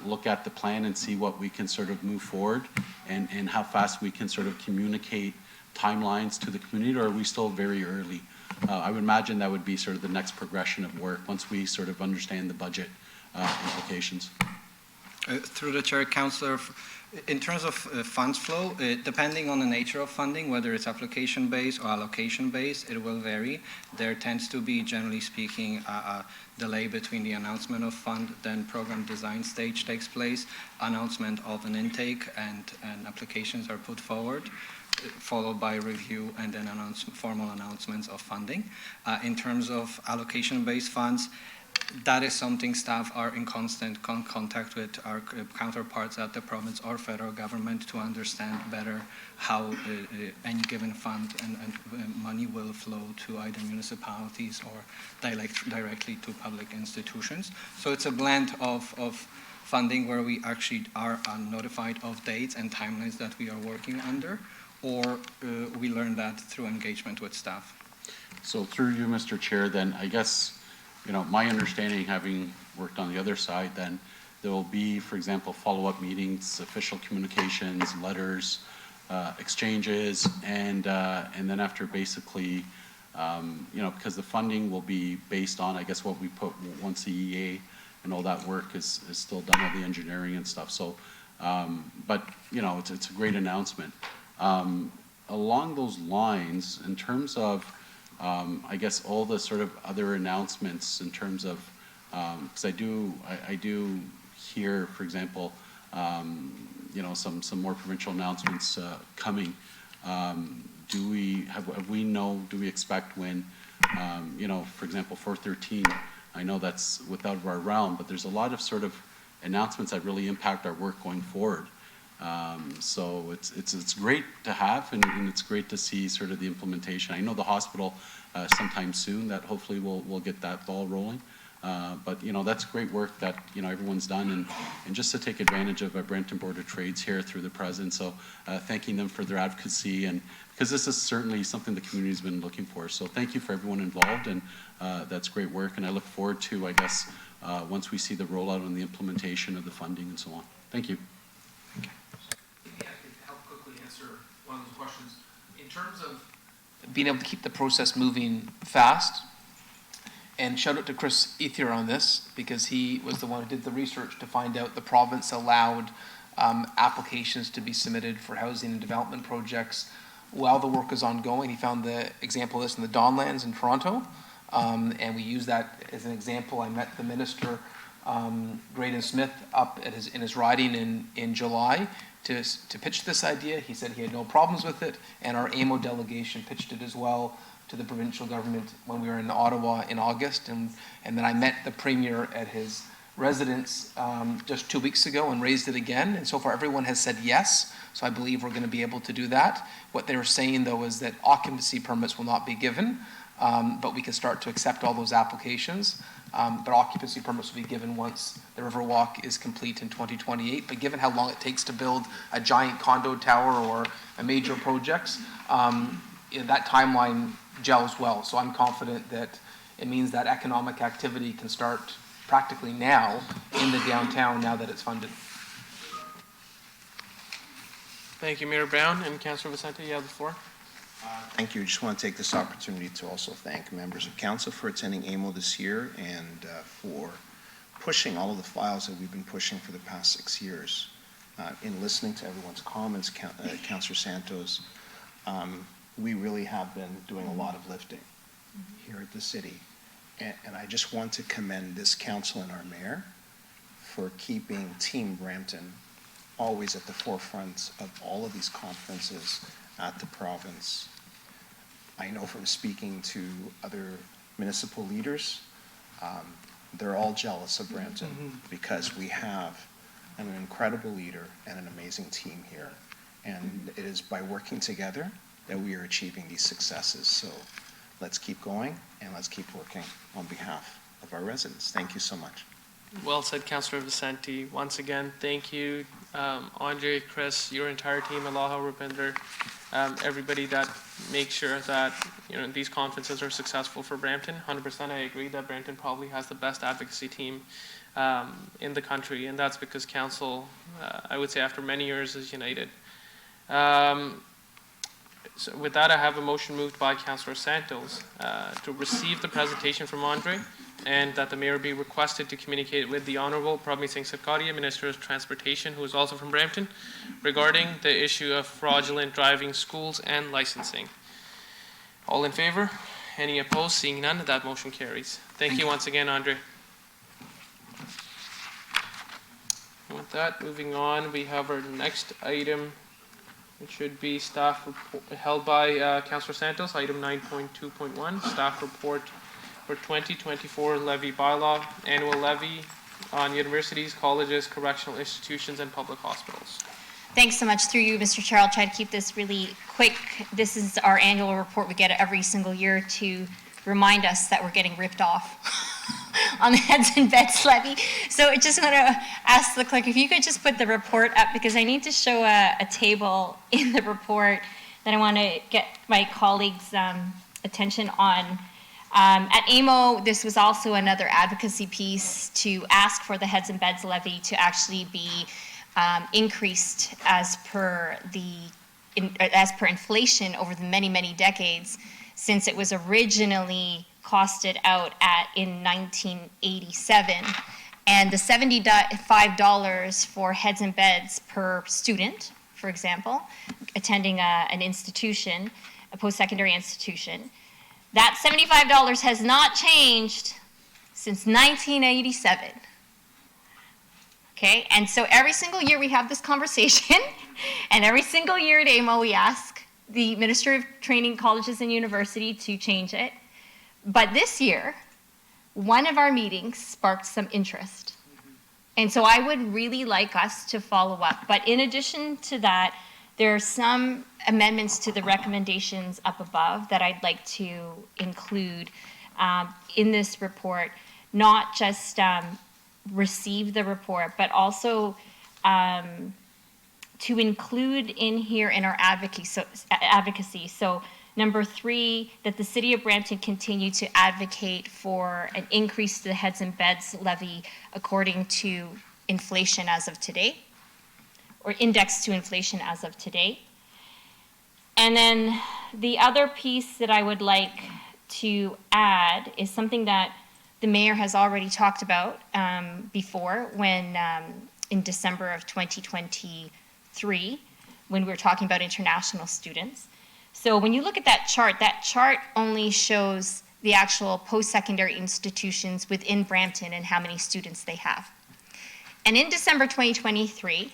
look at the plan and see what we can sort of move forward, and how fast we can sort of communicate timelines to the community, or are we still very early? I would imagine that would be sort of the next progression of work once we sort of understand the budget implications. Through the chair, Councillor, in terms of funds flow, depending on the nature of funding, whether it's application-based or allocation-based, it will vary. There tends to be, generally speaking, a delay between the announcement of fund, then program design stage takes place, announcement of an intake, and applications are put forward, followed by review and then formal announcements of funding. In terms of allocation-based funds, that is something staff are in constant contact with our counterparts at the province or federal government to understand better how any given fund and money will flow to either municipalities or directly to public institutions. So it's a blend of funding where we actually are notified of dates and timelines that we are working under, or we learn that through engagement with staff. So through you, Mr. Chair, then I guess, my understanding, having worked on the other side, then there will be, for example, follow-up meetings, official communications, letters, exchanges, and then after basically, because the funding will be based on, I guess, what we put once the EA and all that work is still done, all the engineering and stuff. So, but it's a great announcement. Along those lines, in terms of I guess all the sort of other announcements in terms of, because I do hear, for example, some more provincial announcements coming. Do we expect when, for example, 413, I know that's without our realm, but there's a lot of sort of announcements that really impact our work going forward. So it's great to have, and it's great to see sort of the implementation. I know the hospital sometime soon that hopefully we'll get that ball rolling. But that's great work that everyone's done, and just to take advantage of Brampton Board of Trades here through the president. So thanking them for their advocacy, and because this is certainly something the community's been looking for. So thank you for everyone involved, and that's great work. And I look forward to, I guess, once we see the rollout and the implementation of the funding and so on. Thank you. One of those questions. In terms of being able to keep the process moving fast, and shout out to Chris Ethier on this, because he was the one who did the research to find out the province allowed applications to be submitted for housing and development projects while the work is ongoing. He found the example of this in the Donlands in Toronto, and we use that as an example. I met the minister, Graydon Smith, up at in his riding in July to pitch this idea. He said he had no problems with it, and our AMO delegation pitched it as well to the provincial government when we were in Ottawa in August, and then I met the Premier at his residence just 2 weeks ago and raised it again, and so far everyone has said yes, so I believe we're going to be able to do that. What they were saying, though, is that occupancy permits will not be given, but we can start to accept all those applications. But occupancy permits will be given once the Riverwalk is complete in 2028. But given how long it takes to build a giant condo tower or a major projects, that timeline gels well. So I'm confident that it means that economic activity can start practically now in the downtown now that it's funded. Thank you, Mayor Brown, and Councillor Vicente, you have the floor. Thank you. I just want to take this opportunity to also thank members of council for attending AMO this year and for pushing all of the files that we've been pushing for the past 6 years. In listening to everyone's comments, Councillor Santos, we really have been doing a lot of lifting here at the city. And I just want to commend this council and our mayor for keeping Team Brampton always at the forefront of all of these conferences at the province. I know from speaking to other municipal leaders, they're all jealous of Brampton because we have an incredible leader and an amazing team here. And it is by working together that we are achieving these successes. So let's keep going and let's keep working on behalf of our residents. Thank you so much. Well said, Councillor Vicente. Once again, thank you, Andre, Chris, your entire team, Alaha, Rupinder, everybody that makes sure that these conferences are successful for Brampton. 100%, I agree that Brampton probably has the best advocacy team in the country, and that's because council, I would say, after many years, is united. So with that, I have a motion moved by Councillor Santos to receive the presentation from Andre, and that the mayor be requested to communicate with the Honourable Prabhat Singh Sarkaria, Minister of Transportation, who is also from Brampton, regarding the issue of fraudulent driving schools and licensing. All in favour? Any opposed? Seeing none, that motion carries. Thank you once again, Andre. With that, moving on, we have our next item, which should be staff report held by Councillor Santos, item 9.2.1, staff report for 2024 levy bylaw, annual levy on universities, colleges, correctional institutions, and public hospitals. Thanks so much. Through you, Mr. Chair, I'll try to keep this really quick. This is our annual report. We get it every single year to remind us that we're getting ripped off on the heads and beds levy. So I just want to ask the clerk if you could just put the report up, because I need to show a table in the report that I want to get my colleagues' attention on. At AMO, this was also another advocacy piece to ask for the heads and beds levy to actually be increased as per inflation over the many, many decades, since it was originally costed out in 1987. And the $75 for heads and beds per student, for example, attending an institution, a post-secondary institution, that $75 has not changed since 1987. Okay, and so every single year we have this conversation, and every single year at AMO we ask the Minister of Training, Colleges and University to change it. But this year, one of our meetings sparked some interest. And so I would really like us to follow up. But in addition to that, there are some amendments to the recommendations up above that I'd like to include in this report, not just receive the report, but also to include in here in our advocacy. So number 3, that the City of Brampton continue to advocate for an increase to the heads and beds levy according to inflation as of today, or indexed to inflation as of today. And then the other piece that I would like to add is something that the mayor has already talked about before when in December of 2023, when we were talking about international students. So when you look at that chart only shows the actual post-secondary institutions within Brampton and how many students they have. And in December 2023,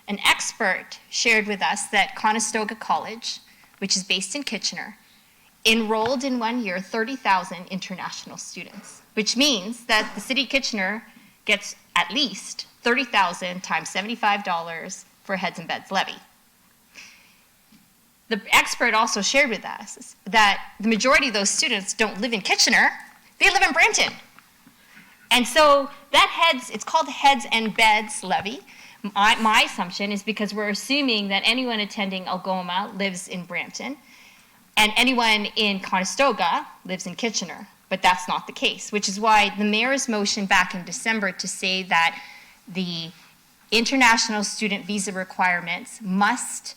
an expert shared with us that Conestoga College, which is based in Kitchener, enrolled in 1 year 30,000 international students, which means that the City of Kitchener gets at least 30,000 times $75 for heads and beds levy. The expert also shared with us that the majority of those students don't live in Kitchener, they live in Brampton. And so that it's called heads and beds levy. My assumption is because we're assuming that anyone attending Algoma lives in Brampton and anyone in Conestoga lives in Kitchener, but that's not the case, which is why the mayor's motion back in December to say that the international student visa requirements must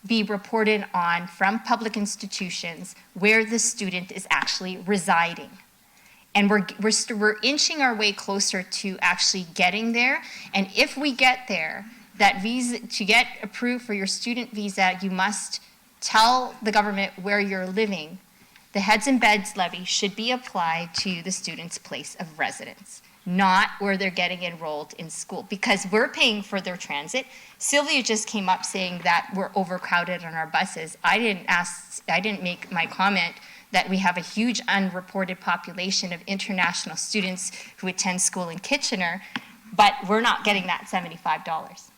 be reported on from public institutions where the student is actually residing. And we're inching our way closer to actually getting there. And if we get there, that visa, to get approved for your student visa, you must tell the government where you're living. The heads and beds levy should be applied to the student's place of residence, not where they're getting enrolled in school, because we're paying for their transit. Sylvia just came up saying that we're overcrowded on our buses. I didn't make my comment that we have a huge unreported population of international students who attend school in Kitchener, but we're not getting that $75.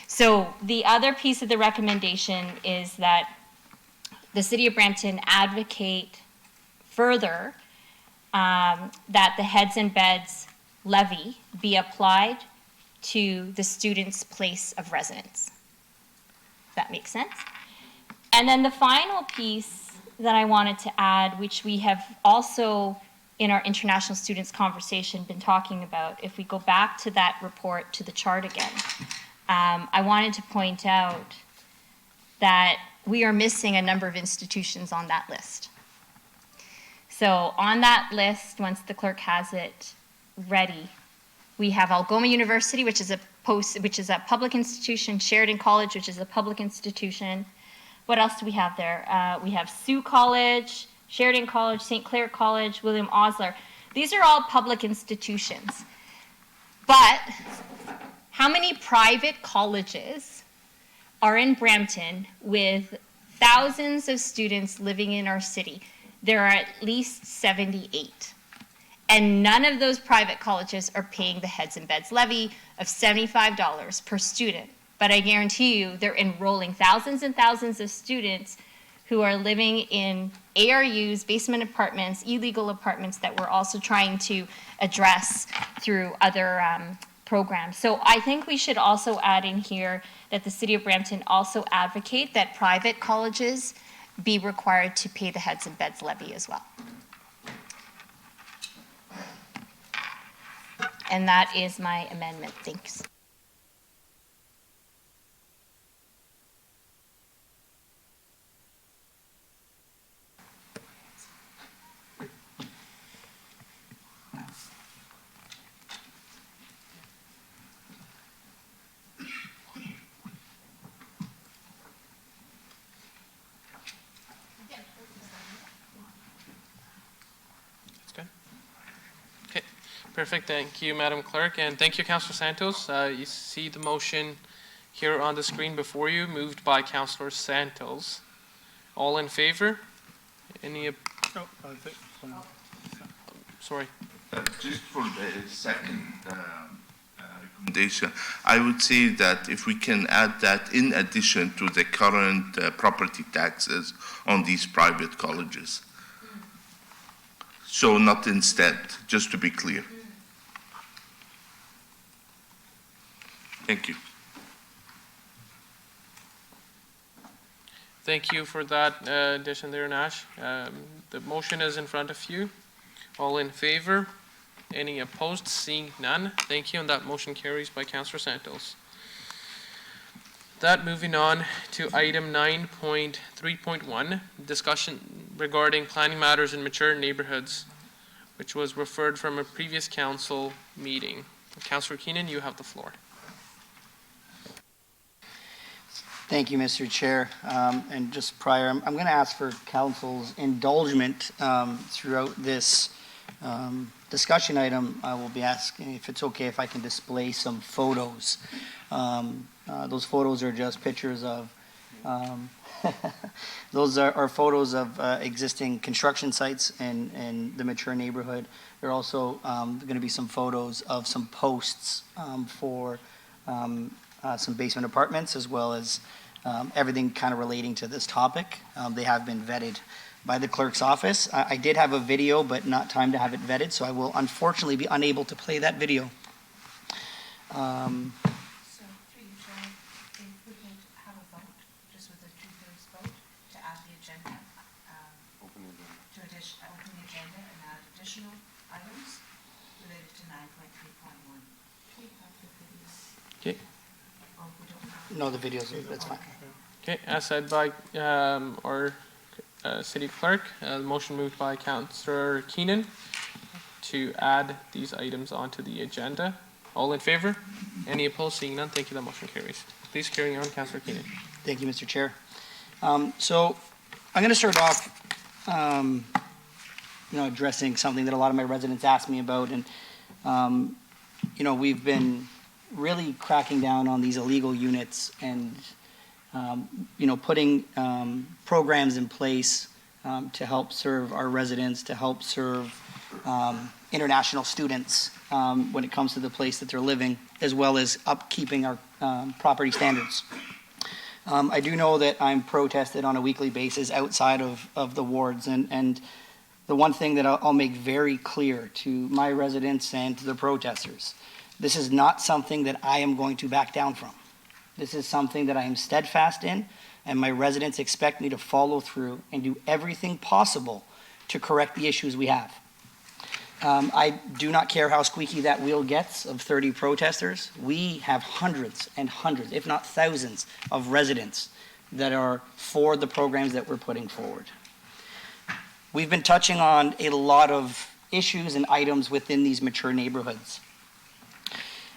So the other piece of the recommendation is that the City of Brampton advocate further that the heads and beds levy be applied to the student's place of residence. Does that make sense? And then the final piece that I wanted to add, which we have also in our international students conversation been talking about, if we go back to that report, to the chart again, I wanted to point out that we are missing a number of institutions on that list. So on that list, once the clerk has it ready, we have Algoma University, which is a public institution, Sheridan College, which is a public institution. What else do we have there? We have Sioux College, Sheridan College, St. Clair College, William Osler. These are all public institutions. But how many private colleges are in Brampton with thousands of students living in our city? There are at least 78. And none of those private colleges are paying the heads and beds levy of $75 per student. But I guarantee you they're enrolling thousands and thousands of students who are living in ARUs, basement apartments, illegal apartments that we're also trying to address through other programs. So I think we should also add in here that the City of Brampton also advocate that private colleges be required to pay the heads and beds levy as well. And that is my amendment. Thanks. Perfect. Thank you, Madam Clerk, and thank you, Councillor Santos. You see the motion here on the screen before you, moved by Councillor Santos. All in favor? Any? Sorry. Just for the second recommendation, I would say that if we can add that in addition to the current property taxes on these private colleges. So not instead, just to be clear. Thank you. Thank you for that addition there, Nash. The motion is in front of you. All in favor? Any opposed? Seeing none. Thank you, and that motion carries by Councillor Santos. That moving on to item 9.3.1, discussion regarding planning matters in mature neighborhoods, which was referred from a previous council meeting. Councillor Keenan, you have the floor. Thank you, Mr. Chair. And just prior, I'm going to ask for council's indulgence throughout this discussion item. I will be asking if it's okay if I can display some photos. Those photos are just pictures of, those are photos of existing construction sites in the mature neighborhood. There are also going to be some photos of some posts for some basement apartments, as well as everything kind of relating to this topic. They have been vetted by the clerk's office. I did have a video, but not time to have it vetted, so I will unfortunately be unable to play that video. So, through you, Chair, if we could have a vote, just with a 2/3 vote, to add the agenda, open the agenda and add additional items related to 9.3.1. Okay. No, the videos, that's fine. Okay, as said by our city clerk, the motion moved by Councillor Keenan to add these items onto the agenda. All in favor? Any opposed? Seeing none, thank you. The motion carries. Please carry on, Councillor Keenan. Thank you, Mr. Chair. So I'm going to start off, addressing something that a lot of my residents ask me about, and we've been really cracking down on these illegal units and putting programs in place to help serve our residents, to help serve international students when it comes to the place that they're living, as well as upkeeping our property standards. I do know that I'm protested on a weekly basis outside of the wards, and the one thing that I'll make very clear to my residents and to the protesters, this is not something that I am going to back down from. This is something that I am steadfast in, and my residents expect me to follow through and do everything possible to correct the issues we have. I do not care how squeaky that wheel gets of 30 protesters. We have hundreds and hundreds, if not thousands, of residents that are for the programs that we're putting forward. We've been touching on a lot of issues and items within these mature neighborhoods.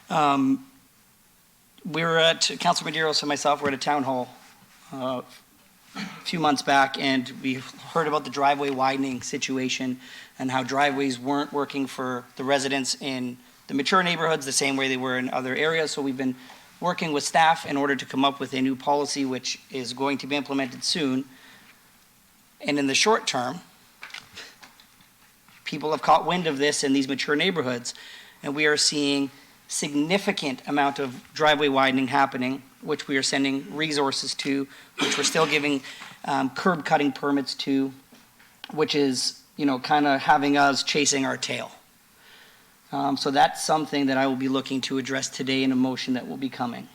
We were at, Councilor Medeiros and myself were at a town hall a few months back, and we heard about the driveway widening situation and how driveways weren't working for the residents in the mature neighborhoods the same way they were in other areas. So we've been working with staff in order to come up with a new policy which is going to be implemented soon. And in the short term, people have caught wind of this in these mature neighborhoods, and we are seeing significant amount of driveway widening happening, which we are sending resources to, which we're still giving curb cutting permits to, which is, kind of having us chasing our tail. So that's something that I will be looking to address today in a motion that will be coming.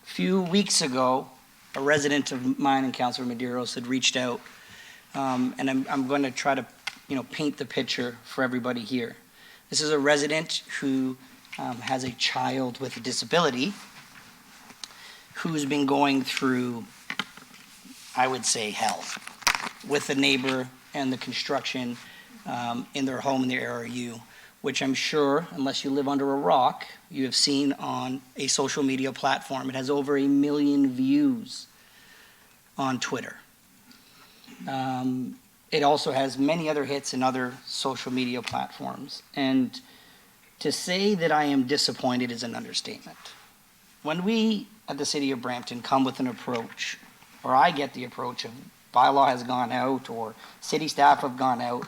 A few weeks ago, a resident of mine and Councilor Medeiros had reached out, and I'm going to try to, paint the picture for everybody here. This is a resident who has a child with a disability who's been going through, I would say, hell with the neighbor and the construction in their home in their ARU, which I'm sure, unless you live under a rock, you have seen on a social media platform. It has over 1 million views on Twitter. It also has many other hits in other social media platforms. And to say that I am disappointed is an understatement. When we at the City of Brampton come with an approach, or I get the approach of bylaw has gone out or city staff have gone out,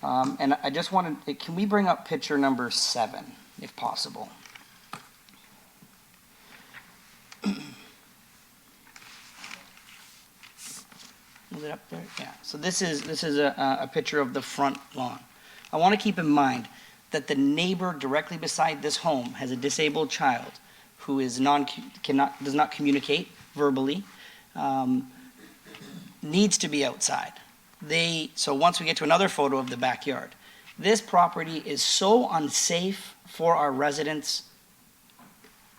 and I just wanted, can we bring up picture number 7, if possible? Is it up there? Yeah. So this is a picture of the front lawn. I want to keep in mind that the neighbor directly beside this home has a disabled child who is does not communicate verbally, needs to be outside. So once we get to another photo of the backyard, this property is so unsafe for our residents.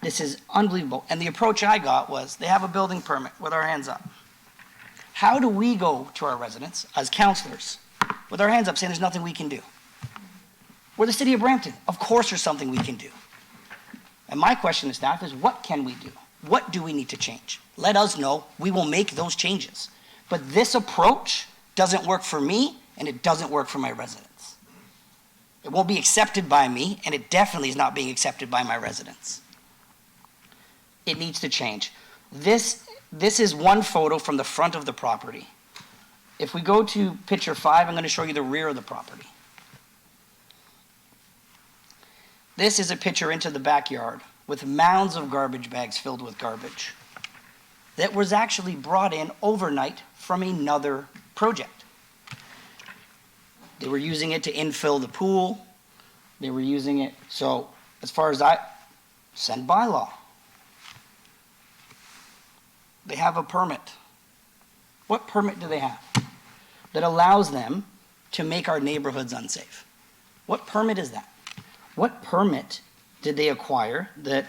This is unbelievable. And the approach I got was, they have a building permit with our hands up. How do we go to our residents as councillors with our hands up saying there's nothing we can do? We're the City of Brampton. Of course there's something we can do. And my question to staff is, what can we do? What do we need to change? Let us know. We will make those changes. But this approach doesn't work for me, and it doesn't work for my residents. It won't be accepted by me, and it definitely is not being accepted by my residents. It needs to change. This is one photo from the front of the property. If we go to picture 5, I'm going to show you the rear of the property. This is a picture into the backyard with mounds of garbage bags filled with garbage that was actually brought in overnight from another project. They were using it to infill the pool. They were using it, so as far as send bylaw. They have a permit. What permit do they have that allows them to make our neighborhoods unsafe? What permit is that? What permit did they acquire that,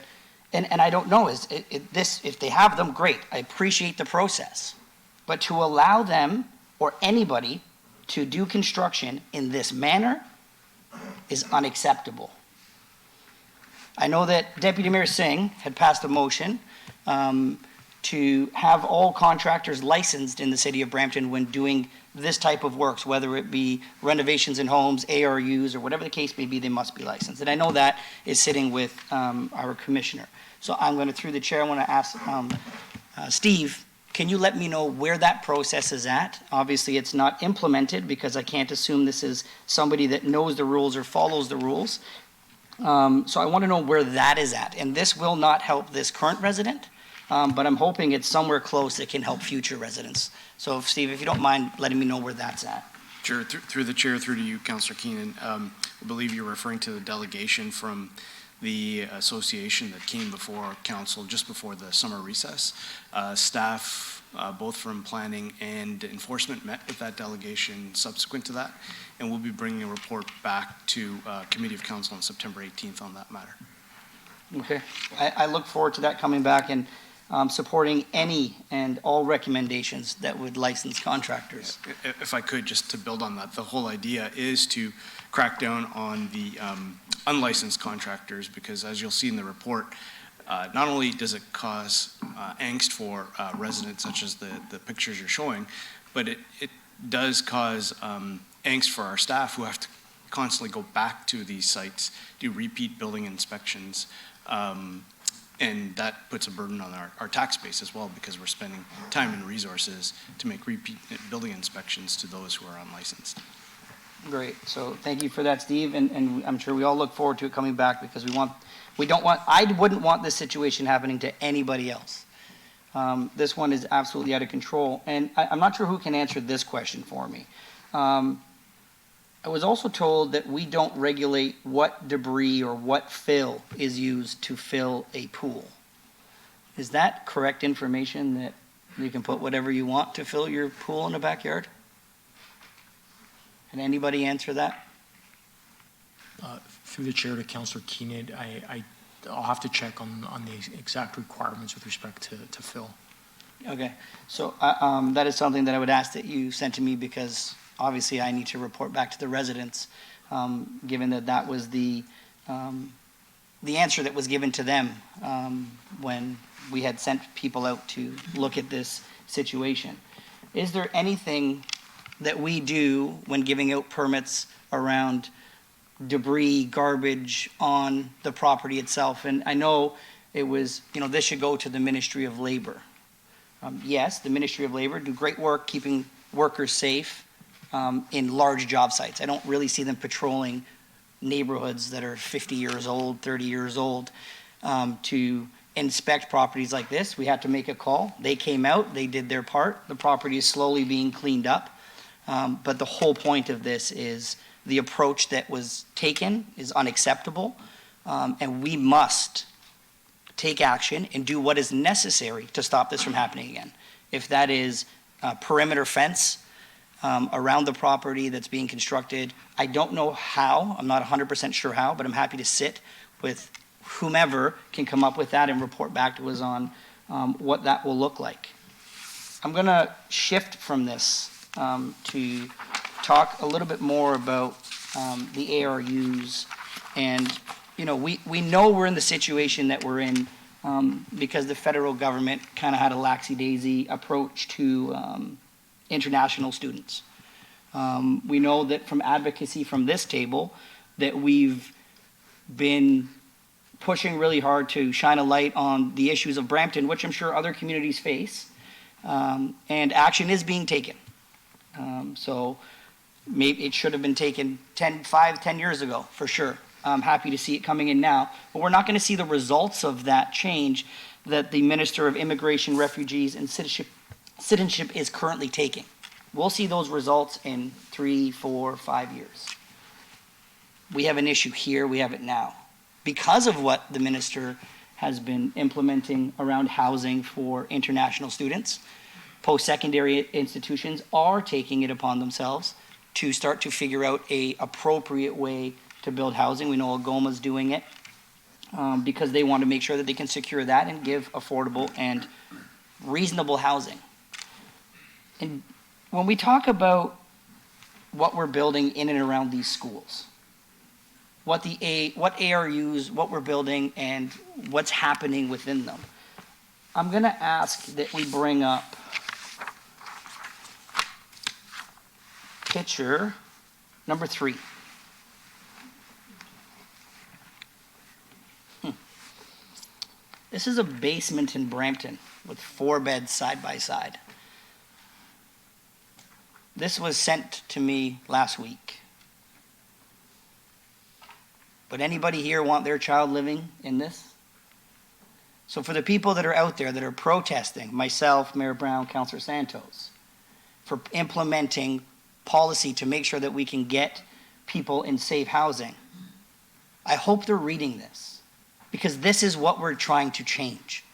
and I don't know, if they have them, great, I appreciate the process. But to allow them or anybody to do construction in this manner is unacceptable. I know that Deputy Mayor Singh had passed a motion to have all contractors licensed in the City of Brampton when doing this type of works, whether it be renovations in homes, ARUs, or whatever the case may be, they must be licensed. And I know that is sitting with our commissioner. So I'm going to, through the chair, I want to ask Steve, can you let me know where that process is at? Obviously, it's not implemented because I can't assume this is somebody that knows the rules or follows the rules. So I want to know where that is at. And this will not help this current resident, but I'm hoping it's somewhere close that can help future residents. So Steve, if you don't mind letting me know where that's at. Sure, through the chair, through to you, Councillor Keenan. I believe you're referring to the delegation from the association that came before council just before the summer recess. Staff, both from planning and enforcement, met with that delegation subsequent to that, and we'll be bringing a report back to Committee of Council on September 18th on that matter. Okay, I look forward to that coming back, and supporting any and all recommendations that would license contractors. If I could, just to build on that, the whole idea is to crack down on the unlicensed contractors, because as you'll see in the report, not only does it cause angst for residents, such as the pictures you're showing, but it does cause angst for our staff, who have to constantly go back to these sites, do repeat building inspections, and that puts a burden on our tax base as well, because we're spending time and resources to make repeat building inspections to those who are unlicensed. Great, so thank you for that, Steve, and I'm sure we all look forward to it coming back, because I wouldn't want this situation happening to anybody else. This one is absolutely out of control, and I'm not sure who can answer this question for me. I was also told that we don't regulate what debris or what fill is used to fill a pool. Is that correct information, that you can put whatever you want to fill your pool in the backyard? Can anybody answer that? Through the chair to Councillor Keenan, I'll have to check on the exact requirements with respect to fill. Okay, so that is something that I would ask that you sent to me, because obviously I need to report back to the residents, given that that was the answer that was given to them when we had sent people out to look at this situation. Is there anything that we do when giving out permits around debris, garbage on the property itself? And I know it was, this should go to the Ministry of Labor. Yes, the Ministry of Labor do great work keeping workers safe in large job sites. I don't really see them patrolling neighborhoods that are 50 years old, 30 years old, to inspect properties like this. We had to make a call. They came out, they did their part. The property is slowly being cleaned up. But the whole point of this is the approach that was taken is unacceptable, and we must take action and do what is necessary to stop this from happening again. If that is a perimeter fence around the property that's being constructed, I don't know how, I'm not 100% sure how, but I'm happy to sit with whomever can come up with that and report back to us on what that will look like. I'm going to shift from this to talk a little bit more about the ARUs. And, we know we're in the situation that we're in because the federal government kind of had a laxy-daisy approach to international students. We know that from advocacy from this table that we've been pushing really hard to shine a light on the issues of Brampton, which I'm sure other communities face, and action is being taken. So maybe it should have been taken 10 years ago, for sure. I'm happy to see it coming in now, but we're not going to see the results of that change that the Minister of Immigration, Refugees, and Citizenship is currently taking. We'll see those results in 3, 4, 5 years. We have an issue here, we have it now. Because of what the minister has been implementing around housing for international students, post-secondary institutions are taking it upon themselves to start to figure out an appropriate way to build housing. We know Algoma's doing it because they want to make sure that they can secure that and give affordable and reasonable housing. And when we talk about what we're building in and around these schools, what ARUs, what we're building, and what's happening within them, I'm going to ask that we bring up picture number 3. This is a basement in Brampton with 4 beds side by side. This was sent to me last week. Would anybody here want their child living in this? So for the people that are out there that are protesting, myself, Mayor Brown, Councillor Santos, for implementing policy to make sure that we can get people in safe housing, I hope they're reading this, because this is what we're trying to change.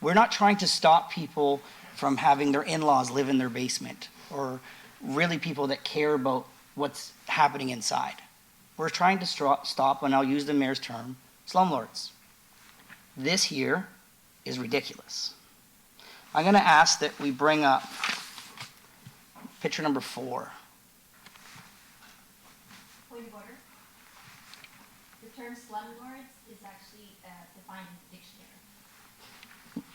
We're not trying to stop people from having their in-laws live in their basement, or really people that care about what's happening inside. We're trying to stop, and I'll use the mayor's term, slumlords. This here is ridiculous. I'm going to ask that we bring up picture number 4. Point of order. The term slumlords is actually defined in the dictionary.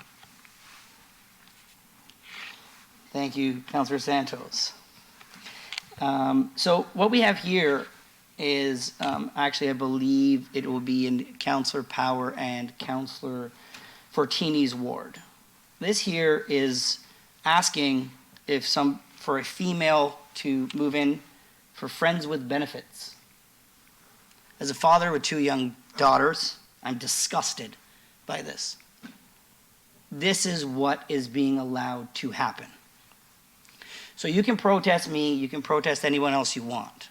Thank you, Councillor Santos. So what we have here is actually, I believe it will be in Councillor Power and Councillor Fortini's ward. This here is asking for a female to move in for friends with benefits. As a father with 2 young daughters, I'm disgusted by this. This is what is being allowed to happen. So you can protest me, you can protest anyone else you want.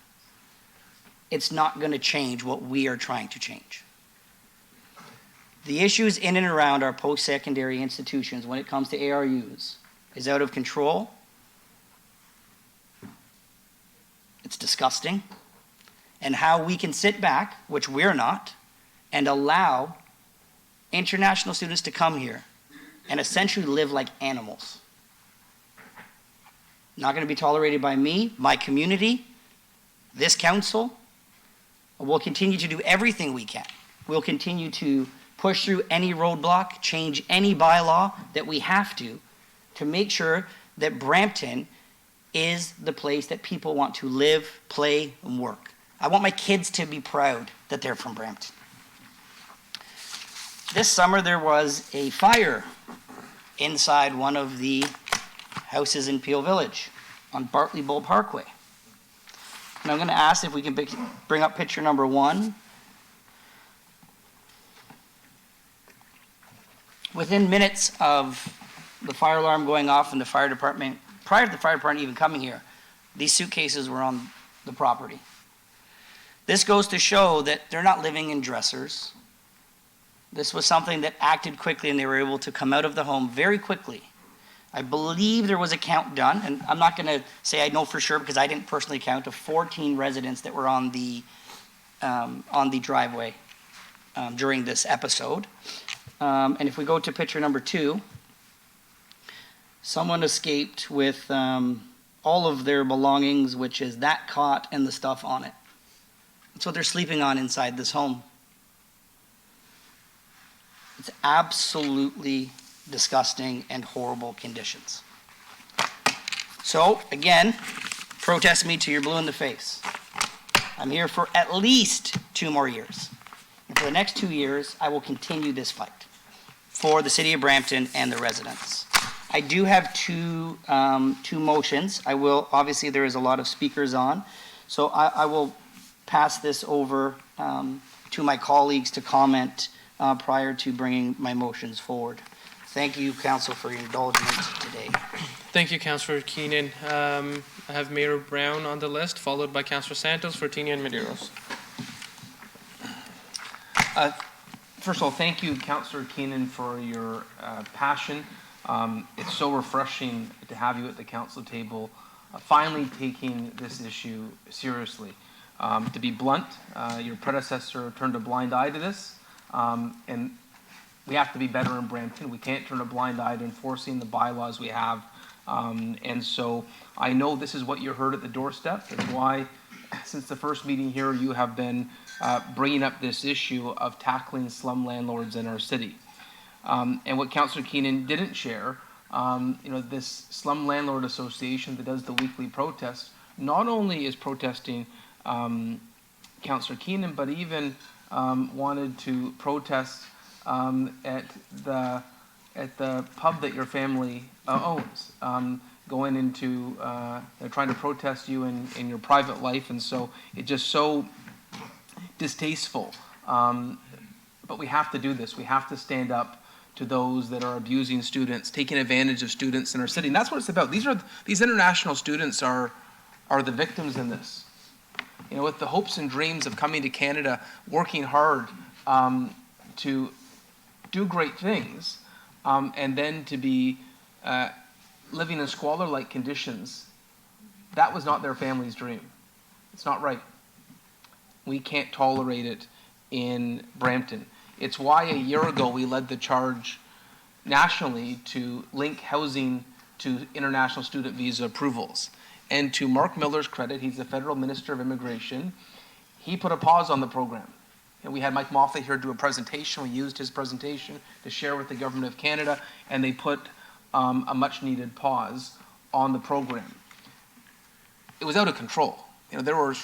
It's not going to change what we are trying to change. The issues in and around our post-secondary institutions when it comes to ARUs is out of control. It's disgusting. And how we can sit back, which we're not, and allow international students to come here and essentially live like animals. Not going to be tolerated by me, my community, this council. We'll continue to do everything we can. We'll continue to push through any roadblock, change any bylaw that we have to make sure that Brampton is the place that people want to live, play, and work. I want my kids to be proud that they're from Brampton. This summer there was a fire inside one of the houses in Peel Village on Bartley Bull Parkway. And I'm going to ask if we can bring up picture number 1. Within minutes of the fire alarm going off in the fire department, prior to the fire department even coming here, these suitcases were on the property. This goes to show that they're not living in dressers. This was something that acted quickly and they were able to come out of the home very quickly. I believe there was a count done, and I'm not going to say I know for sure because I didn't personally count, of 14 residents that were on the driveway during this episode. And if we go to picture number 2, someone escaped with all of their belongings, which is that cot and the stuff on it. That's what they're sleeping on inside this home. It's absolutely disgusting and horrible conditions. So, again, protest me till you're blue in the face. I'm here for at least 2 more years. And for the next 2 years, I will continue this fight for the city of Brampton and the residents. I do have two motions. Obviously there is a lot of speakers on, so I will pass this over to my colleagues to comment prior to bringing my motions forward. Thank you, Council, for your indulgence today. Thank you, Councillor Keenan. I have Mayor Brown on the list, followed by Councillor Santos, Fortini, and Medeiros. First of all, thank you, Councillor Keenan, for your passion. It's so refreshing to have you at the council table, finally taking this issue seriously. To be blunt, your predecessor turned a blind eye to this, and we have to be better in Brampton. We can't turn a blind eye to enforcing the bylaws we have. And so I know this is what you heard at the doorstep. That's why, since the first meeting here, you have been bringing up this issue of tackling slum landlords in our city. And what Councillor Keenan didn't share, this Slum Landlord Association that does the weekly protest, not only is protesting Councillor Keenan, but even wanted to protest at the pub that your family owns, going into, they're trying to protest you in your private life, and so it's just so distasteful. But we have to do this. We have to stand up to those that are abusing students, taking advantage of students in our city. And that's what it's about. These international students are the victims in this. With the hopes and dreams of coming to Canada, working hard to do great things, and then to be living in squalor-like conditions, that was not their family's dream. It's not right. We can't tolerate it in Brampton. It's why a year ago we led the charge nationally to link housing to international student visa approvals. And to Mark Miller's credit, he's the Federal Minister of Immigration, he put a pause on the program. And we had Mike Moffat here do a presentation. We used his presentation to share with the Government of Canada, and they put a much-needed pause on the program. It was out of control. There were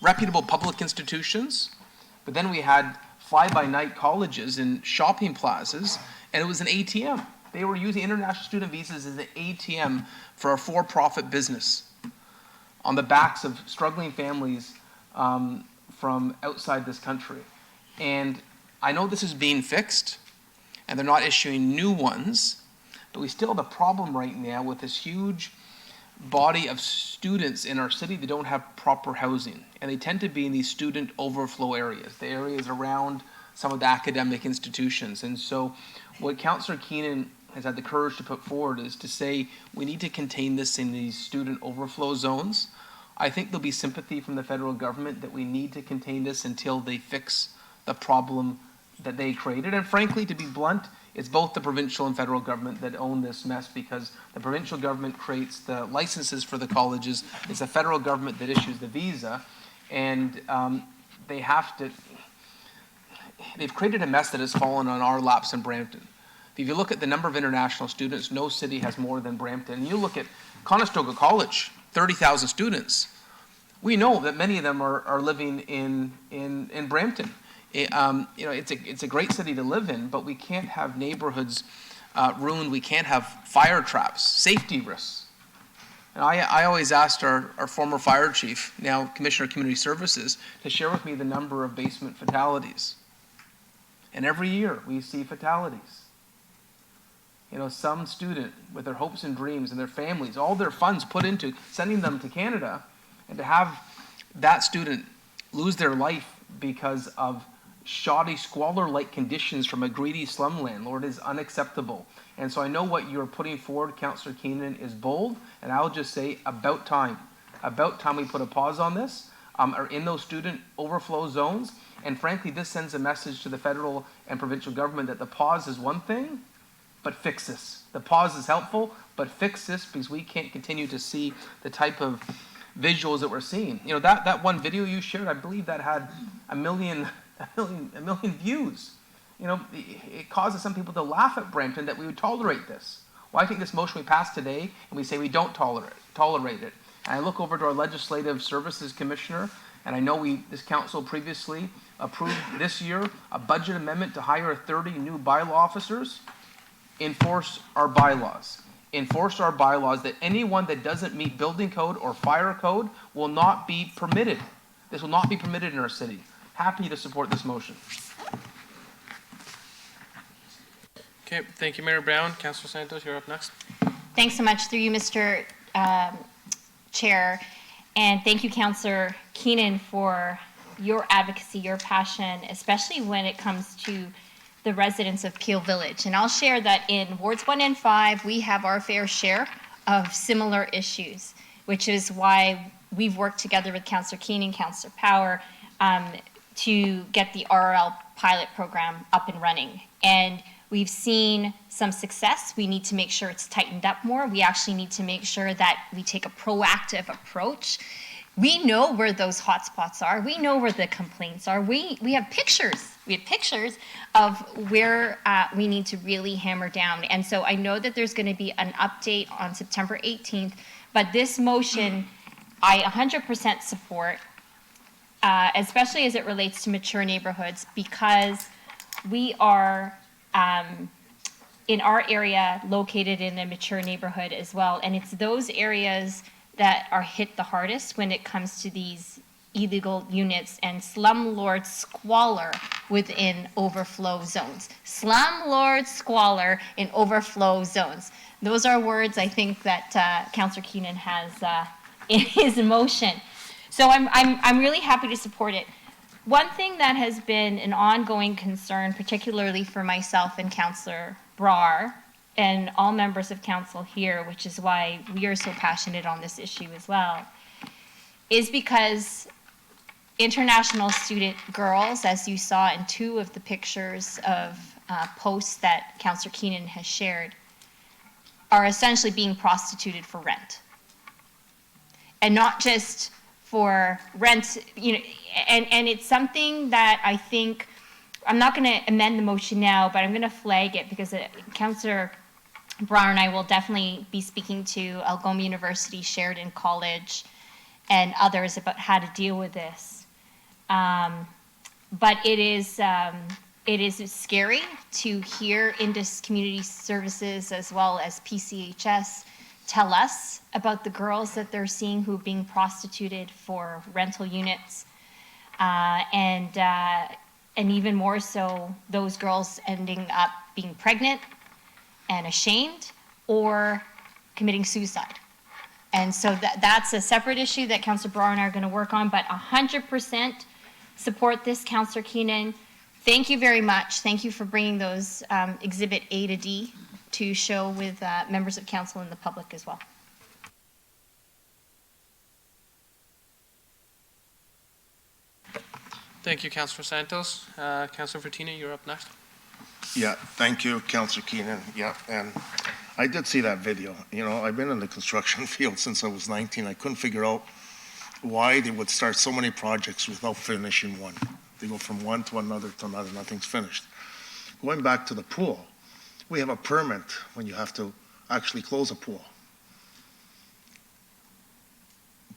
reputable public institutions, but then we had fly-by-night colleges in shopping plazas, and it was an ATM. They were using international student visas as an ATM for a for-profit business on the backs of struggling families from outside this country. And I know this is being fixed, and they're not issuing new ones, but we still have a problem right now with this huge body of students in our city that don't have proper housing. And they tend to be in these student overflow areas, the areas around some of the academic institutions. And so what Councillor Keenan has had the courage to put forward is to say we need to contain this in these student overflow zones. I think there'll be sympathy from the federal government that we need to contain this until they fix the problem that they created. And frankly, to be blunt, it's both the provincial and federal government that own this mess, because the provincial government creates the licenses for the colleges, it's the federal government that issues the visa, and they've created a mess that has fallen on our laps in Brampton. If you look at the number of international students, no city has more than Brampton. And you look at Conestoga College, 30,000 students. We know that many of them are living in Brampton. It's a great city to live in, but we can't have neighborhoods ruined. We can't have fire traps, safety risks. And I always asked our former fire chief, now Commissioner of Community Services, to share with me the number of basement fatalities. And every year we see fatalities. Some student with their hopes and dreams and their families, all their funds put into sending them to Canada, and to have that student lose their life because of shoddy, squalor-like conditions from a greedy slum landlord is unacceptable. And so I know what you're putting forward, Councillor Keenan, is bold, and I'll just say about time. About time we put a pause on this, are in those student overflow zones. And frankly, this sends a message to the federal and provincial government that the pause is one thing, but fix this. The pause is helpful, but fix this, because we can't continue to see the type of visuals that we're seeing. That one video you shared, I believe that had a million views. It causes some people to laugh at Brampton that we would tolerate this. Well, I think this motion we passed today, and we say we don't tolerate it. And I look over to our Legislative Services Commissioner, and I know this council previously approved this year a budget amendment to hire 30 new bylaw officers. Enforce our bylaws. Enforce our bylaws that anyone that doesn't meet building code or fire code will not be permitted. This will not be permitted in our city. Happy to support this motion. Okay, thank you, Mayor Brown. Councillor Santos, you're up next. Thanks so much, through you, Mr. Chair. And thank you, Councillor Keenan, for your advocacy, your passion, especially when it comes to the residents of Peel Village. And I'll share that in Wards 1 and 5, we have our fair share of similar issues, which is why we've worked together with Councillor Keenan, Councillor Power, to get the RRL pilot program up and running. And we've seen some success. We need to make sure it's tightened up more. We actually need to make sure that we take a proactive approach. We know where those hotspots are. We know where the complaints are. We have pictures. We have pictures of where we need to really hammer down. And so I know that there's going to be an update on September 18th, but this motion I 100% support, especially as it relates to mature neighborhoods, because we are in our area located in a mature neighborhood as well. And it's those areas that are hit the hardest when it comes to these illegal units and slumlord squalor within overflow zones. Slumlord squalor in overflow zones. Those are words I think that Councillor Keenan has in his motion. So I'm really happy to support it. One thing that has been an ongoing concern, particularly for myself and Councillor Brar, and all members of council here, which is why we are so passionate on this issue as well, is because international student girls, as you saw in two of the pictures of posts that Councillor Keenan has shared, are essentially being prostituted for rent. And not just for rent, and it's something that I think, I'm not going to amend the motion now, but I'm going to flag it because Councillor Brown and I will definitely be speaking to Algoma University, Sheridan College, and others about how to deal with this. But it is scary to hear Indus Community Services as well as PCHS tell us about the girls that they're seeing who are being prostituted for rental units. And even more so, those girls ending up being pregnant and ashamed or committing suicide. And so that's a separate issue that Councillor Brar and I are going to work on, but 100% support this, Councillor Keenan. Thank you very much. Thank you for bringing those Exhibit A to D to show with members of council and the public as well. Thank you, Councillor Santos. Councillor Fertina, you're up next. Yeah, thank you, Councillor Keenan. Yeah, and I did see that video. You know, I've been in the construction field since I was 19. I couldn't figure out why they would start so many projects without finishing one. They go from one to another, nothing's finished. Going back to the pool, we have a permit when you have to actually close a pool.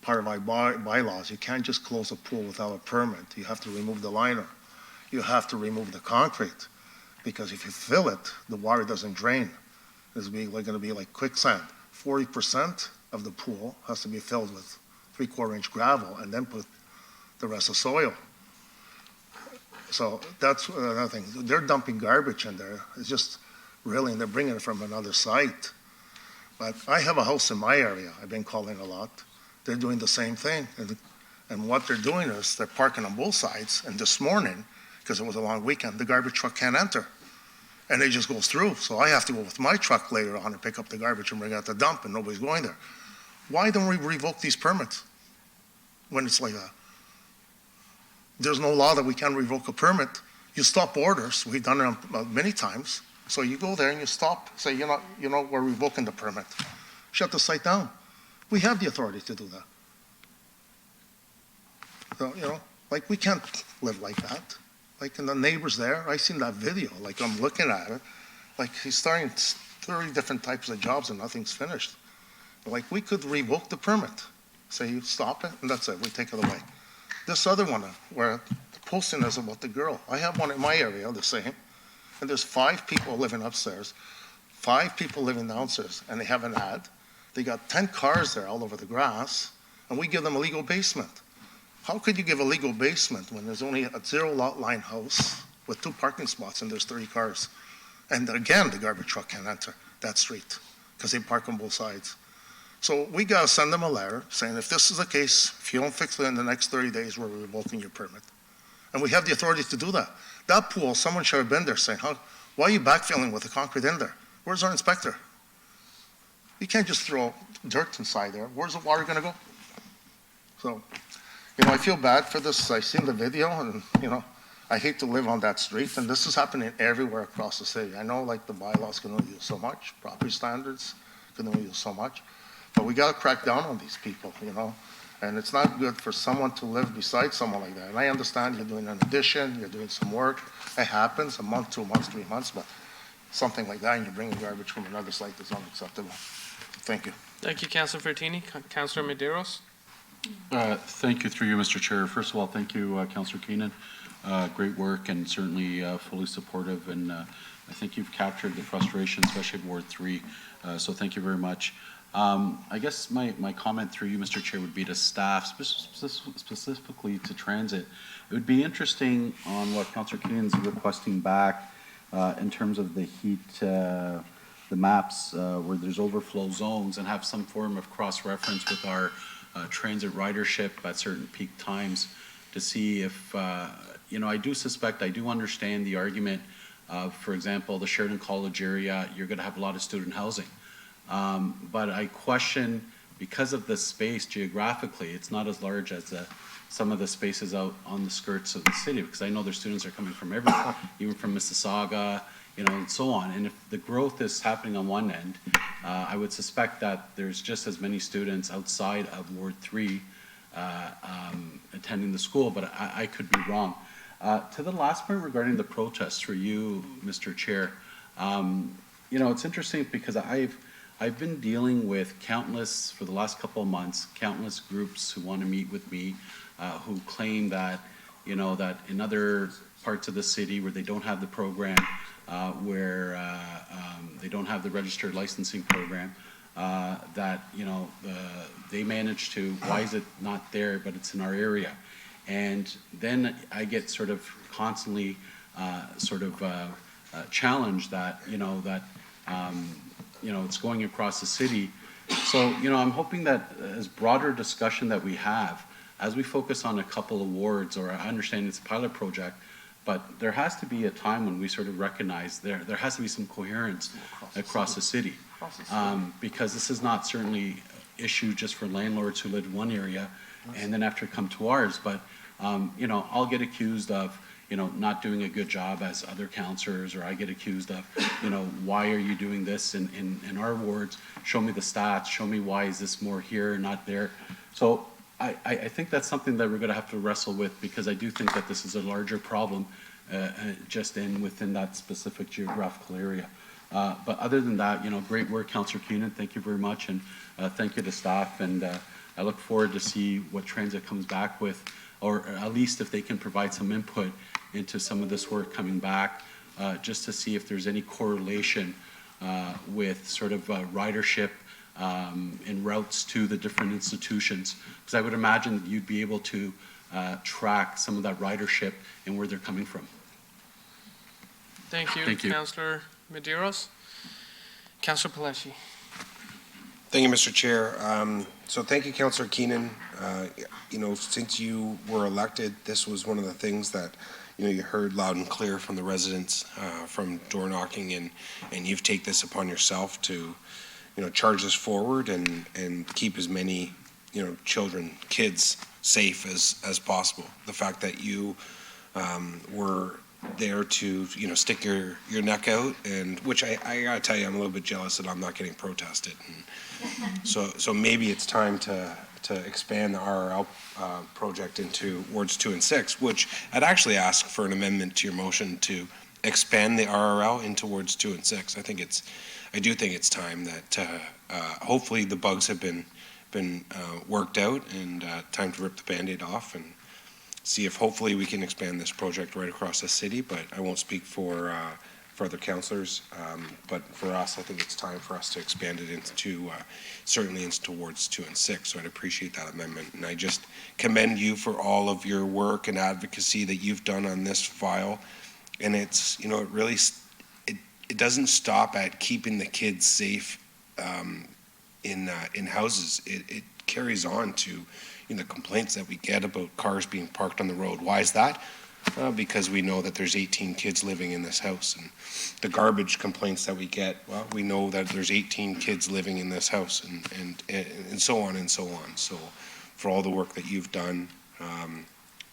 Part of our bylaws, you can't just close a pool without a permit. You have to remove the liner. You have to remove the concrete, because if you fill it, the water doesn't drain. It's going to be like quicksand. 40% of the pool has to be filled with 3/4 inch gravel and then put the rest of soil. So that's another thing. They're dumping garbage in there. It's just really, and they're bringing it from another site. But I have a house in my area. I've been calling a lot. They're doing the same thing. And what they're doing is they're parking on both sides. And this morning, because it was a long weekend, the garbage truck can't enter. And it just goes through. So I have to go with my truck later on and pick up the garbage and bring it out the dump, and nobody's going there. Why don't we revoke these permits when it's like that? There's no law that we can revoke a permit. You stop orders. We've done it many times. So you go there and you stop, say, we're revoking the permit. Shut the site down. We have the authority to do that. So, like, we can't live like that. Like, and the neighbors there, I seen that video, like, I'm looking at it, like, he's starting 30 different types of jobs and nothing's finished. Like, we could revoke the permit. Say, you stop it, and that's it, we take it away. This other one, where the posting is about the girl, I have one in my area, the same, and there's 5 people living upstairs, 5 people living downstairs, and they have an ad. They got 10 cars there all over the grass, and we give them a legal basement. How could you give a legal basement when there's only a 0 lot line house with 2 parking spots and there's 30 cars? And again, the garbage truck can't enter that street because they park on both sides. So we got to send them a letter saying, if this is the case, if you don't fix it in the next 30 days, we're revoking your permit. And we have the authority to do that. That pool, someone should have been there saying, why are you backfilling with the concrete in there? Where's our inspector? You can't just throw dirt inside there. Where's the water going to go? So, I feel bad for this. I seen the video, and, I hate to live on that street, and this is happening everywhere across the city. I know, like, the bylaws can only do so much, property standards can only do so much, but we got to crack down on these people, and it's not good for someone to live beside someone like that. And I understand you're doing an addition, you're doing some work. It happens, a month, 2 months, 3 months, but something like that, and you're bringing garbage from another site is unacceptable. Thank you. Thank you, Councillor Fertini. Councillor Medeiros. Thank you, through you, Mr. Chair. First of all, thank you, Councillor Keenan. Great work, and certainly fully supportive, and I think you've captured the frustration, especially in Ward 3, so thank you very much. I guess my comment through you, Mr. Chair, would be to staff, specifically to transit. It would be interesting on what Councillor Keenan's requesting back in terms of the heat, the maps where there's overflow zones, and have some form of cross-reference with our transit ridership at certain peak times to see if, I do suspect, I do understand the argument of, for example, the Sheridan College area, you're going to have a lot of student housing. But I question, because of the space geographically, it's not as large as the some of the spaces out on the skirts of the city, because I know their students are coming from everywhere, even from Mississauga, and so on. And if the growth is happening on one end, I would suspect that there's just as many students outside of Ward 3 attending the school, but I could be wrong. To the last point regarding the protests for you, Mr. Chair, it's interesting because I've been dealing with countless, for the last couple of months, countless groups who want to meet with me, who claim that, that in other parts of the city where they don't have the program, where they don't have the registered licensing program, that, they manage to, why is it not there, but it's in our area? And then I get sort of constantly challenged that, it's going across the city. So, I'm hoping that as broader discussion that we have, as we focus on a couple of wards, or I understand it's a pilot project, but there has to be a time when we sort of recognize there has to be some coherence across the city. Because this is not certainly issue just for landlords who live in one area and then after come to ours, but I'll get accused of not doing a good job as other councillors, or I get accused of, why are you doing this in our wards? Show me the stats, show me why is this more here and not there. So I think that's something that we're going to have to wrestle with, because I do think that this is a larger problem just within that specific geographical area. But other than that, great work, Councillor Keenan. Thank you very much, and thank you to staff. And I look forward to see what Transit comes back with, or at least if they can provide some input into some of this work coming back, just to see if there's any correlation with sort of ridership en routes to the different institutions. Because I would imagine that you'd be able to track some of that ridership and where they're coming from. Thank you, Thank you. Councillor Medeiros. Councillor Palashi. Thank you, Mr. Chair. So thank you, Councillor Keenan. Since you were elected, this was one of the things that you heard loud and clear from the residents from door knocking, and you've taken this upon yourself to charge this forward and keep as many kids safe as possible. The fact that you were there to stick your neck out, and which I gotta tell you, I'm a little bit jealous that I'm not getting protested. And so maybe it's time to expand the RRL project into wards 2 and 6, which I'd actually ask for an amendment to your motion to expand the RRL into wards 2 and 6. I do think it's time that hopefully the bugs have been worked out, and time to rip the Band-Aid off and see if hopefully we can expand this project right across the city. But I won't speak for other councillors, but for us, I think it's time for us to expand it into certainly into wards 2 and 6. So I'd appreciate that amendment, and I just commend you for all of your work and advocacy that you've done on this file. And it's it really it doesn't stop at keeping the kids safe in houses. It carries on to complaints that we get about cars being parked on the road. Why is that? Because we know that there's 18 kids living in this house, and the garbage complaints that we get, well, we know that there's 18 kids living in this house, and so on and so on. So for all the work that you've done,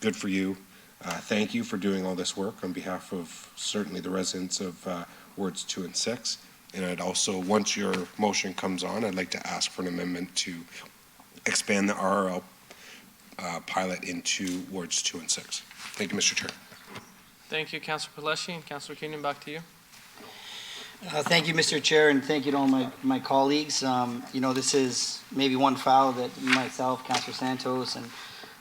good for you. Thank you for doing all this work on behalf of certainly the residents of wards 2 and 6. And I'd also, once your motion comes on, I'd like to ask for an amendment to expand the RRL pilot into wards 2 and 6. Thank you, Mr. Chair. Thank you, Councillor Palashi, and Councillor Keenan, back to you. Thank you, Mr. Chair, and thank you to all my colleagues. This is maybe one file that myself, Councillor Santos, and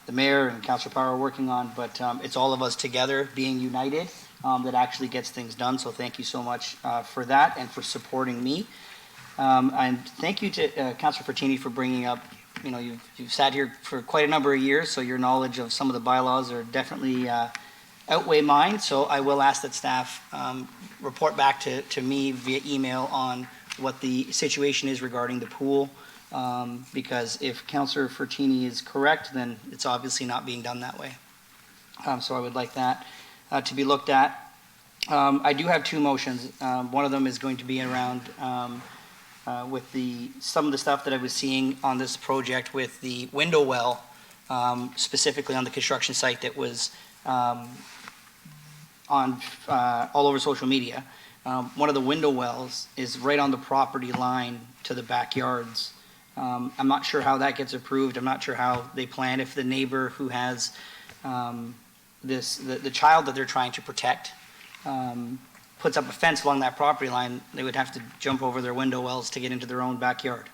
the Mayor and Councillor Power are working on, but it's all of us together being united that actually gets things done. So thank you so much for that and for supporting me. And thank you to Councillor Fortini for bringing up, you've sat here for quite a number of years, so your knowledge of some of the bylaws are definitely outweigh mine. So I will ask that staff report back to me via email on what the situation is regarding the pool, because if Councillor Fortini is correct, then it's obviously not being done that way. So I would like that to be looked at. I do have two motions. One of them is going to be around with some of the stuff that I was seeing on this project with the window well specifically on the construction site that was on all over social media. One of the window wells is right on the property line to the backyards. I'm not sure how that gets approved. I'm not sure how they plan. If the neighbor who has the child that they're trying to protect puts up a fence along that property line, they would have to jump over their window wells to get into their own backyard.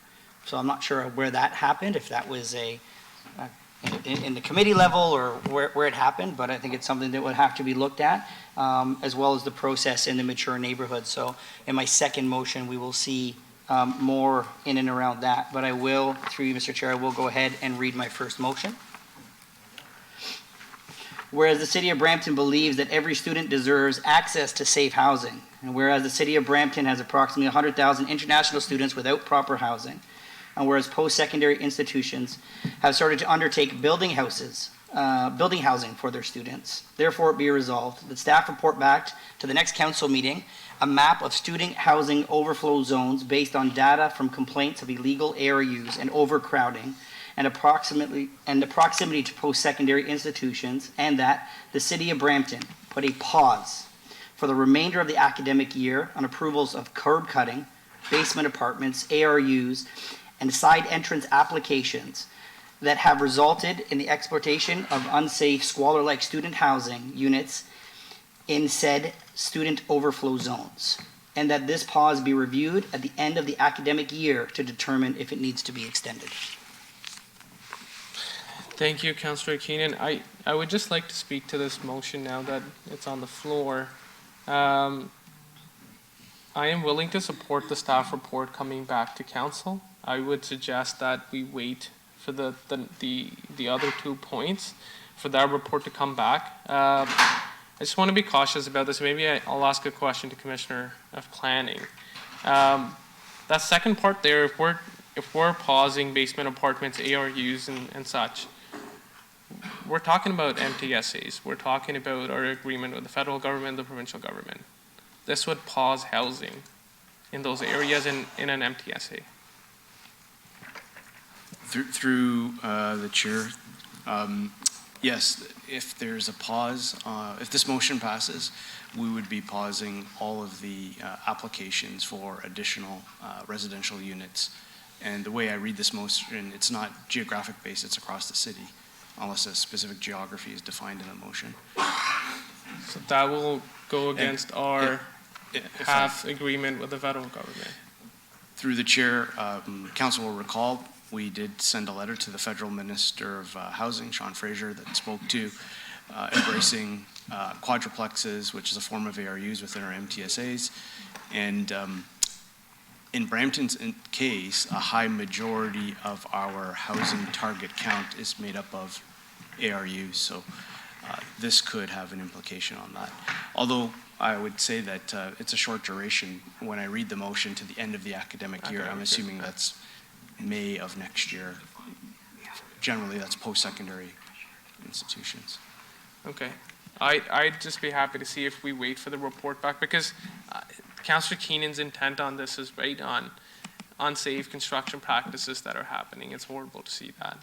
So I'm not sure where that happened, if that was in the committee level or where it happened, but I think it's something that would have to be looked at, as well as the process in the mature neighborhood. So in my second motion, we will see more in and around that. But I will, through you, Mr. Chair, I will go ahead and read my first motion. Whereas the City of Brampton believes that every student deserves access to safe housing, and whereas the City of Brampton has approximately 100,000 international students without proper housing, and whereas post-secondary institutions have started to undertake building housing for their students, therefore it be resolved that staff report back to the next council meeting a map of student housing overflow zones based on data from complaints of illegal ARUs and overcrowding and the proximity to post-secondary institutions, and that the City of Brampton put a pause for the remainder of the academic year on approvals of curb cutting, basement apartments, ARUs, and side entrance applications that have resulted in the exploitation of unsafe, squalor-like student housing units in said student overflow zones, and that this pause be reviewed at the end of the academic year to determine if it needs to be extended. Thank you, Councillor Keenan. I would just like to speak to this motion now that it's on the floor. I am willing to support the staff report coming back to council. I would suggest that we wait for the other 2 points for that report to come back. I just want to be cautious about this. Maybe I'll ask a question to Commissioner of Planning. That second part there, if we're pausing basement apartments, ARUs and such, we're talking about MTSAs. We're talking about our agreement with the federal government, the provincial government. This would pause housing in those areas in an MTSA. Through the chair, yes, if there's a pause, if this motion passes, we would be pausing all of the applications for additional residential units. And the way I read this motion, it's not geographic based, it's across the city, unless a specific geography is defined in the motion. So that will go against our half agreement with the federal government. Through the chair, council will recall, we did send a letter to the federal Minister of Housing, Sean Fraser, that spoke to embracing quadruplexes, which is a form of ARUs within our MTSAs. And in Brampton's case, a high majority of our housing target count is made up of ARUs, so this could have an implication on that. Although I would say that it's a short duration. When I read the motion to the end of the academic year, I'm assuming that's May of next year. Generally, that's post-secondary institutions. Okay. I'd just be happy to see if we wait for the report back, because Councillor Keenan's intent on this is right on unsafe construction practices that are happening. It's horrible to see that.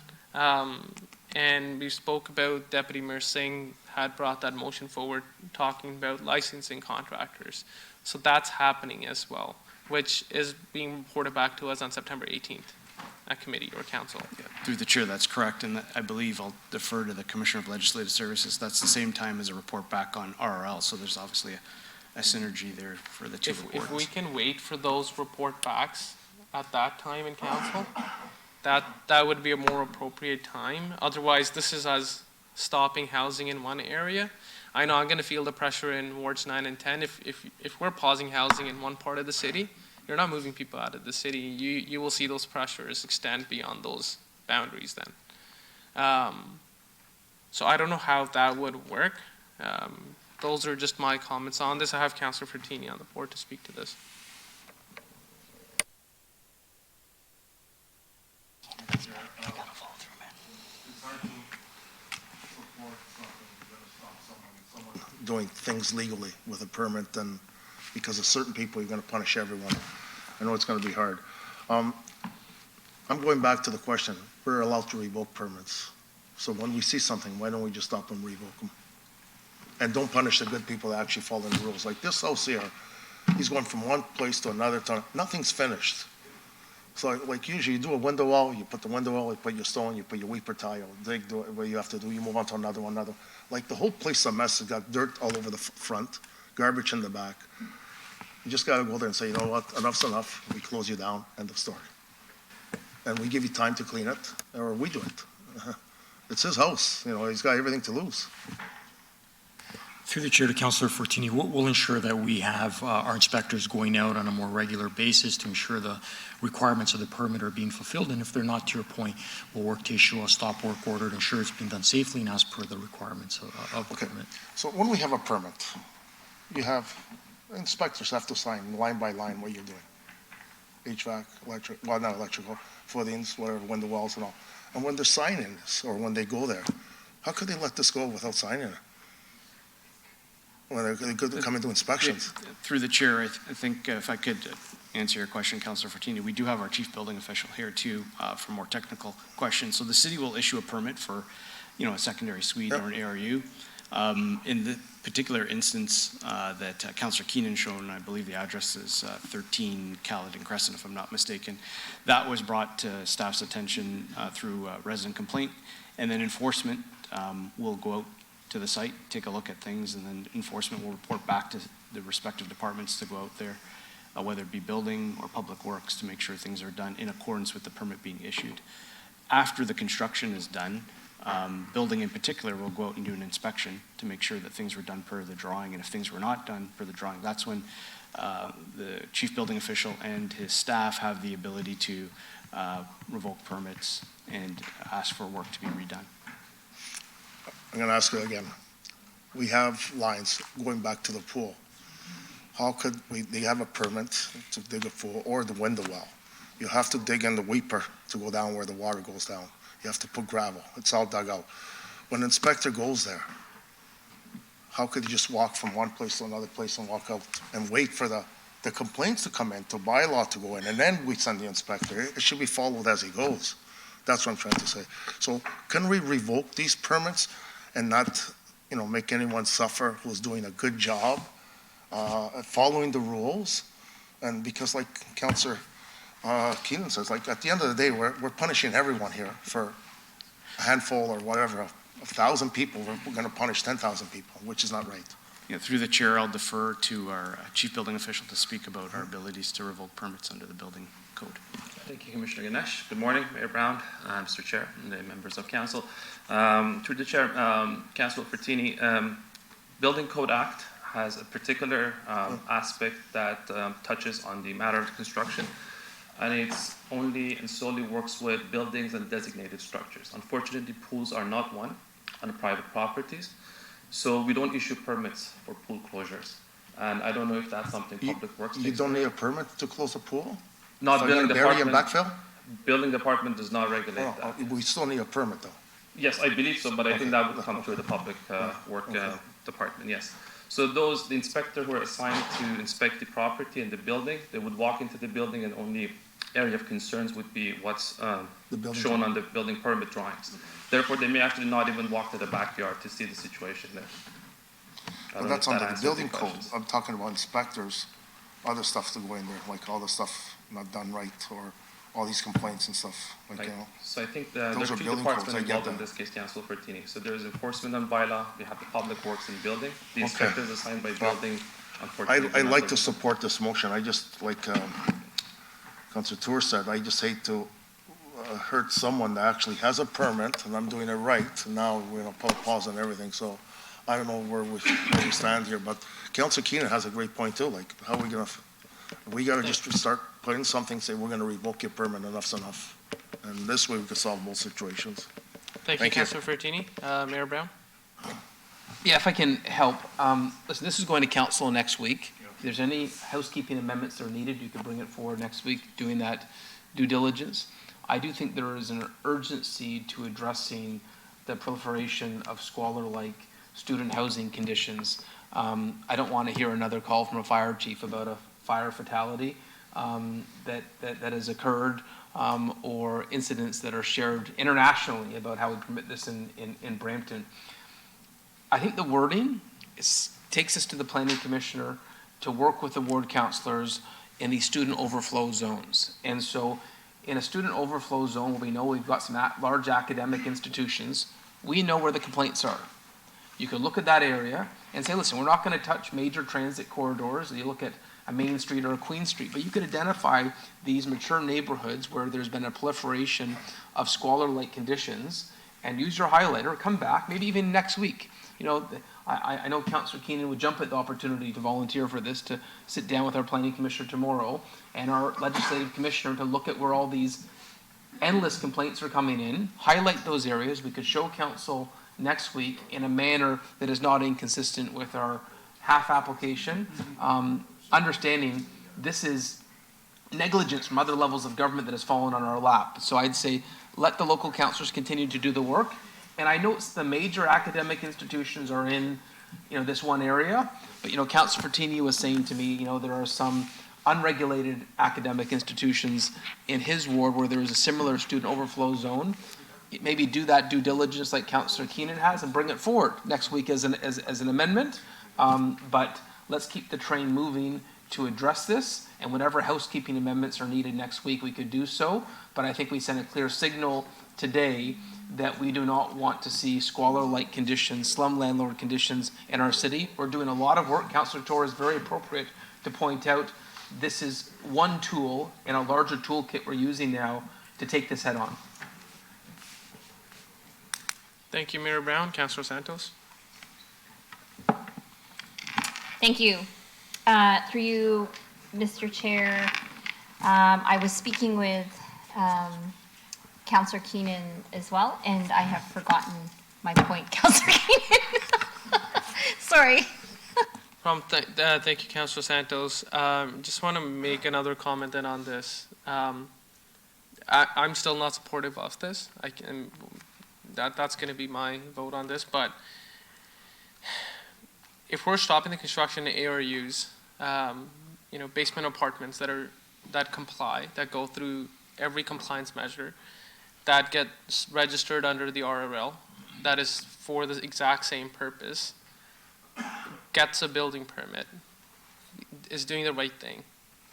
And we spoke about Deputy Mayor Singh had brought that motion forward, talking about licensing contractors. So that's happening as well, which is being reported back to us on September 18th at committee or council. Yeah, through the chair, that's correct, and I believe I'll defer to the Commissioner of Legislative Services. That's the same time as a report back on RRL, so there's obviously a synergy there for the two reports. If we can wait for those report backs at that time in council, that would be a more appropriate time. Otherwise, this is us stopping housing in one area. I know I'm going to feel the pressure in wards 9 and 10. If we're pausing housing in one part of the city, you're not moving people out of the city. You will see those pressures extend beyond those boundaries then. So I don't know how that would work. Those are just my comments on this. I have Councillor Fertini on the board to speak to this. Doing things legally with a permit, and because of certain people, you're going to punish everyone. I know it's going to be hard. I'm going back to the question. We're allowed to revoke permits. So when we see something, why don't we just stop and revoke them? And don't punish the good people that actually follow the rules. Like this house here, he's going from one place to another, nothing's finished. So like usually you do a window wall, you put the window wall, you put your stone, you put your weeper tile, dig, do what you have to do, you move on to another one, another. Like the whole place is a mess. It's got dirt all over the front, garbage in the back. You just gotta go there and say, you know what, enough's enough. We close you down, end of story. And we give you time to clean it, or we do it. It's his house, you know, he's got everything to lose. Through the chair to Councillor Fortini, we'll ensure that we have our inspectors going out on a more regular basis to ensure the requirements of the permit are being fulfilled. And if they're not, to your point, we'll work to issue a stop work order to ensure it's being done safely and as per the requirements of the permit. So when we have a permit, you have, inspectors have to sign line by line what you're doing. HVAC, electric, well, not electrical, footings, whatever, window walls and all. And when they're signing this, or when they go there, how could they let this go without signing it? When they could come into inspections. Through the chair, I think if I could answer your question, Councillor Fortini, we do have our chief building official here too for more technical questions. So the city will issue a permit for, a secondary suite or an ARU. In the particular instance that Councillor Keenan shown, I believe the address is 13 Caledon Crescent, if I'm not mistaken, that was brought to staff's attention through resident complaint, and then enforcement will go out to the site, take a look at things, and then enforcement will report back to the respective departments to go out there, whether it be building or public works, to make sure things are done in accordance with the permit being issued. After the construction is done, building in particular will go out and do an inspection to make sure that things were done per the drawing, and if things were not done per the drawing, that's when the chief building official and his staff have the ability to revoke permits and ask for work to be redone. I'm going to ask you again. We have lines going back to the pool. How could they have a permit to dig a pool or the window well? You have to dig in the weeper to go down where the water goes down. You have to put gravel. It's all dug out. When an inspector goes there, how could he just walk from one place to another place and walk out and wait for the complaints to come in, to bylaw to go in, and then we send the inspector? It should be followed as he goes. That's what I'm trying to say. So can we revoke these permits and not, make anyone suffer who's doing a good job, following the rules? And because like Councillor Keenan says, like at the end of the day, we're punishing everyone here for a handful or whatever, 1,000 people, we're going to punish 10,000 people, which is not right. Yeah, through the chair, I'll defer to our chief building official to speak about our abilities to revoke permits under the building code. Thank you, Commissioner Ganesh. Good morning, Mayor Brown, Mr. Chair, and the members of council. Through the chair, Councilor Fortini, Building Code Act has a particular aspect that touches on the matter of construction, and it's only and solely works with buildings and designated structures. Unfortunately, pools are not one on private properties, so we don't issue permits for pool closures. And I don't know if that's something Public Works takes. You don't need a permit to close a pool? Not So building you're gonna bury and department. backfill? Building department does not regulate Oh, that. we still need a permit though. Yes, I believe so, but I think that would come through the public work department, yes. So the inspector who are assigned to inspect the property and the building, they would walk into the building and only area of concerns would be what's shown on the building permit drawings. Therefore, they may actually not even walk to the backyard to see the situation there. But that's under the building code. I'm talking about inspectors, other stuff to go in there, like all the stuff not done right, or all these complaints and stuff, like, Right. you know. So I think there are Those are two building departments codes, I get involved in that. this case, Councilor Pertini. So there's enforcement and bylaw, we have the public works and building. The inspectors assigned by building, unfortunately. I do not like to regulate. support this motion. I just, like Councilor Tour said, I just hate to hurt someone that actually has a permit, and I'm doing it right, and now we're gonna put a pause on everything, so I don't know where we stand here, but Councilor Keenan has a great point too, like, how are we gonna, we gotta just start putting something, say, we're gonna revoke your permit, enough's enough. And this way we can solve both situations. Thank you, Councilor Fortini. Mayor Brown? Yeah, if I can help. Listen, this is going to council next week. If there's any housekeeping amendments that are needed, you can bring it forward next week, doing that due diligence. I do think there is an urgency to addressing the proliferation of squalor-like student housing conditions. I don't want to hear another call from a fire chief about a fire fatality. that has occurred, or incidents that are shared internationally about how we permit this in Brampton. I think the wording takes us to the planning commissioner to work with the ward councillors in these student overflow zones. And so in a student overflow zone where we know we've got some large academic institutions, we know where the complaints are. You could look at that area and say, listen, we're not going to touch major transit corridors. You look at a Main Street or a Queen Street, but you could identify these mature neighborhoods where there's been a proliferation of squalor-like conditions and use your highlighter, come back, maybe even next week. You know, I know Councillor Keenan would jump at the opportunity to volunteer for this, to sit down with our planning commissioner tomorrow and our legislative commissioner to look at where all these endless complaints are coming in, highlight those areas. We could show council next week in a manner that is not inconsistent with our half application, understanding this is negligence from other levels of government that has fallen on our lap. So I'd say let the local councillors continue to do the work. And I notice the major academic institutions are in, you know, this one area, but, you know, Councillor Fertini was saying to me, you know, there are some unregulated academic institutions in his ward where there is a similar student overflow zone. Maybe do that due diligence like Councillor Keenan has and bring it forward next week as an amendment. But let's keep the train moving to address this, and whatever housekeeping amendments are needed next week, we could do so. But I think we sent a clear signal today that we do not want to see squalor-like conditions, slum landlord conditions in our city. We're doing a lot of work. Councillor Torr is very appropriate to point out this is one tool in a larger toolkit we're using now to take this head on. Thank you, Mayor Brown. Councillor Santos. Thank you. Through you, Mr. Chair, I was speaking with Councillor Keenan as well, and I have forgotten my point, Councillor Keenan. Sorry. Thank you, Councillor Santos. Just want to make another comment then on this. I'm still not supportive of this. That's going to be my vote on this. But if we're stopping the construction of ARUs, you know, basement apartments that comply, that go through every compliance measure, that gets registered under the RRL, that is for the exact same purpose, gets a building permit, is doing the right thing,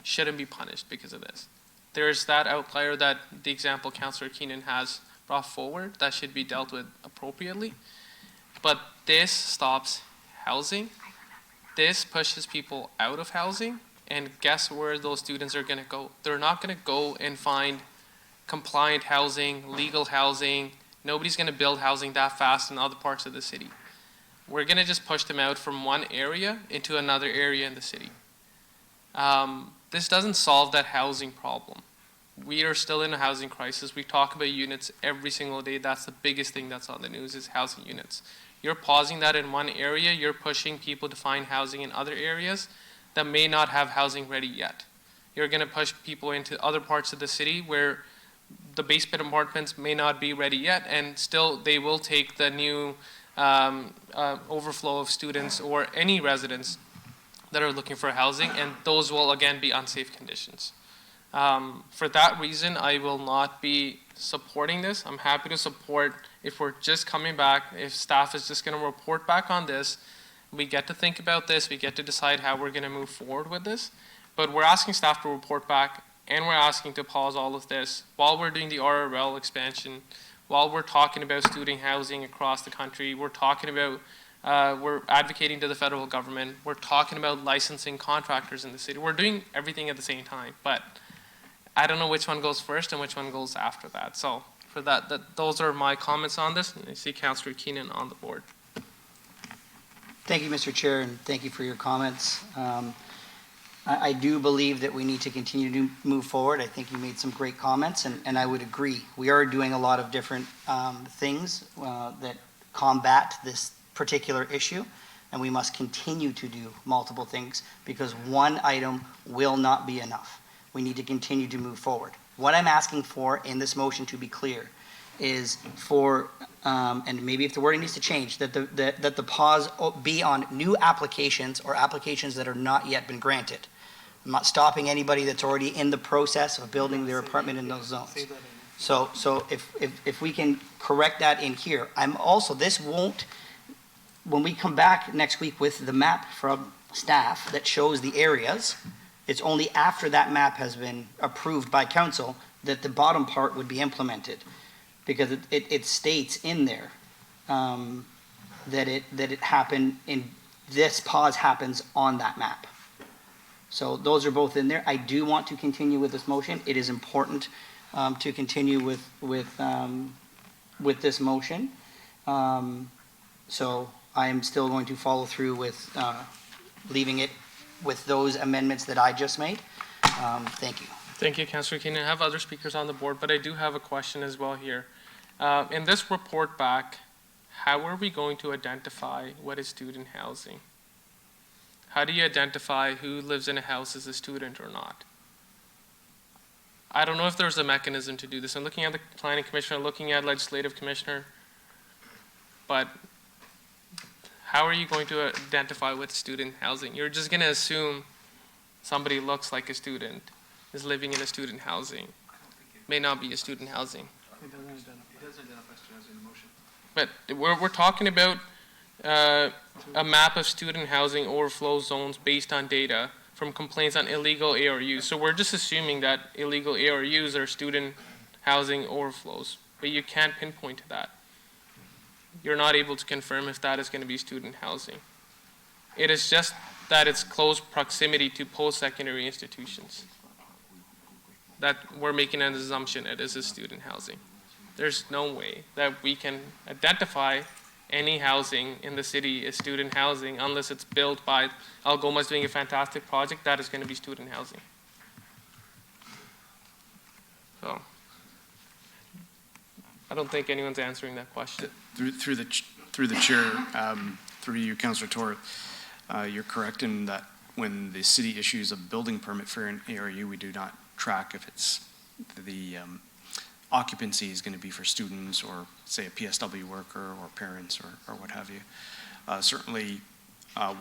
shouldn't be punished because of this. There's that outlier that the example Councillor Keenan has brought forward that should be dealt with appropriately. But this stops housing. This pushes people out of housing. And guess where those students are going to go? They're not going to go and find compliant housing, legal housing. Nobody's going to build housing that fast in other parts of the city. We're going to just push them out from one area into another area in the city. This doesn't solve that housing problem. We are still in a housing crisis. We talk about units every single day. That's the biggest thing that's on the news is housing units. You're pausing that in one area. You're pushing people to find housing in other areas that may not have housing ready yet. You're going to push people into other parts of the city where the basement apartments may not be ready yet, and still they will take the new overflow of students or any residents that are looking for housing, and those will again be unsafe conditions. For that reason, I will not be supporting this. I'm happy to support if we're just coming back, if staff is just going to report back on this. We get to think about this. We get to decide how we're going to move forward with this. But we're asking staff to report back, and we're asking to pause all of this while we're doing the RRL expansion, while we're talking about student housing across the country. We're talking about, we're advocating to the federal government. We're talking about licensing contractors in the city. We're doing everything at the same time. But I don't know which one goes first and which one goes after that. So for that those are my comments on this. And I see Councillor Keenan on the board. Thank you, Mr. Chair, and thank you for your comments. I do believe that we need to continue to move forward. I think you made some great comments, and I would agree. We are doing a lot of different things that combat this particular issue, and we must continue to do multiple things because one item will not be enough. We need to continue to move forward. What I'm asking for in this motion, to be clear, is for, and maybe if the wording needs to change, that the pause be on new applications or applications that are not yet been granted. I'm not stopping anybody that's already in the process of building their apartment in those zones. So if we can correct that in here, I'm also, this won't, when we come back next week with the map from staff that shows the areas, it's only after that map has been approved by council that the bottom part would be implemented. Because it states in there that it happened in, this pause happens on that map. So those are both in there. I do want to continue with this motion. It is important to continue with this motion. So I am still going to follow through with leaving it with those amendments that I just made. Thank you. Thank you, Councillor Keenan. I have other speakers on the board, but I do have a question as well here. In this report back, how are we going to identify what is student housing? How do you identify who lives in a house as a student or not? I don't know if there's a mechanism to do this. I'm looking at the planning commissioner, looking at legislative commissioner, but how are you going to identify what's student housing? You're just going to assume somebody looks like a student, is living in a student housing. May not be a student housing. It doesn't identify students in the motion. But we're talking about a map of student housing overflow zones based on data from complaints on illegal ARUs. So we're just assuming that illegal ARUs are student housing overflows, but you can't pinpoint to that. You're not able to confirm if that is going to be student housing. It is just that it's close proximity to post-secondary institutions. That we're making an assumption it is a student housing. There's no way that we can identify any housing in the city as student housing unless it's built by Algoma's doing a fantastic project that is going to be student housing. So I don't think anyone's answering that question. Through the chair, through you, Councillor Torre, you're correct in that when the city issues a building permit for an ARU, we do not track if it's the occupancy is going to be for students or say a PSW worker or parents or what have you. Certainly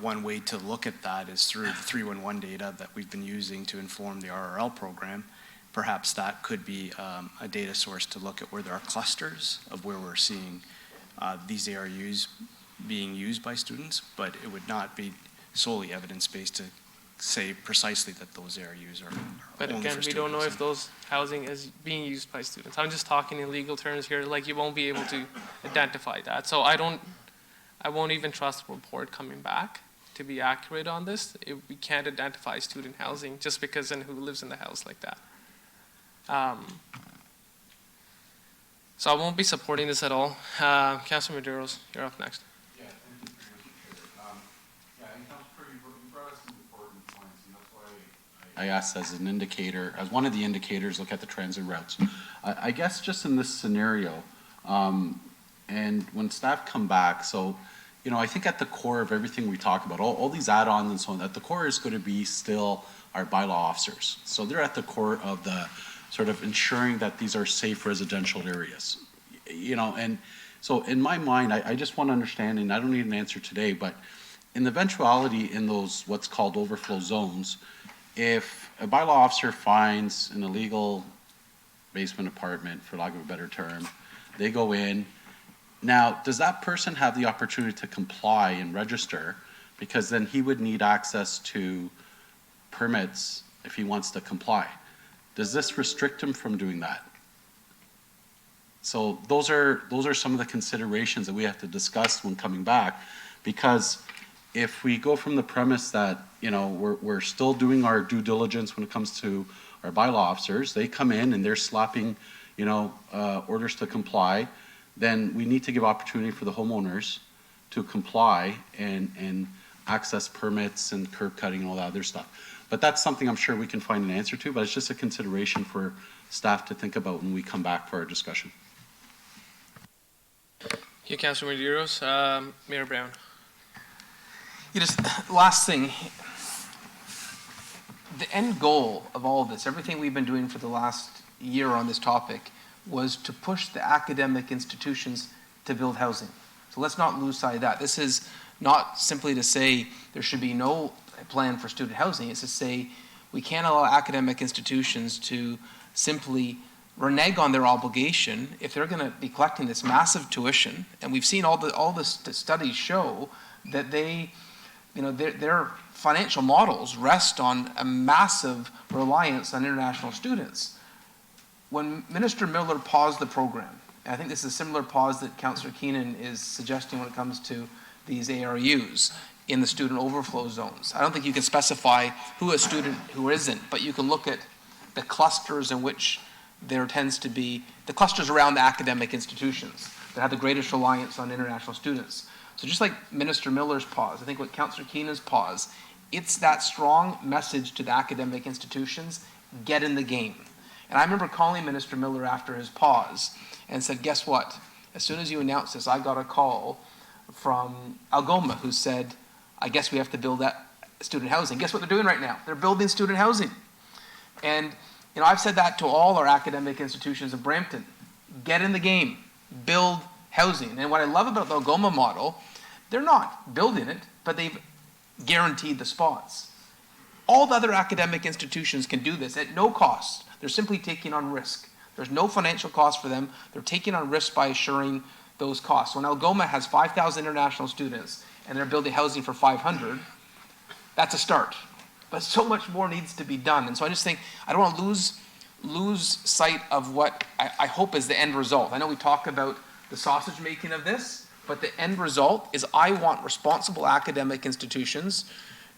one way to look at that is through the 311 data that we've been using to inform the RRL program. Perhaps that could be a data source to look at where there are clusters of where we're seeing these ARUs being used by students, but it would not be solely evidence-based to say precisely that those ARUs are But only again, for we don't know students. if those housing is being used by students. I'm just talking in legal terms here, like you won't be able to identify that. So I won't even trust the report coming back to be accurate on this. We can't identify student housing just because and who lives in the house like that. So I won't be supporting this at all. Councilor Maduros, you're up next. Yeah, thank you, Mr. Chair. And Councilor Curry, you brought us some important points, and that's why I asked as an indicator, as one of the indicators, look at the transit routes. I guess just in this scenario, and when staff come back, so, I think at the core of everything we talk about, all these add-ons and so on, at the core is going to be still our bylaw officers. So they're at the core of the sort of ensuring that these are safe residential areas. And so in my mind, I just want to understand, and I don't need an answer today, but in the eventuality in those what's called overflow zones, if a bylaw officer finds an illegal basement apartment, for lack of a better term, they go in. Now, does that person have the opportunity to comply and register? Because then he would need access to permits if he wants to comply. Does this restrict him from doing that? So those are some of the considerations that we have to discuss when coming back, because if we go from the premise that we're still doing our due diligence when it comes to our bylaw officers, they come in and they're slapping orders to comply, then we need to give opportunity for the homeowners to comply and access permits and curb cutting and all that other stuff. But that's something I'm sure we can find an answer to, but it's just a consideration for staff to think about when we come back for our discussion. You, Councilor Maduros. Mayor Brown. Last thing, the end goal of all of this, everything we've been doing for the last year on this topic, was to push the academic institutions to build housing. So let's not lose sight of that. This is not simply to say there should be no plan for student housing. It's to say We can't allow academic institutions to simply renege on their obligation if they're going to be collecting this massive tuition. And we've seen all the studies show that their financial models rest on a massive reliance on international students. When Minister Miller paused the program, and I think this is a similar pause that Councillor Keenan is suggesting when it comes to these ARUs in the student overflow zones. I don't think you can specify who a student who isn't, but you can look at the clusters in which there tends to be, the clusters around the academic institutions that have the greatest reliance on international students. So just like Minister Miller's pause, I think what Councillor Keenan's pause, it's that strong message to the academic institutions, get in the game. And I remember calling Minister Miller after his pause and said, guess what? As soon as you announced this, I got a call from Algoma who said, I guess we have to build that student housing. Guess what they're doing right now? They're building student housing. And I've said that to all our academic institutions in Brampton. Get in the game. Build housing. And what I love about the Algoma model, they're not building it, but they've guaranteed the spots. All the other academic institutions can do this at no cost. They're simply taking on risk. There's no financial cost for them. They're taking on risk by assuring those costs. When Algoma has 5,000 international students and they're building housing for 500, that's a start. But so much more needs to be done. And so I just think I don't want to lose sight of what I hope is the end result. I know we talk about the sausage making of this, but the end result is I want responsible academic institutions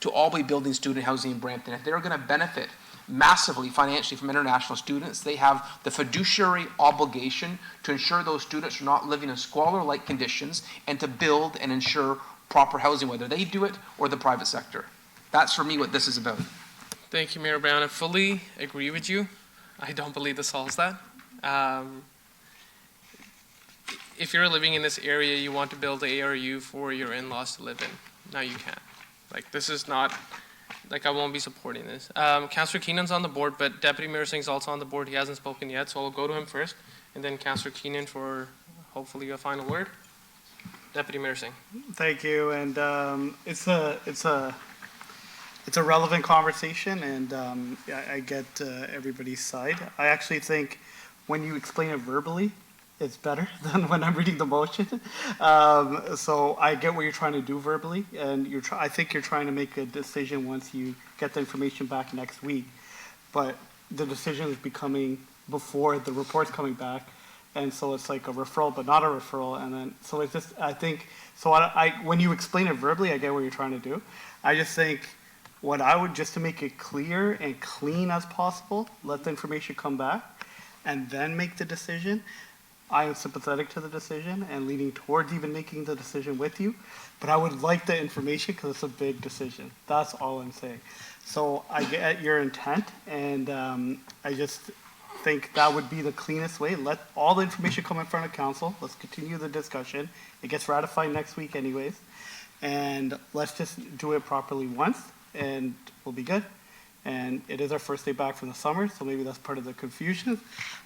to all be building student housing in Brampton. If they're going to benefit massively financially from international students, they have the fiduciary obligation to ensure those students are not living in squalor-like conditions and to build and ensure proper housing, whether they do it or the private sector. That's for me what this is about. Thank you, Mayor Brown. I fully agree with you. I don't believe this solves that. If you're living in this area, you want to build an ARU for your in-laws to live in. Now you can't. Like, this is not, like, I won't be supporting this. Councillor Keenan's on the board, but Deputy Mayor Singh's also on the board. He hasn't spoken yet, so I'll go to him first, and then Councillor Keenan for hopefully a final word. Deputy Mayor Singh. Thank you, and it's a relevant conversation, and I get everybody's side. I actually think when you explain it verbally, it's better than when I'm reading the motion. So I get what you're trying to do verbally, and I think you're trying to make a decision once you get the information back next week. But the decision is becoming before the report's coming back, and so it's like a referral, but not a referral. And then so it's just I think so. When you explain it verbally, I get what you're trying to do. I just think what I would, just to make it clear and clean as possible, let the information come back, and then make the decision. I am sympathetic to the decision and leaning towards even making the decision with you, but I would like the information because it's a big decision. That's all I'm saying. So I get your intent, and I just think that would be the cleanest way. Let all the information come in front of council. Let's continue the discussion. It gets ratified next week anyways, and let's just do it properly once, and we'll be good. And it is our first day back from the summer, so maybe that's part of the confusion.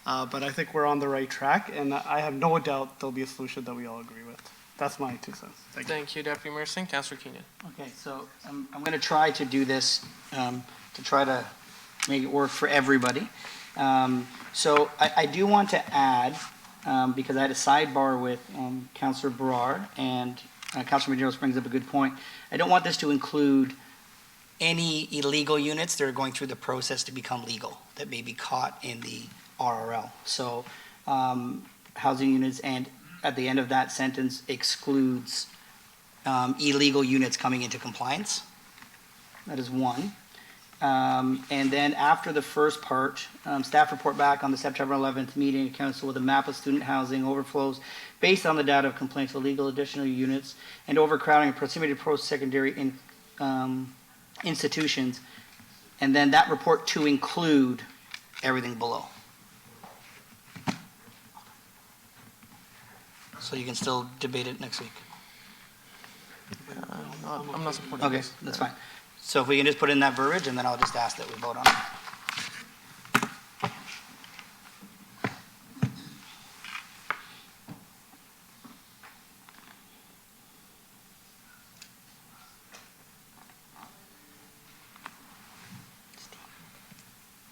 But I think we're on the right track, and I have no doubt there'll be a solution that we all agree with. That's my 2 cents. Thank you, Deputy Mayor Singh. Councillor Keenan. Okay, so I'm going to try to do this to try to make it work for everybody. So I do want to add, because I had a sidebar with Councillor Berard, and Councillor Medeiros brings up a good point. I don't want this to include any illegal units that are going through the process to become legal, that may be caught in the RRL. So housing units, and at the end of that sentence excludes illegal units coming into compliance. That is one. And then after the first part, staff report back on the September 11th meeting of council with a map of student housing overflows based on the data of complaints of illegal additional units and overcrowding and proximity to post-secondary institutions, and then that report to include everything below. So you can still debate it next week. I'm not supporting Okay, this. that's fine. So if we can just put in that verbiage, and then I'll just ask that we vote on it.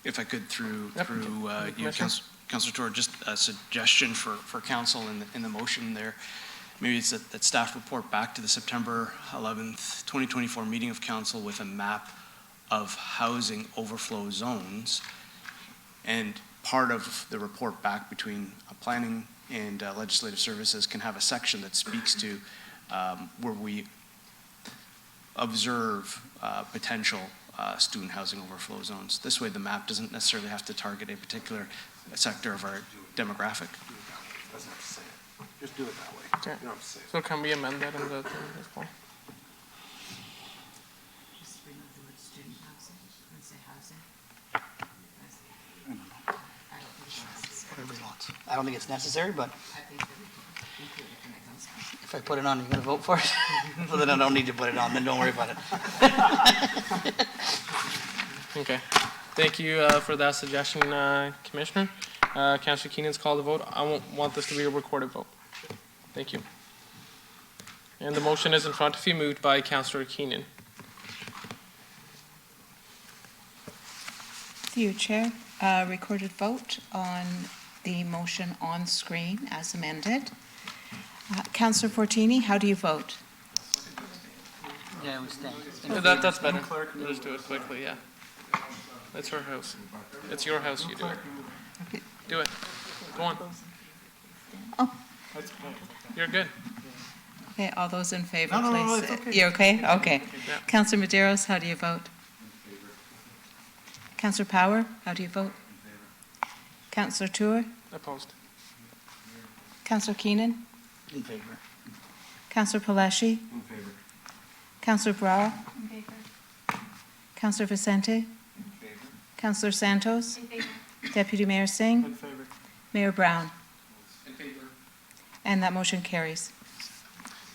if I could, through Yep. you, Commissioner. Councilor Tour, just a suggestion for council in the motion there. Maybe it's that staff report back to the September 11th, 2024 meeting of council with a map of housing overflow zones. And part of the report back between planning and legislative services can have a section that speaks to where we observe potential student housing overflow zones. This way the map doesn't necessarily have to target a particular sector of our demographic. Doesn't have to say it. Just do it that way. Okay. You don't have to say it. So can we amend that in the thing as well? I don't think it's necessary, but if I put it on, you're going to vote for it? Well, then I don't need to put it on, then don't worry about it. Okay. Thank you for that suggestion, Commissioner. Councillor Keenan's called the vote. I won't want this to be a recorded vote. Thank you. And the motion is in front of you, moved by Councillor Keenan. Through you, Chair, recorded vote on the motion on screen as amended. Councillor Fortini, how do you vote? Yeah, we stand. That's better. We'll just do it quickly, yeah. It's her house. It's your house, you do it. Do it. Go on. Oh. You're good. Okay, all those in favor, No, please. no, it's okay. You're okay? Okay. Yeah. Councillor Medeiros, how do you vote? Councillor Power, how do you vote? Councillor Tour? Opposed. Councillor Keenan? In favor. Councillor Palashi? In favor. Councillor Brower? In favor. Councillor Vicente? In favor. Councillor Santos? In favor. Deputy Mayor Singh? In favor. Mayor Brown? In favor. And that motion carries.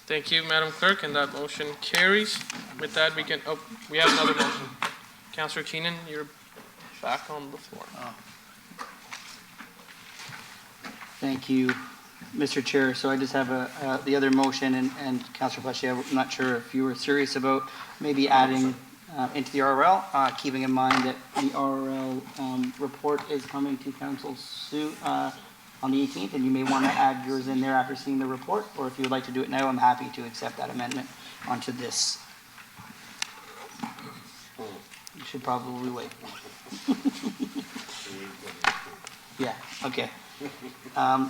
Thank you, Madam Clerk, and that motion carries. With that, we can, we have another motion. Councillor Keenan, you're back on the floor. Thank you, Mr. Chair. So I just have the other motion, and Councillor Palashi, I'm not sure if you were serious about maybe adding into the RRL, keeping in mind that the RRL report is coming to council soon, on the 18th, and you may want to add yours in there after seeing the report, or if you would like to do it now, I'm happy to accept that amendment onto this. You should probably wait. Yeah, okay.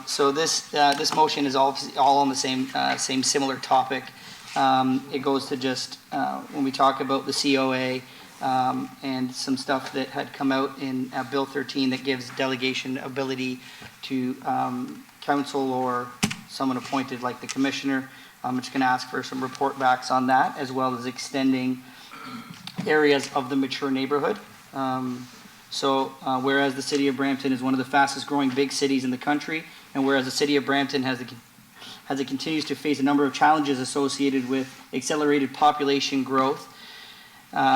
So this motion is all on the same similar topic. It goes to just, when we talk about the COA, and some stuff that had come out in Bill 13 that gives delegation ability to council or someone appointed like the commissioner. I'm just going to ask for some report backs on that, as well as extending areas of the mature neighborhood. Whereas the city of Brampton is one of the fastest growing big cities in the country, and whereas the city of Brampton as it continues to face a number of challenges associated with accelerated population growth,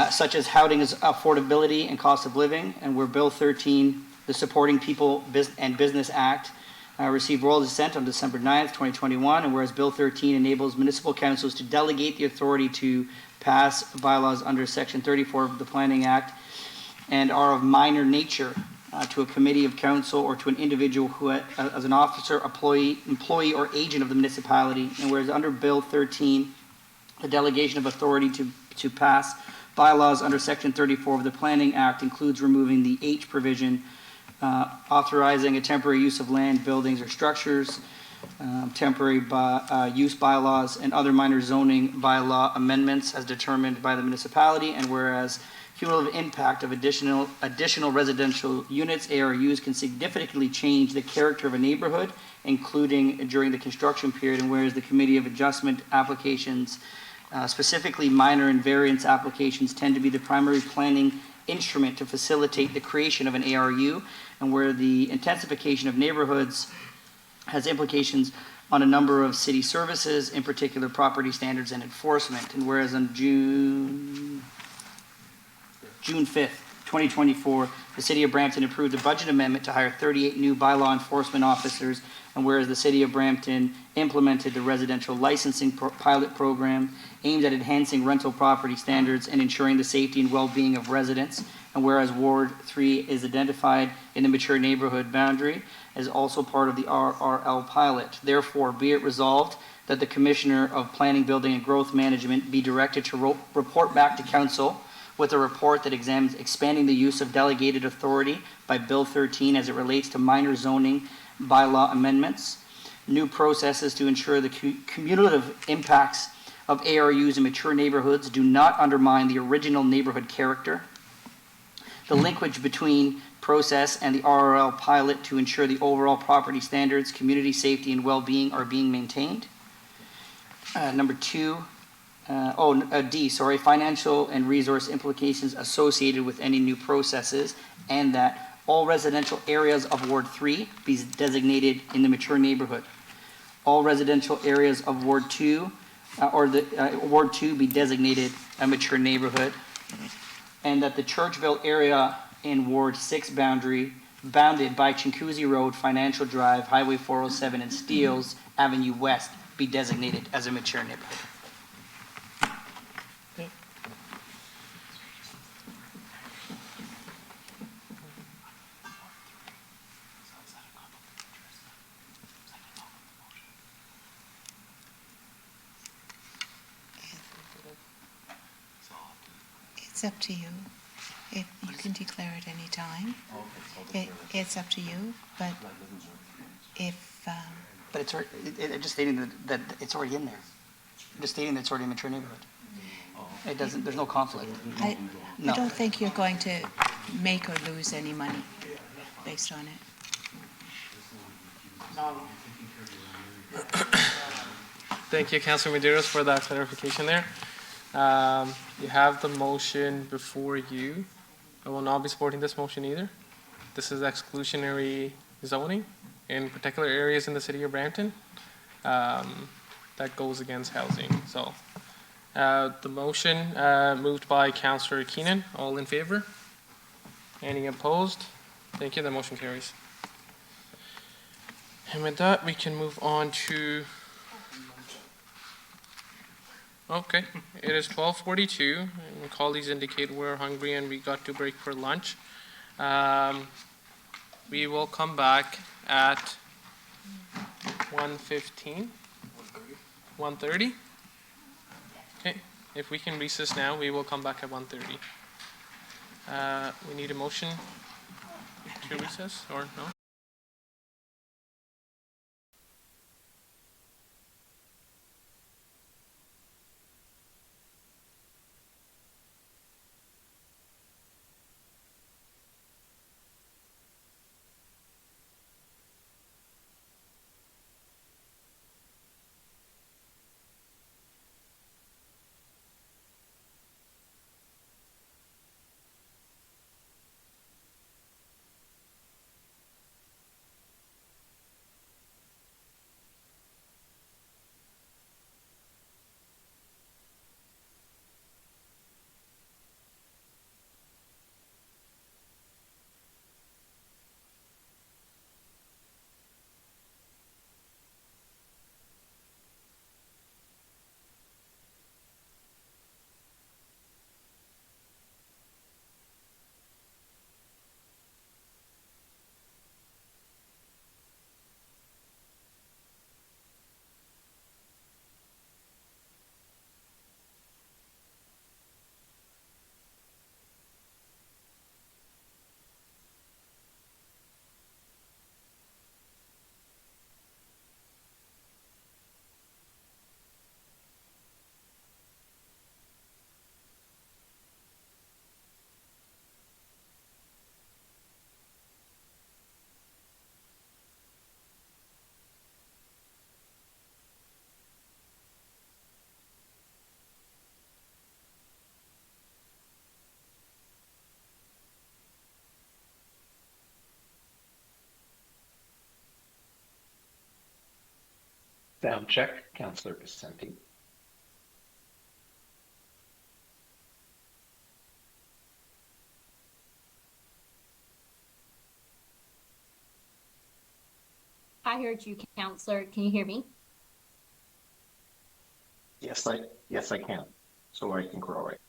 such as housing affordability and cost of living, and where Bill 13, the Supporting People and Business Act, received royal assent on December 9th, 2021, and whereas Bill 13 enables municipal councils to delegate the authority to pass bylaws under Section 34 of the Planning Act and are of minor nature to a committee of council or to an individual who, as an officer, employee, or agent of the municipality, and whereas under Bill 13, the delegation of authority to pass bylaws under Section 34 of the Planning Act includes removing the H provision, authorizing a temporary use of land, buildings, or structures, temporary use bylaws, and other minor zoning bylaw amendments as determined by the municipality, and whereas cumulative impact of additional residential units, ARUs, can significantly change the character of a neighborhood, including during the construction period, and whereas the Committee of Adjustment applications, specifically minor and variance applications, tend to be the primary planning instrument to facilitate the creation of an ARU, and where the intensification of neighborhoods has implications on a number of city services, in particular property standards and enforcement. And whereas on June 5th, 2024, the City of Brampton approved a budget amendment to hire 38 new bylaw enforcement officers, and whereas the City of Brampton implemented the residential licensing pilot program aimed at enhancing rental property standards and ensuring the safety and well-being of residents, and whereas Ward 3 is identified in the mature neighborhood boundary as also part of the RRL pilot. Therefore, be it resolved that the Commissioner of Planning, Building, and Growth Management be directed to report back to Council with a report that examines expanding the use of delegated authority by Bill 13 as it relates to minor zoning bylaw amendments, new processes to ensure the cumulative impacts of ARUs in mature neighborhoods do not undermine the original neighborhood character, the linkage between process and the RRL pilot to ensure the overall property standards, community safety, and well-being are being maintained. Number two, D, financial and resource implications associated with any new processes, and that all residential areas of Ward 3 be designated in the mature neighborhood. All residential areas of Ward 2 Ward 2 be designated a mature neighborhood, and that the Churchville area in Ward 6 boundary bounded by Chinguacousy Road, Financial Drive, Highway 407, and Steeles Avenue West be designated as a mature neighborhood. It's up to you. You can declare at any time. It's up to you, but if... But it's just stating that it's already in there. Just stating that it's already a mature neighborhood. It doesn't, there's no conflict. I No. don't think you're going to make or lose any money based on it. Thank you, Councilor Medeiros, for that clarification there. You have the motion before you. I will not be supporting this motion either. This is exclusionary zoning in particular areas in the city of Brampton. That goes against housing. So the motion moved by Councilor Keenan. All in favor? Any opposed? Thank you. The motion carries. And with that, we can move on to... Okay, it is 12:42. And colleagues indicate we're hungry and we got to break for lunch. We will come back at 1:15. 1:30? Okay, if we can recess now, we will come back at 1:30. We need a motion to recess, or no? Sound check, Councillor Vicente. I heard you, Counselor. Can you hear me? Yes, I can. So I can grow it.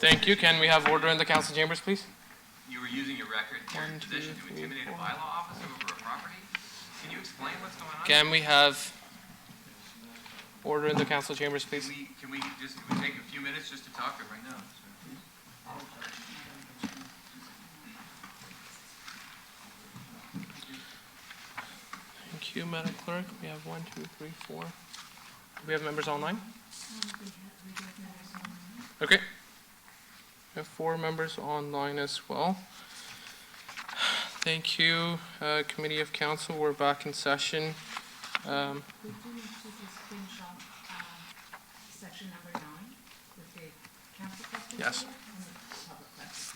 Thank you. Can we have order in the council chambers, please? You were using your record chair's position to intimidate a bylaw officer over a property? Can you explain what's going on? Can we have order in the council chambers, please? Can we take a few minutes just to talk right now? Thank you, Madam Clerk. We have 1, 2, 3, 4. Do we have members online? Okay. We have 4 members online as well. Thank you, Committee of Council. We're back in session. Section number 9 with the council question. Yes.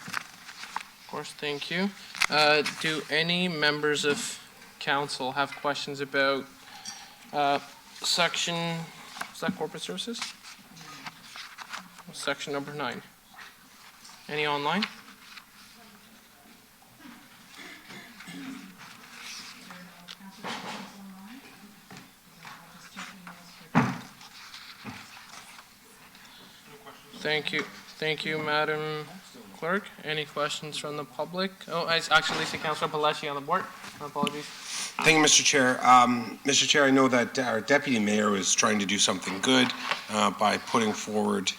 Of course, thank you. Do any members of council have questions about section, is that corporate services? Section number 9. Any online? Thank you, Madam Clerk. Any questions from the public? Oh, I actually see Councilor Palashi on the board. My apologies. Thank you, Mr. Chair. Mr. Chair, I know that our deputy mayor is trying to do something good by putting forward,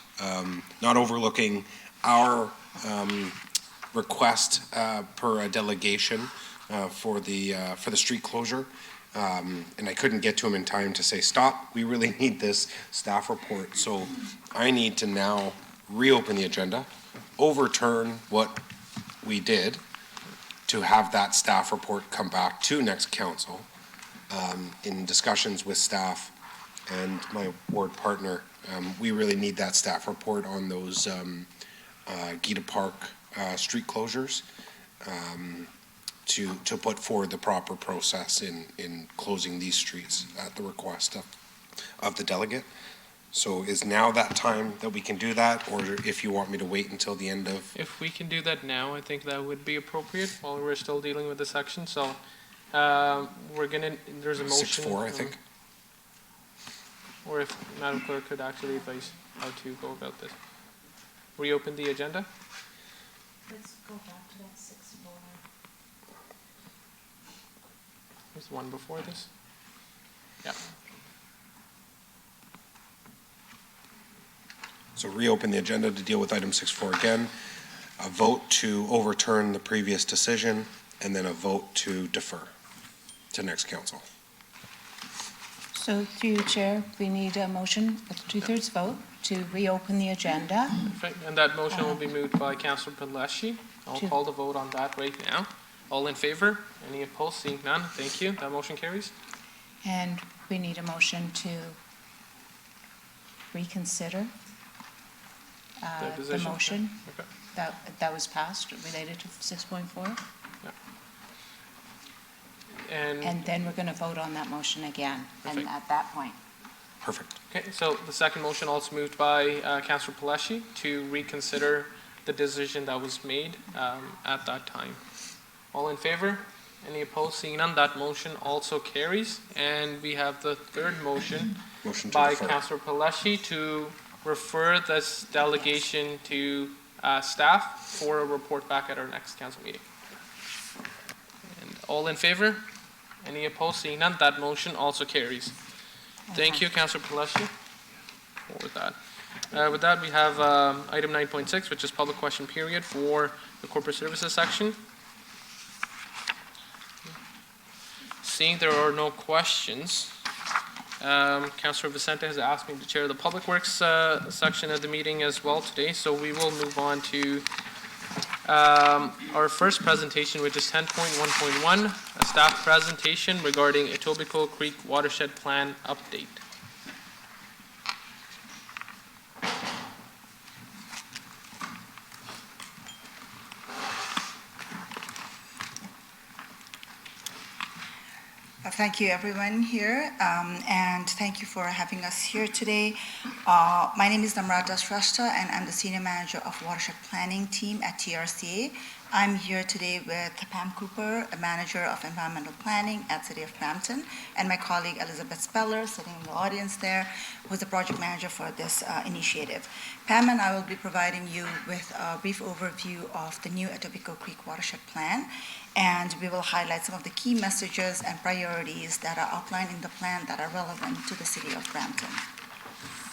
not overlooking our request per a delegation for the street closure. And I couldn't get to him in time to say, stop, we really need this staff report. So I need to now reopen the agenda, overturn what we did to have that staff report come back to next council in discussions with staff and my ward partner. We really need that staff report on those Gita Park street closures to put forward the proper process in closing these streets at the request of the delegate. So is now that time that we can do that, or if you want me to wait until the end of? If we can do that now, I think that would be appropriate while we're still dealing with the section. So there's a motion. 6-4, I think. Or if Madam Clerk could actually advise how to go about this. Reopen the agenda? Let's go back to that 6-4. There's one before this? Yeah. So reopen the agenda to deal with item 6-4 again, a vote to overturn the previous decision, and then a vote to defer to next council. So through you, Chair, we need a motion with a 2/3 vote to reopen the agenda. Perfect. And that motion will be moved by Councillor Palashi. I'll call the vote on that right now. All in favor? Any opposed? Seeing none, thank you. That motion carries. And we need a motion to reconsider the motion Okay. that was passed related to 6.4. And then we're going to vote on that motion again, and Perfect. at that point. Perfect. Okay, so the second motion also moved by Councillor Palashi to reconsider the decision that was made at that time. All in favor? Any opposed? Seeing none, that motion also carries. And we have the third motion by Councillor Palashi to refer this delegation to staff for a report back at our next council meeting. And all in favor? Any opposed? Seeing none, that motion also carries. Thank you, Councillor Palashi, for that. With that, we have item 9.6, which is public question period for the corporate services section. Seeing there are no questions, Councillor Vicente has asked me to chair the Public Works section of the meeting as well today, so we will move on to our first presentation, which is 10.1.1, a staff presentation regarding Etobicoke Creek Watershed Plan update. Thank you, everyone here, and thank you for having us here today. My name is Namrata Shrestha, and I'm the Senior Manager of Watershed Planning Team at TRCA, I'm here today with Pam Cooper, a manager of environmental planning at City of Brampton, and my colleague Elizabeth Speller, sitting in the audience there, who's the project manager for this initiative. Pam and I will be providing you with a brief overview of the new Etobicoke Creek Watershed Plan, and we will highlight some of the key messages and priorities that are outlined in the plan that are relevant to the City of Brampton.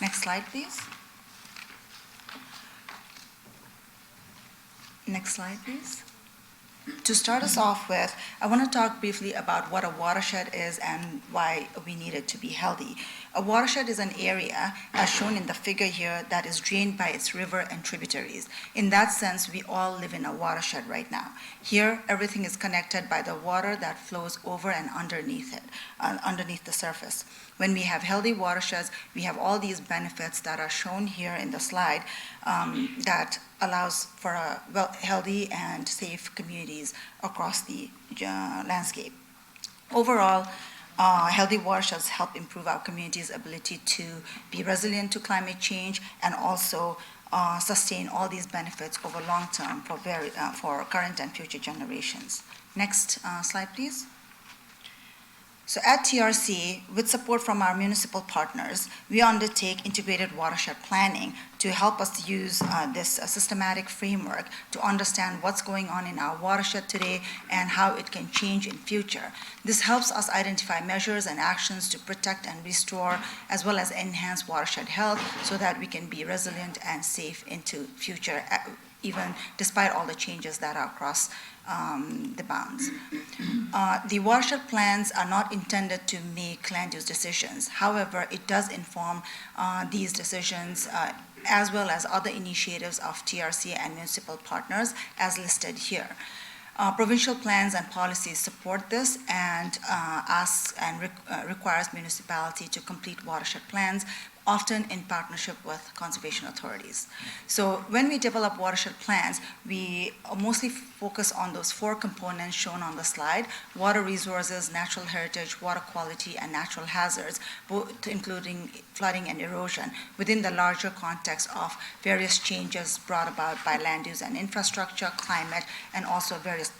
Next slide, please. Next slide, please. To start us off with, I want to talk briefly about what a watershed is and why we need it to be healthy. A watershed is an area, as shown in the figure here, that is drained by its river and tributaries. In that sense, we all live in a watershed right now. Here, everything is connected by the water that flows over and underneath it, underneath the surface. When we have healthy watersheds, we have all these benefits that are shown here in the slide that allows for a healthy and safe communities across the landscape. Overall, healthy watersheds help improve our community's ability to be resilient to climate change and also sustain all these benefits over long term for current and future generations. Next slide, please. So at TRC, with support from our municipal partners, we undertake integrated watershed planning to help us use this systematic framework to understand what's going on in our watershed today and how it can change in future. This helps us identify measures and actions to protect and restore, as well as enhance watershed health so that we can be resilient and safe into future, even despite all the changes that are across the bounds. The watershed plans are not intended to make land use decisions. However, it does inform these decisions as well as other initiatives of TRC and municipal partners as listed here. Provincial plans and policies support this and requires municipality to complete watershed plans, often in partnership with conservation authorities. So when we develop watershed plans, we mostly focus on those four components shown on the slide: water resources, natural heritage, water quality, and natural hazards, both including flooding and erosion, within the larger context of various changes brought about by land use and infrastructure, climate, and also various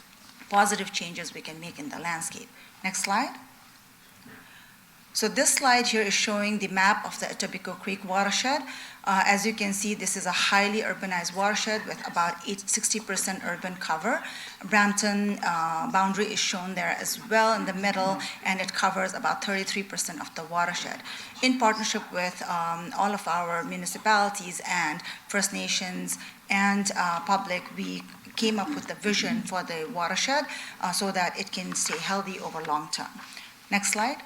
positive changes we can make in the landscape. Next slide. So this slide here is showing the map of the Etobicoke Creek watershed. As you can see, this is a highly urbanized watershed with about 60% urban cover. Brampton boundary is shown there as well in the middle, and it covers about 33% of the watershed. In partnership with all of our municipalities and First Nations and public, we came up with the vision for the watershed so that it can stay healthy over long term. Next slide.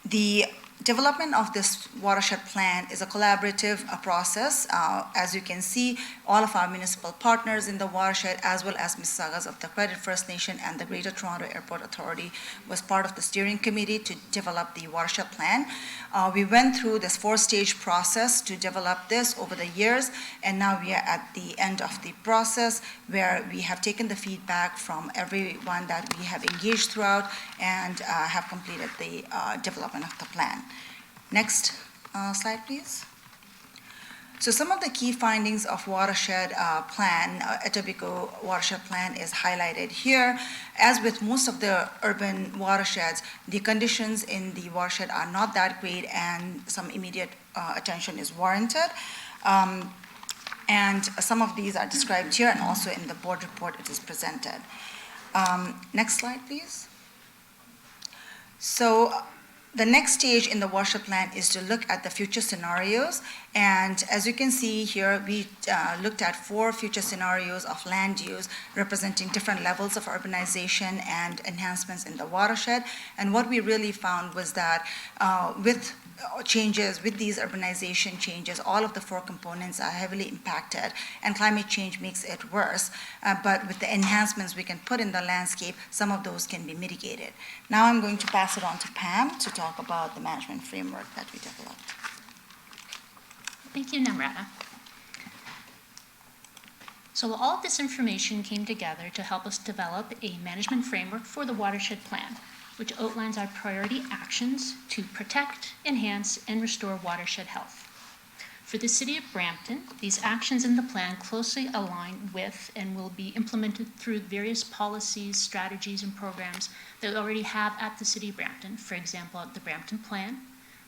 The development of this watershed plan is a collaborative process. As you can see, all of our municipal partners in the watershed, as well as Mississaugas of the Credit First Nation and the Greater Toronto Airport Authority, was part of the steering committee to develop the watershed plan. We went through this four-stage process to develop this over the years, and now we are at the end of the process where we have taken the feedback from everyone that we have engaged throughout and have completed the development of the plan. Next slide, please. So some of the key findings of watershed plan, Etobicoke watershed plan, is highlighted here. As with most of the urban watersheds, the conditions in the watershed are not that great and some immediate attention is warranted. And some of these are described here and also in the board report it is presented. Next slide, please. So the next stage in the watershed plan is to look at the future scenarios. And as you can see here, we looked at 4 future scenarios of land use representing different levels of urbanization and enhancements in the watershed. And what we really found was that with these urbanization changes, all of the 4 components are heavily impacted, and climate change makes it worse. But with the enhancements we can put in the landscape, some of those can be mitigated. Now I'm going to pass it on to Pam to talk about the management framework that we developed. Thank you, Namrata. So all of this information came together to help us develop a management framework for the watershed plan, which outlines our priority actions to protect, enhance, and restore watershed health. For the City of Brampton, these actions in the plan closely align with and will be implemented through various policies, strategies, and programs that we already have at the City of Brampton. For example, the Brampton Plan,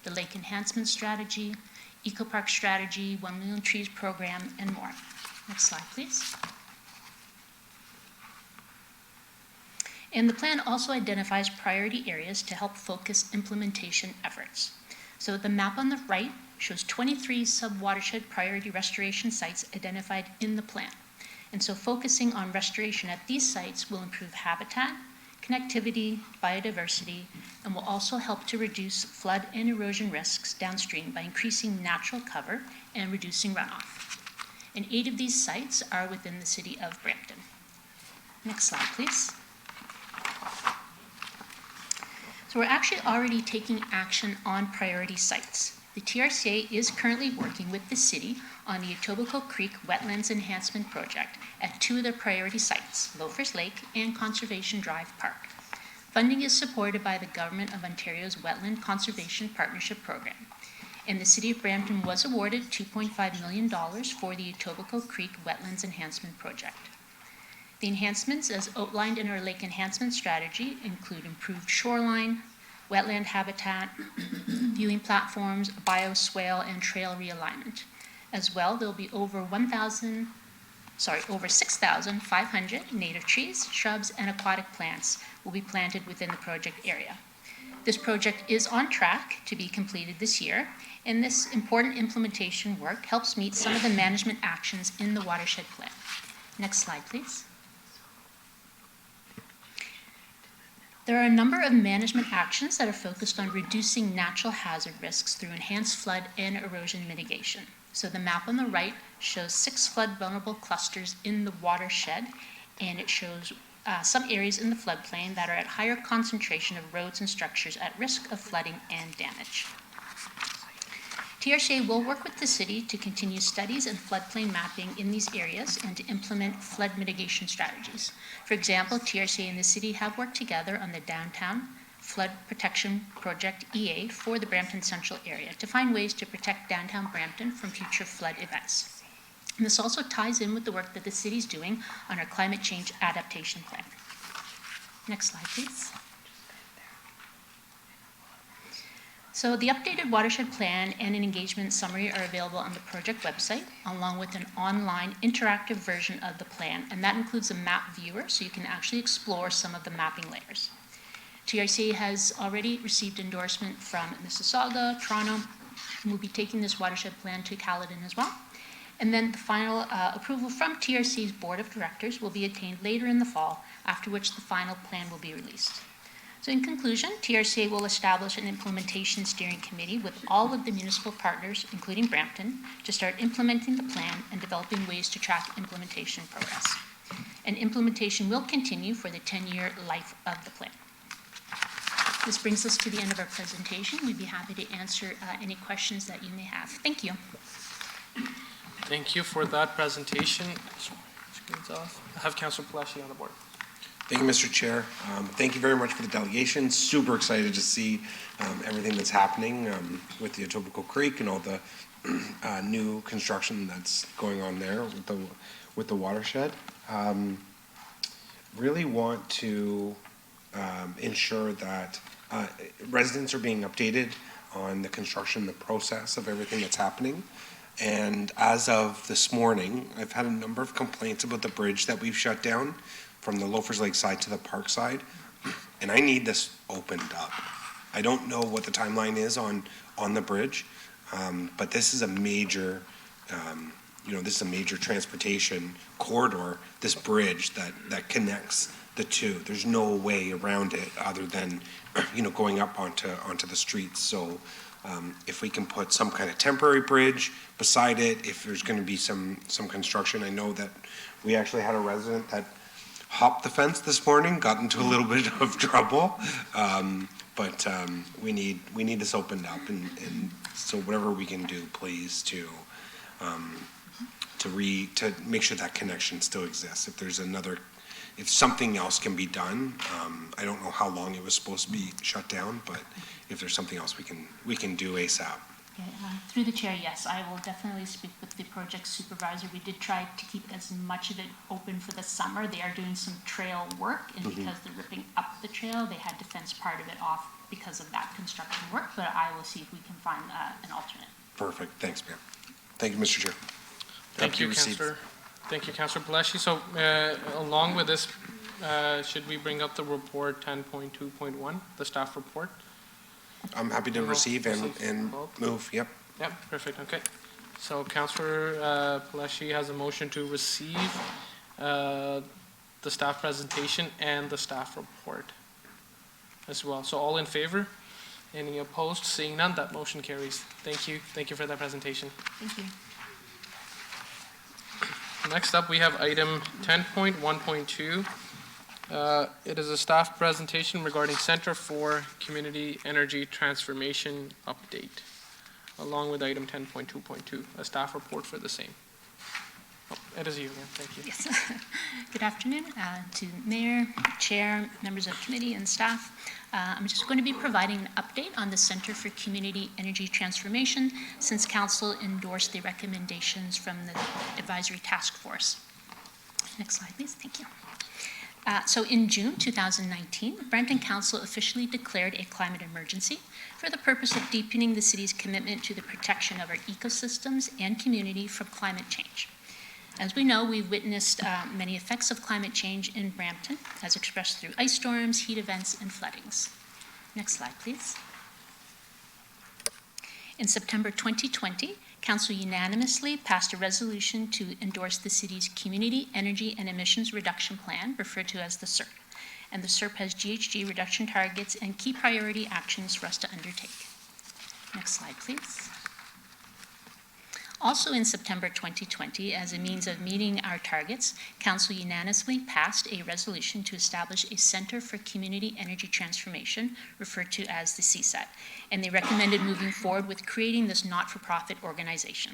the Lake Enhancement Strategy, Eco Park Strategy, 1 Million Trees Program, and more. Next slide, please. And the plan also identifies priority areas to help focus implementation efforts. So the map on the right shows 23 sub-watershed priority restoration sites identified in the plan. And so focusing on restoration at these sites will improve habitat, connectivity, biodiversity, and will also help to reduce flood and erosion risks downstream by increasing natural cover and reducing runoff. And 8 of these sites are within the City of Brampton. Next slide, please. So we're actually already taking action on priority sites. The TRCA is currently working with the city on the Etobicoke Creek Wetlands Enhancement Project at 2 of their priority sites, Loafers Lake and Conservation Drive Park. Funding is supported by the Government of Ontario's Wetland Conservation Partnership Program. And the City of Brampton was awarded $2.5 million for the Etobicoke Creek Wetlands Enhancement Project. The enhancements, as outlined in our lake enhancement strategy, include improved shoreline, wetland habitat, viewing platforms, bioswale, and trail realignment. As well, there will be over 6,500 native trees, shrubs, and aquatic plants will be planted within the project area. This project is on track to be completed this year, and this important implementation work helps meet some of the management actions in the watershed plan. Next slide, please. There are a number of management actions that are focused on reducing natural hazard risks through enhanced flood and erosion mitigation. So the map on the right shows 6 flood vulnerable clusters in the watershed, and it shows some areas in the floodplain that are at higher concentration of roads and structures at risk of flooding and damage. TRCA will work with the city to continue studies and floodplain mapping in these areas and to implement flood mitigation strategies. For example, TRCA and the city have worked together on the Downtown Flood Protection Project EA for the Brampton Central area to find ways to protect downtown Brampton from future flood events. And this also ties in with the work that the city is doing on our climate change adaptation plan. Next slide, please. So the updated watershed plan and an engagement summary are available on the project website, along with an online interactive version of the plan, and that includes a map viewer, so you can actually explore some of the mapping layers. TRCA has already received endorsement from Mississauga, Toronto, and will be taking this watershed plan to Caledon as well. And then the final approval from TRC's Board of Directors will be attained later in the fall, after which the final plan will be released. So in conclusion, TRCA will establish an implementation steering committee with all of the municipal partners, including Brampton, to start implementing the plan and developing ways to track implementation progress. And implementation will continue for the 10-year life of the plan. This brings us to the end of our presentation. We'd be happy to answer any questions that you may have. Thank you. Thank you for that presentation. Screen's off. I have Councillor Palashi on the board. Thank you, Mr. Chair. Thank you very much for the delegation. Super excited to see everything that's happening with the Etobicoke Creek and all the new construction that's going on there with the watershed. Really want to ensure that residents are being updated on the construction, the process of everything that's happening. And as of this morning, I've had a number of complaints about the bridge that we've shut down from the Loafers Lake side to the park side, and I need this opened up. I don't know what the timeline is on the bridge, but this is a major, this is a major transportation corridor, this bridge that connects the two. There's no way around it other than, going up onto the streets. So if we can put some kind of temporary bridge beside it, if there's going to be some construction. I know that we actually had a resident that hopped the fence this morning, got into a little bit of trouble, but we need this opened up, and so whatever we can do, please, to make sure that connection still exists. If something else can be done, I don't know how long it was supposed to be shut down, but if there's something else we can do ASAP, Okay, through the chair, yes, I will definitely speak with the project supervisor. We did try to keep as much of it open for the summer. They are doing some trail work, and because they're ripping up the trail, they had to fence part of it off because of that construction work, but I will see if we can find an alternate. Perfect. Thanks, Mayor. Thank you, Mr. Chair. Thank you, received. Councillor. Thank you, Councillor Palashi. So, along with this, should we bring up the report 10.2.1, the staff report? I'm happy to receive and move, yep. Yep, perfect, okay. So Councillor Palashi has a motion to receive the staff presentation and the staff report as well. So all in favor? Any opposed? Seeing none, that motion carries. Thank you. Thank you for that presentation. Thank you. Next up, we have item 10.1.2. It is a staff presentation regarding Center for Community Energy Transformation update, along with item 10.2.2, a staff report for the same. Oh, it is you, yeah, thank you. Yes. Good afternoon to Mayor, Chair, members of committee, and staff. I'm just going to be providing an update on the Center for Community Energy Transformation since Council endorsed the recommendations from the Advisory Task Force. Next slide, please. Thank you. So in June 2019, Brampton Council officially declared a climate emergency for the purpose of deepening the city's commitment to the protection of our ecosystems and community from climate change. As we know, we've witnessed many effects of climate change in Brampton, as expressed through ice storms, heat events, and floodings. Next slide, please. In September 2020, Council unanimously passed a resolution to endorse the city's Community Energy and Emissions Reduction Plan, referred to as the CERP. And the CERP has GHG reduction targets and key priority actions for us to undertake. Next slide, please. Also in September 2020, as a means of meeting our targets, Council unanimously passed a resolution to establish a Center for Community Energy Transformation, referred to as the CSET, and they recommended moving forward with creating this not-for-profit organization.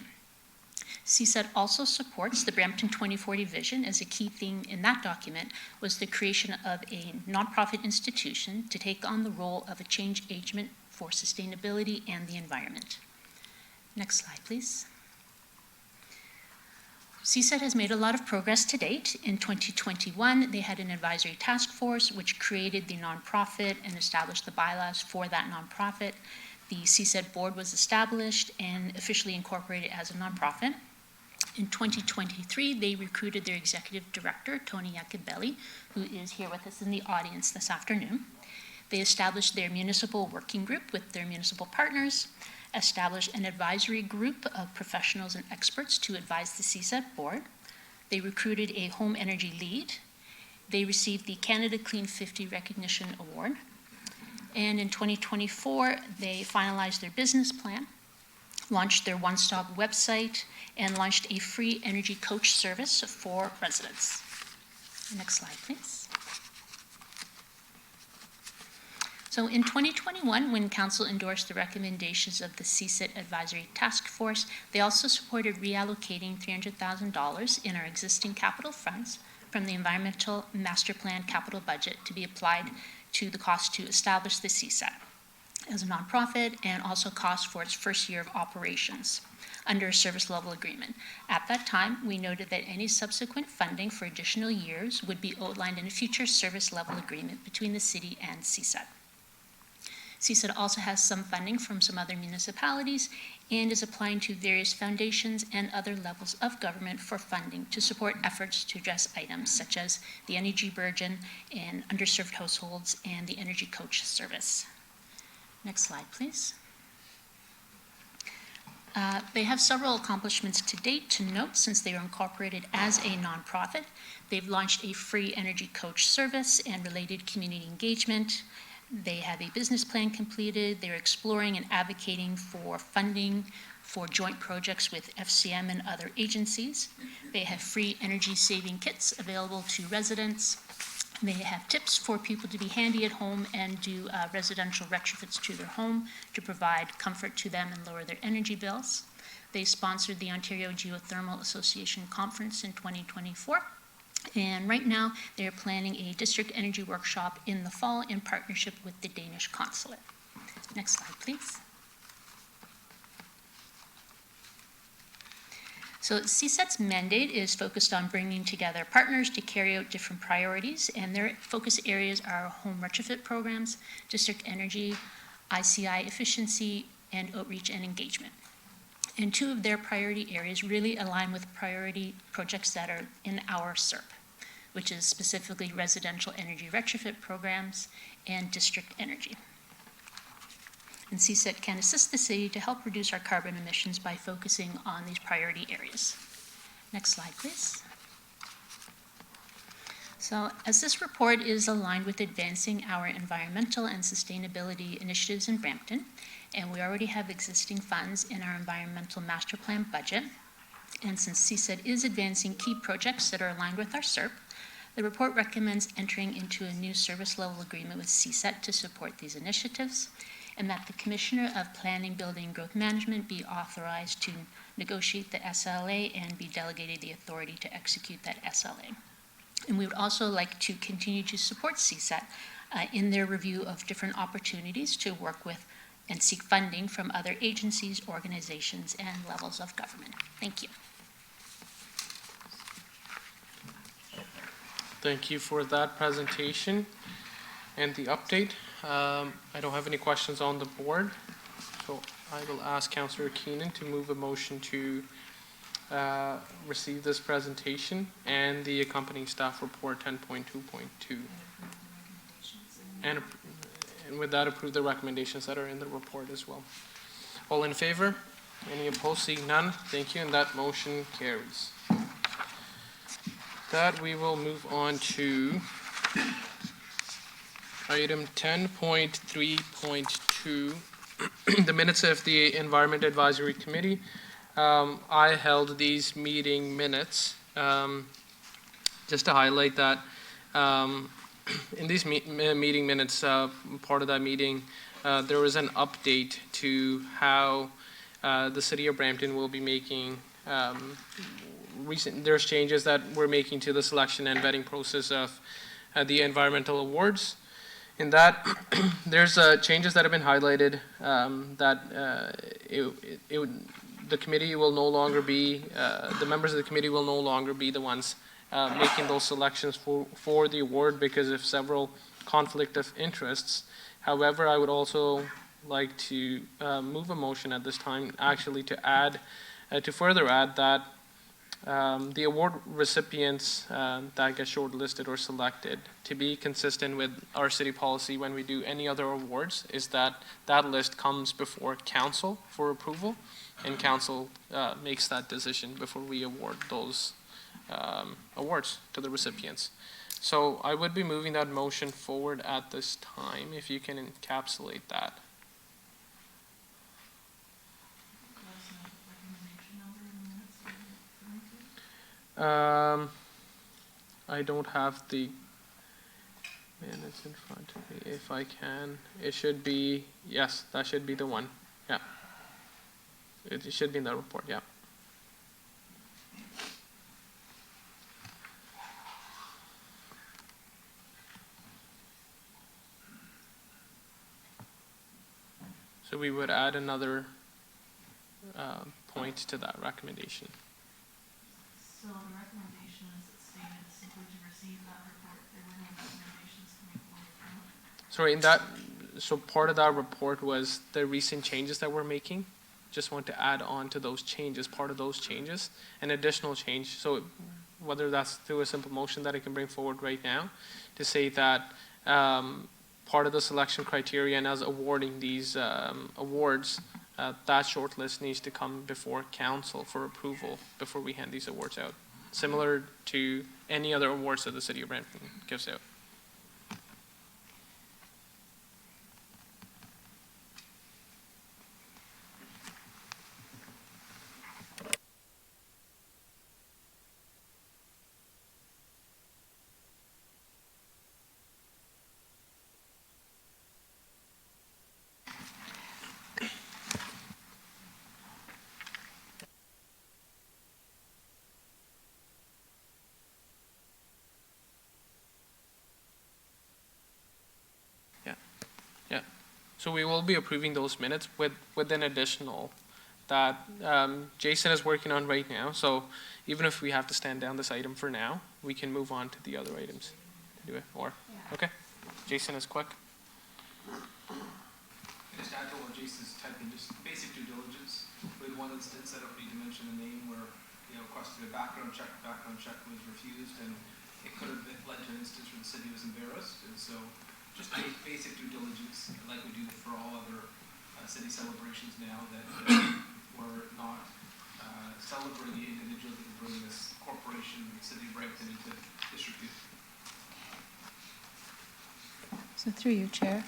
CSET also supports the Brampton 2040 vision, as a key theme in that document was the creation of a nonprofit institution to take on the role of a change agent for sustainability and the environment. Next slide, please. CSET has made a lot of progress to date. In 2021, they had an advisory task force which created the nonprofit and established the bylaws for that nonprofit. The CSET board was established and officially incorporated as a nonprofit. In 2023, they recruited their executive director, Tony Iacobelli, who is here with us in the audience this afternoon. They established their municipal working group with their municipal partners, established an advisory group of professionals and experts to advise the CSET board. They recruited a home energy lead. They received the Canada Clean 50 Recognition Award. And in 2024, they finalized their business plan, launched their one-stop website, and launched a free energy coach service for residents. Next slide, please. So in 2021, when Council endorsed the recommendations of the CSET Advisory Task Force, they also supported reallocating $300,000 in our existing capital funds from the Environmental Master Plan capital budget to be applied to the cost to establish the CSET as a nonprofit, and also cost for its first year of operations under a service level agreement. At that time, we noted that any subsequent funding for additional years would be outlined in a future service level agreement between the city and CSET. CSET also has some funding from some other municipalities and is applying to various foundations and other levels of government for funding to support efforts to address items such as the energy burden and underserved households and the energy coach service. Next slide, please. They have several accomplishments to date to note since they were incorporated as a nonprofit. They've launched a free energy coach service and related community engagement. They have a business plan completed. They're exploring and advocating for funding for joint projects with FCM and other agencies. They have free energy saving kits available to residents. They have tips for people to be handy at home and do residential retrofits to their home to provide comfort to them and lower their energy bills. They sponsored the Ontario Geothermal Association Conference in 2024. And right now, they're planning a district energy workshop in the fall in partnership with the Danish consulate. Next slide, please. So CSET's mandate is focused on bringing together partners to carry out different priorities, and their focus areas are home retrofit programs, district energy, ICI efficiency, and outreach and engagement. And two of their priority areas really align with priority projects that are in our SERP, which is specifically residential energy retrofit programs and district energy. And CSET can assist the city to help reduce our carbon emissions by focusing on these priority areas. Next slide, please. So as this report is aligned with advancing our environmental and sustainability initiatives in Brampton, and we already have existing funds in our environmental master plan budget, and since CSET is advancing key projects that are aligned with our SERP, the report recommends entering into a new service level agreement with CSET to support these initiatives, and that the Commissioner of Planning, Building, and Growth Management be authorized to negotiate the SLA and be delegated the authority to execute that SLA. And we would also like to continue to support CSET in their review of different opportunities to work with and seek funding from other agencies, organizations, and levels of government. Thank you. Thank you for that presentation and the update. I don't have any questions on the board, so I will ask Councillor Keenan to move a motion to receive this presentation and the accompanying staff report 10.2.2. And with that, approve the recommendations that are in the report as well. All in favor? Any opposed? Seeing none, thank you, and that motion carries. That we will move on to item 10.3.2, the minutes of the Environment Advisory Committee. I held these meeting minutes just to highlight that in these meeting minutes, part of that meeting, there was an update to how the City of Brampton will be making there's changes that we're making to the selection and vetting process of the environmental awards. In that, there's changes that have been highlighted that the committee will no longer be, the members of the committee will no longer be the ones making those selections for the award because of several conflict of interests. However, I would also like to move a motion at this time actually to add, to further add that the award recipients that get shortlisted or selected to be consistent with our city policy when we do any other awards is that that list comes before council for approval, and council makes that decision before we award those awards to the recipients. So I would be moving that motion forward at this time, if you can encapsulate that. I don't have the minutes in front of me. If I can, it should be, yes, that should be the one. Yeah. It should be in the report, yeah. So we would add another point to that recommendation. So the recommendation is it stated simply to receive that report. There were no recommendations coming forward from it. Sorry, in that, so part of that report was the recent changes that we're making. Just want to add on to those changes, part of those changes, an additional change. So whether that's through a simple motion that I can bring forward right now to say that part of the selection criteria and as awarding these awards, that short list needs to come before council for approval before we hand these awards out, similar to any other awards that the City of Brampton gives out. So we will be approving those minutes with an additional that Jason is working on right now. So even if we have to stand down this item for now, we can move on to the other items to do it. Or, okay, Jason is quick. Just add to what Jason's typing, just basic due diligence. We had one instance, I don't need to mention the name, where, requested a background check was refused, and it could have led to an instance where the city was embarrassed. And so just basic due diligence, like we do for all other city celebrations now, that we're not celebrating the individuals that are bringing this corporation, the city of Brampton, into disrepute. So through you, Chair,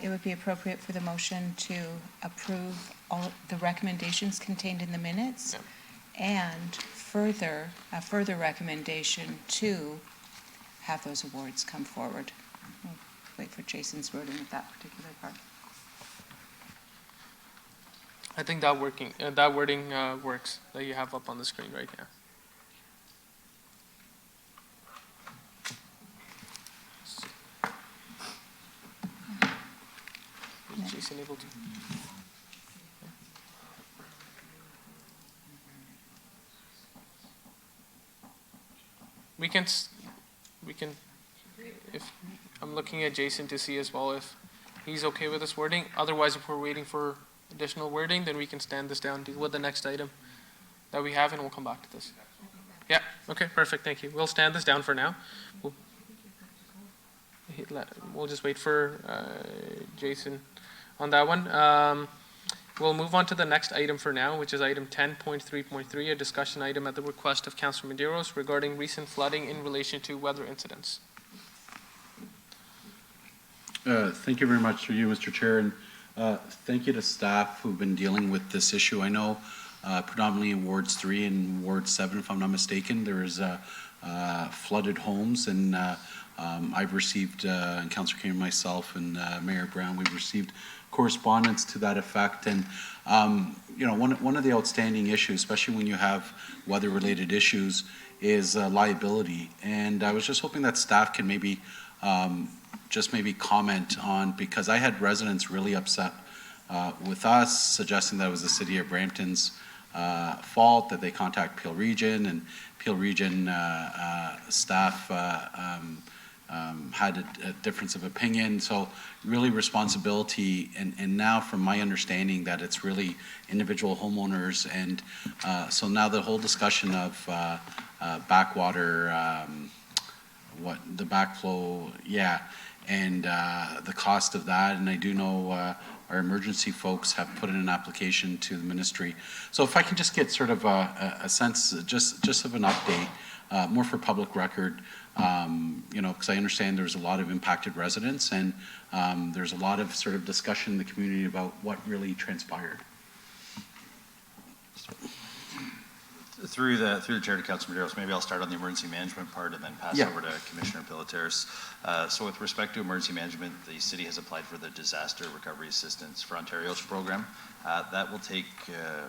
it would be appropriate for the motion to approve all the recommendations contained in the minutes, and a further recommendation to have those awards come forward. We'll wait for Jason's wording of that particular part. I think that wording works that you have up on the screen right now. Is Jason able to? We can, if, I'm looking at Jason to see as well if he's okay with this wording. Otherwise, if we're waiting for additional wording, then we can stand this down, deal with the next item that we have, and we'll come back to this. Yeah, okay, perfect, thank you. We'll stand this down for now. We'll just wait for Jason on that one. We'll move on to the next item for now, which is item 10.3.3, a discussion item at the request of Councilor Medeiros regarding recent flooding in relation to weather incidents. Thank you very much through you, Mr. Chair, and thank you to staff who've been dealing with this issue. I know predominantly in Wards 3 and Ward 7, if I'm not mistaken, there is flooded homes, and I've received, and Councilor King and myself and Mayor Brown, we've received correspondence to that effect. And one of the outstanding issues, especially when you have weather-related issues, is liability. And I was just hoping that staff can maybe comment on, because I had residents really upset with us, suggesting that it was the City of Brampton's fault, that they contact Peel Region, and Peel Region staff had a difference of opinion. So really responsibility, and now from my understanding that it's really individual homeowners, and so now the whole discussion of backwater, the backflow, and the cost of that, and I do know our emergency folks have put in an application to the ministry. So if I can just get sort of a sense, just of an update, more for public record, because I understand there's a lot of impacted residents, and there's a lot of sort of discussion in the community about what really transpired. Through the chair to Councilor Medeiros, maybe I'll start on the emergency management part and then pass over to Commissioner Pilateras. So with respect to emergency management, the city has applied for the Disaster Recovery Assistance for Ontario's program. That will take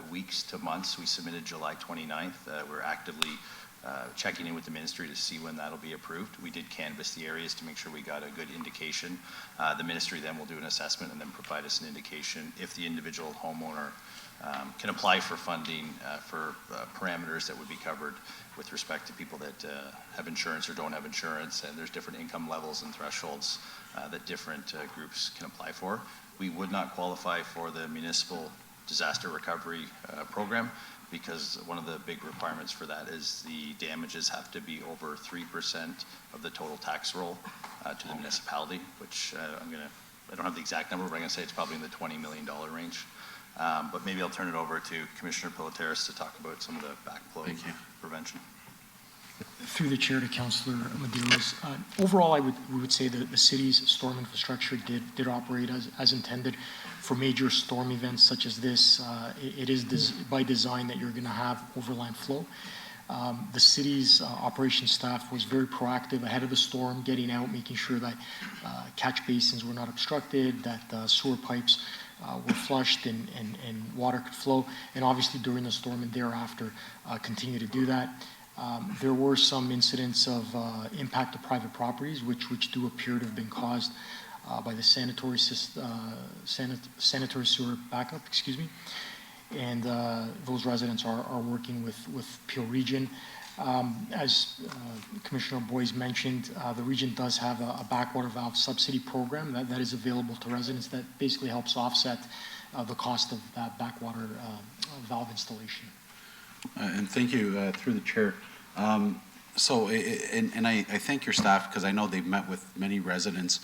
weeks to months. We submitted July 29th. We're actively checking in with the ministry to see when that'll be approved. We did canvass the areas to make sure we got a good indication. The ministry then will do an assessment and then provide us an indication if the individual homeowner can apply for funding for parameters that would be covered with respect to people that have insurance or don't have insurance, and there's different income levels and thresholds that different groups can apply for. We would not qualify for the municipal disaster recovery program, because one of the big requirements for that is the damages have to be over 3% of the total tax roll to the municipality, which I don't have the exact number, but I'm going to say it's probably in the $20 million range. But maybe I'll turn it over to Commissioner Pilateras to talk about some of the backflow prevention. Through the chair to Councilor Medeiros, overall, we would say that the city's storm infrastructure did operate as intended. For major storm events such as this, it is by design that you're going to have overland flow. The city's operations staff was very proactive ahead of the storm, getting out, making sure that catch basins were not obstructed, that sewer pipes were flushed and water could flow, and obviously during the storm and thereafter continue to do that. There were some incidents of impact to private properties, which do appear to have been caused by the sanitary sewer backup, and those residents are working with Peel Region. As Commissioner Boyes mentioned, the region does have a backwater valve subsidy program that is available to residents that basically helps offset the cost of that backwater valve installation. And thank you, through the chair. I thank your staff, because I know they've met with many residents.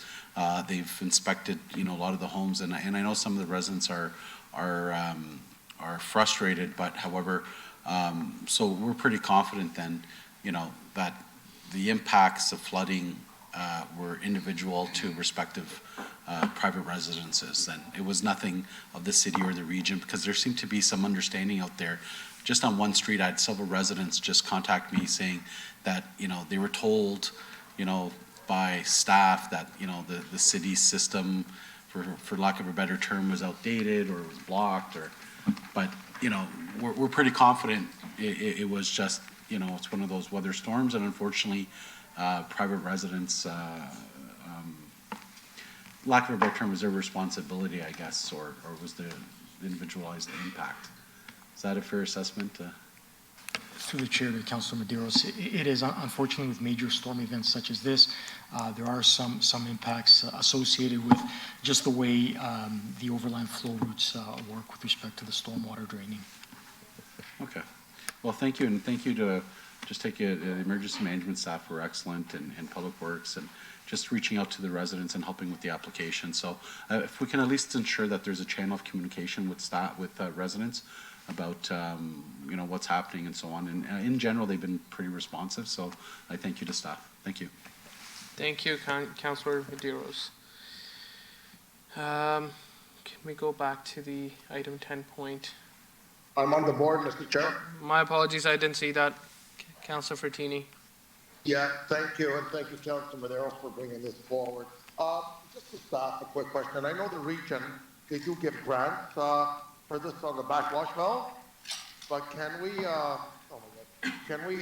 They've inspected, a lot of the homes, and I know some of the residents are frustrated, but however, so we're pretty confident then, that the impacts of flooding were individual to respective private residences. And it was nothing of the city or the region, because there seemed to be some understanding out there. Just on one street, I had several residents just contact me saying that, they were told, by staff that, the city's system, for lack of a better term, was outdated or was blocked, but, we're pretty confident it was just, it's one of those weather storms, and unfortunately, private residents, lack of a better term, was their responsibility, I guess, or was the individualized impact. Is that a fair assessment? Through the chair to Councilor Medeiros, it is unfortunately with major storm events such as this, there are some impacts associated with just the way the overland flow routes work with respect to the stormwater draining. Okay. Well, thank you, and thank you to the emergency management staff were excellent, and Public Works, and just reaching out to the residents and helping with the application. So if we can at least ensure that there's a channel of communication with staff, with residents, about what's happening and so on. And in general, they've been pretty responsive. So I thank you to staff. Thank you. Thank you, Councilor Medeiros. Can we go back to the item 10 point? I'm on the board, Mr. Chair. My apologies, I didn't see that. Councilor Fortini. Yeah, thank you, and thank you, Councilor Medeiros, for bringing this forward. Just to start, a quick question. I know the region, they do give grants for this on the backwash valve, but can we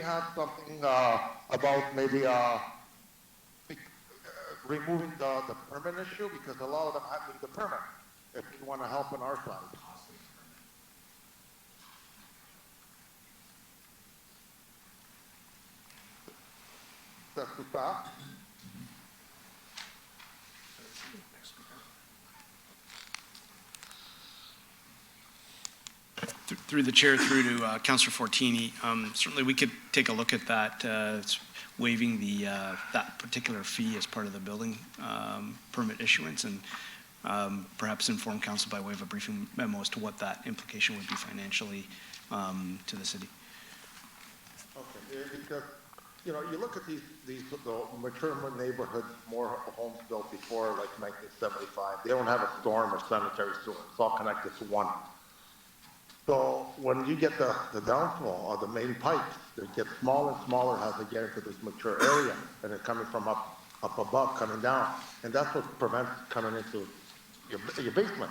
have something about maybe removing the permit issue, because a lot of them have the permit if you want to help on our side. That's the start. Through the chair, through to Councilor Fortini, certainly we could take a look at that, waiving that particular fee as part of the building permit issuance, and perhaps inform council by way of a briefing memo as to what that implication would be financially to the city. Okay, because you look at these the mature neighborhoods, more homes built before like 1975. They don't have a storm or sanitary sewer. It's all connected to one. So when you get the downfall of the main pipes, they get smaller and smaller as they get into this mature area, and they're coming from up above, coming down, and that's what prevents coming into your basement.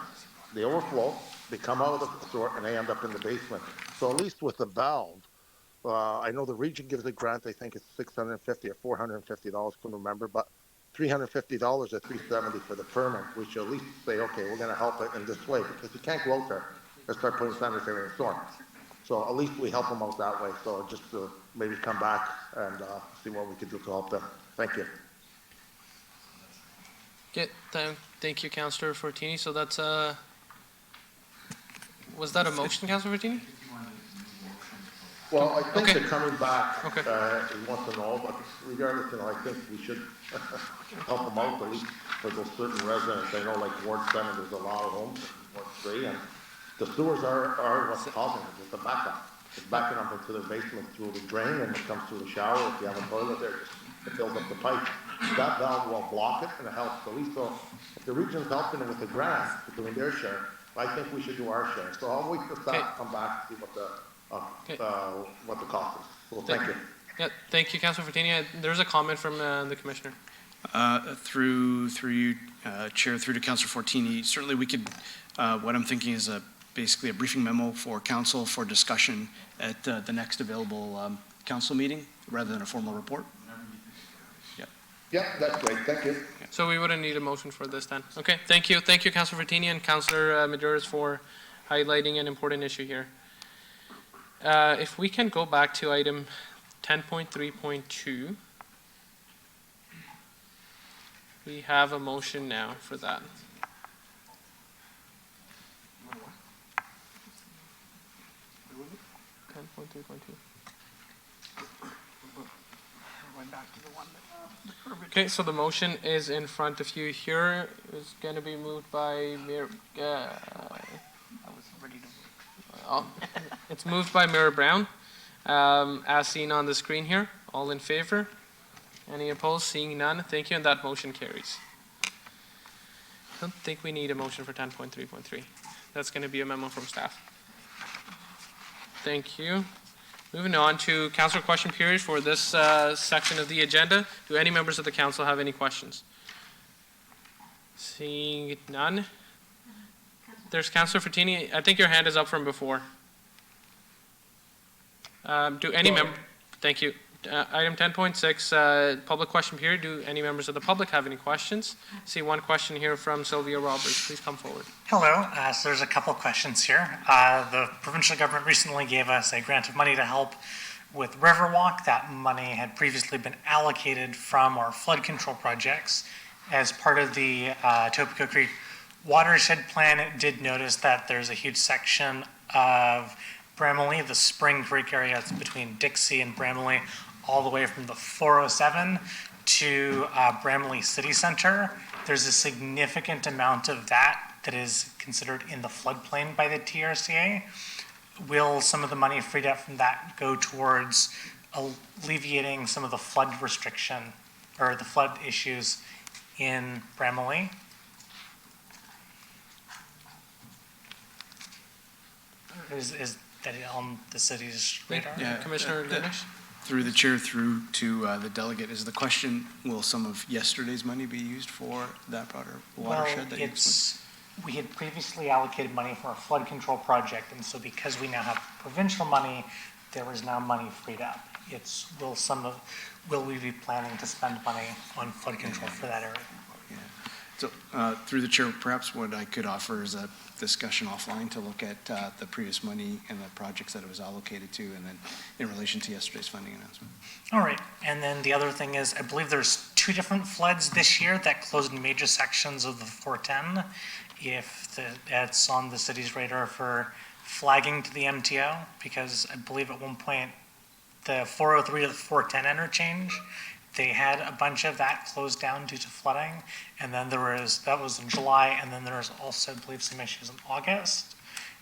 They overflow, they come out of the sewer, and they end up in the basement. So at least with the valve, I know the region gives a grant. I think it's $650 or $450, couldn't remember, but $350 or $370 for the permit. We should at least say, okay, we're going to help it in this way, because you can't go out there and start putting sanitary in the storm. So at least we help them out that way. So just to maybe come back and see what we can do to help them. Thank you. Okay, thank you, Councilor Fortini. So that's was that a motion, Councilor Fortini? Well, I think okay. they're coming back. Okay. He wants to know, but regardless, I think we should help them out, at least for those certain residents. I know, like Ward 7, there's a lot of homes, Ward 3, and the sewers are what's causing it. It's a backup. It's backing up into their basement through the drain, and it comes through the shower. If you have a toilet there, it fills up the pipe. That valve will block it, and it helps. So at least if the region's helping with the grant, doing their share, I think we should do our share. So I'll wait for staff to come back and see what the cost is. Well, thank you. Yeah, thank you, Councilor Fortini. There's a comment from the Commissioner. Through you, Chair, through to Councilor Fortini, certainly we could, what I'm thinking is basically a briefing memo for council for discussion at the next available council meeting, rather than a formal report. Yeah, that's great. Thank you. So we wouldn't need a motion for this then. Okay, thank you. Thank you, Councilor Fortini and Councilor Medeiros for highlighting an important issue here. If we can go back to item 10.3.2, we have a motion now for that. Okay, so the motion is in front of you here. It's going to be moved by Mayor. It's moved by Mayor Brown, as seen on the screen here. All in favor? Any opposed? Seeing none, thank you, and that motion carries. I don't think we need a motion for 10.3.3. That's going to be a memo from staff. Thank you. Moving on to council question period for this section of the agenda. Do any members of the council have any questions? Seeing none. There's Councillor Fatini. I think your hand is up from before. Do any Thank you. Item 10.6, public question period. Do any members of the public have any questions? See one question here from Sylvia Roberts. Please come forward. Hello. So there's a couple of questions here. The provincial government recently gave us a grant of money to help with Riverwalk. That money had previously been allocated from our flood control projects. As part of the Etobicoke Creek watershed plan, it did notice that there's a huge section of Bramalea, the Spring Creek area. It's between Dixie and Bramalea, all the way from the 407 to Bramalea City Center. There's a significant amount of that that is considered in the floodplain by the TRCA. Will some of the money freed up from that go towards alleviating some of the flood restriction or the flood issues in Bramalea? Is that on the city's radar? Yeah, Commissioner Ganesh? Through the chair, through to the delegate, is the question, will some of yesterday's money be used for that broader watershed that you explained? We had previously allocated money for a flood control project, and so because we now have provincial money, there is now money freed up. Will we be planning to spend money on flood control for that area? Yeah. So through the chair, perhaps what I could offer is a discussion offline to look at the previous money and the projects that it was allocated to, and then in relation to yesterday's funding announcement. All right, and then the other thing is, I believe there's 2 different floods this year that closed major sections of the 410. If that's on the city's radar for flagging to the MTO, because I believe at one point the 403 to the 410 interchange, they had a bunch of that closed down due to flooding, and then that was in July, and then there was also, I believe, some issues in August.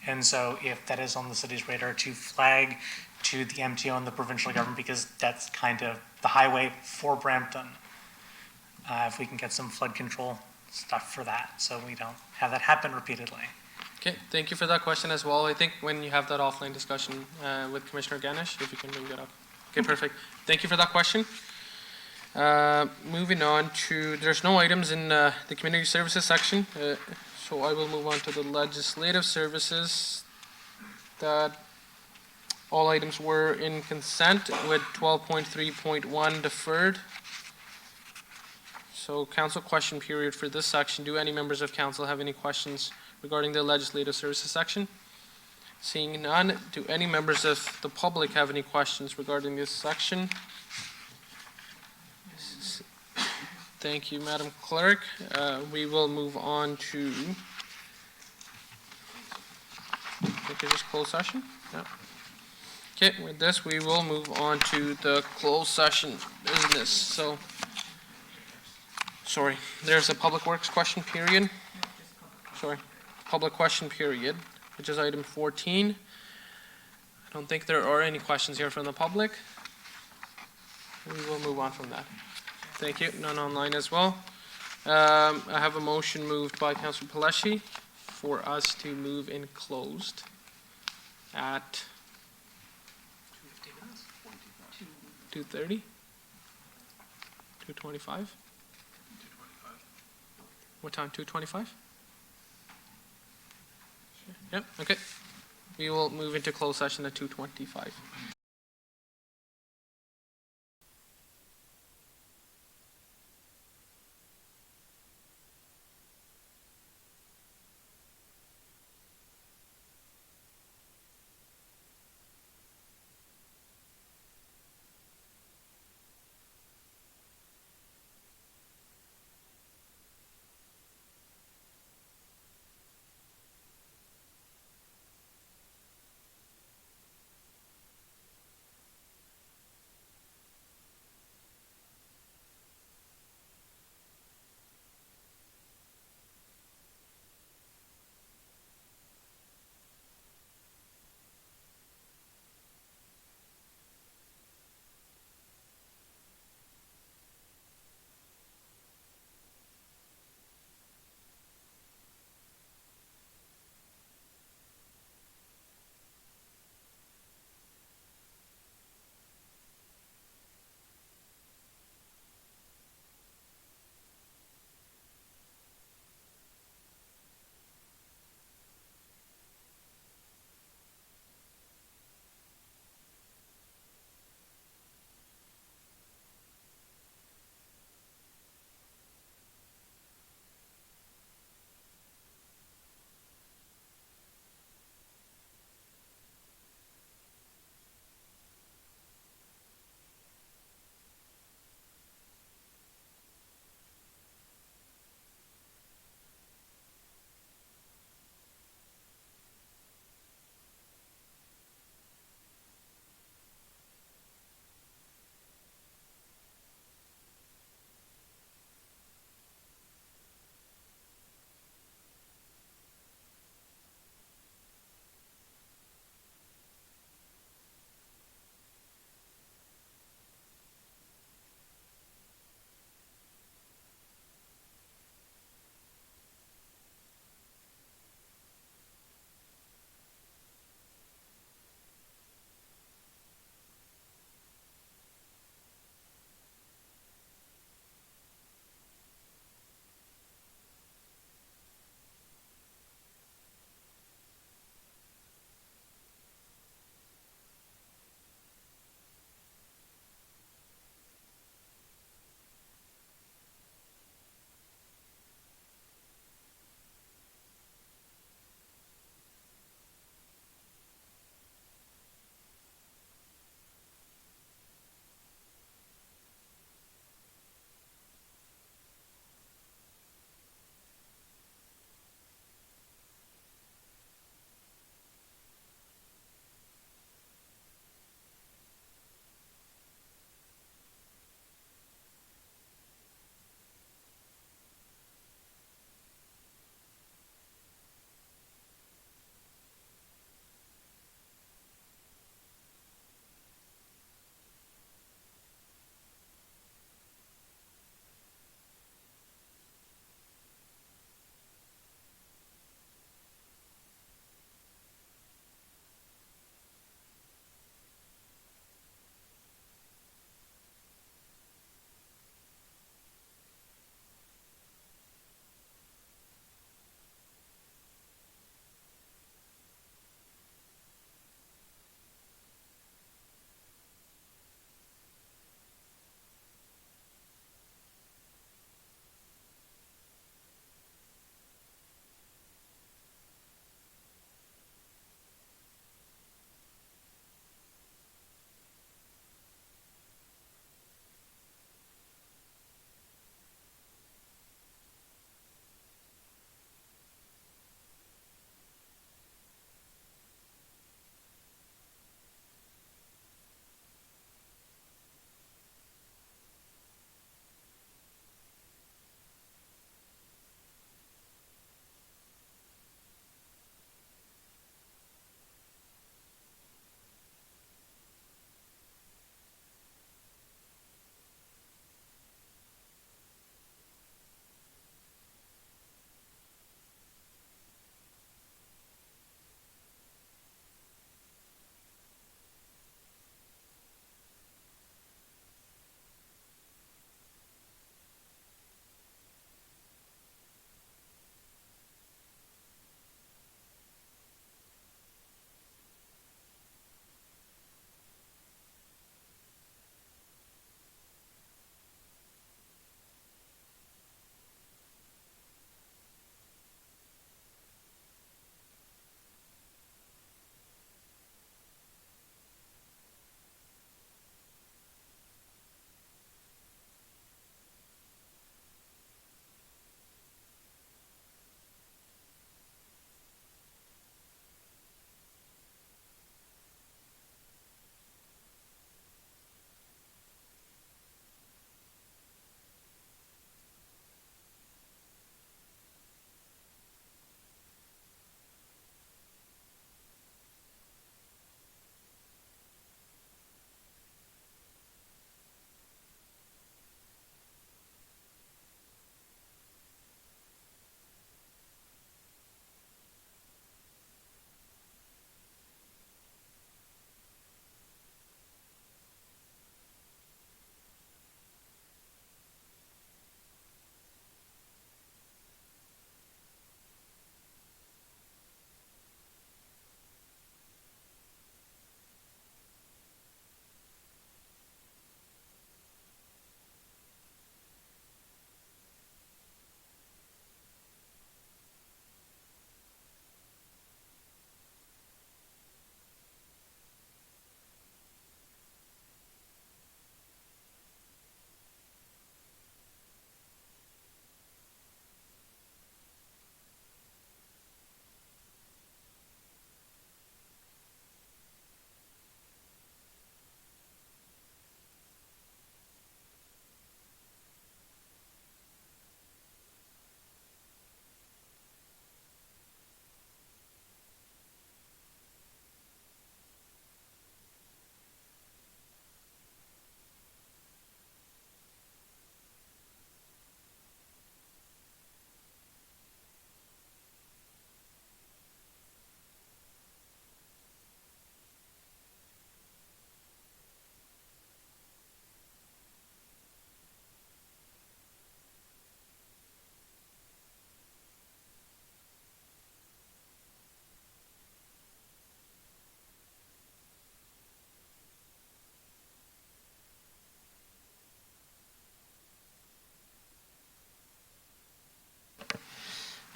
And so if that is on the city's radar to flag to the MTO and the provincial government, because that's kind of the highway for Brampton, if we can get some flood control stuff for that, so we don't have that happen repeatedly. Okay, thank you for that question as well. I think when you have that offline discussion with Commissioner Ganesh, if you can bring that up. Okay, perfect. Thank you for that question. Moving on to, there's no items in the community services section, so I will move on to the legislative services. That all items were in consent with 12.3.1 deferred. So council question period for this section. Do any members of council have any questions regarding the legislative services section? Seeing none, do any members of the public have any questions regarding this section? Thank you, Madam Clerk. We will move on to, I think it's just closed session? Yeah. Okay, with this, we will move on to the closed session business. So, sorry, there's a public works question period. Sorry, public question period, which is item 14. I don't think there are any questions here from the public. We will move on from that. Thank you. None online as well. I have a motion moved by Councillor Paleshi for us to move in closed at 2:30? 2:25? What time? 2:25? Yep, okay. We will move into closed session at 2:25.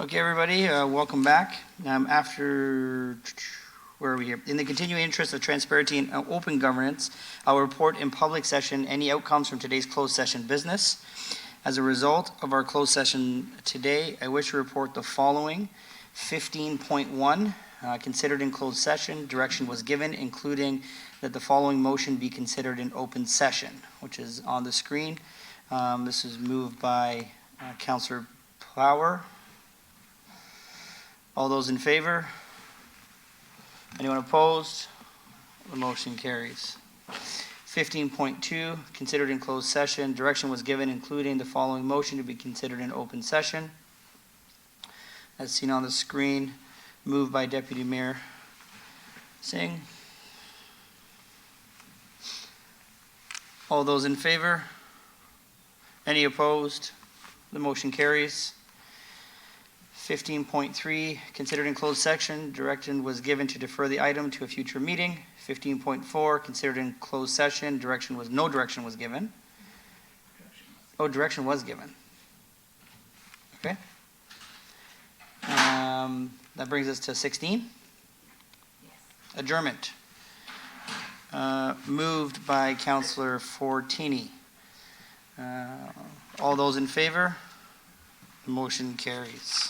Okay, everybody, welcome back. Where are we here? In the continuing interest of transparency and open governance, I'll report in public session any outcomes from today's closed session business. As a result of our closed session today, I wish to report the following. 15.1, considered in closed session, direction was given, including that the following motion be considered in open session, which is on the screen. This is moved by Councillor Power. All those in favor? Anyone opposed? The motion carries. 15.2, considered in closed session. Direction was given, including the following motion to be considered in open session. As seen on the screen, moved by Deputy Mayor Singh. All those in favor? Any opposed? The motion carries. 15.3, considered in closed section, direction was given to defer the item to a future meeting. 15.4, considered in closed session, no direction was given. Oh, direction was given. Okay. That brings us to 16. Adjournment. Moved by Councillor Fortini. All those in favor? The motion carries.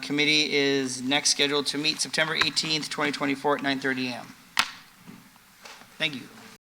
Committee is next scheduled to meet September 18th, 2024 at 9:30 a.m. Thank you.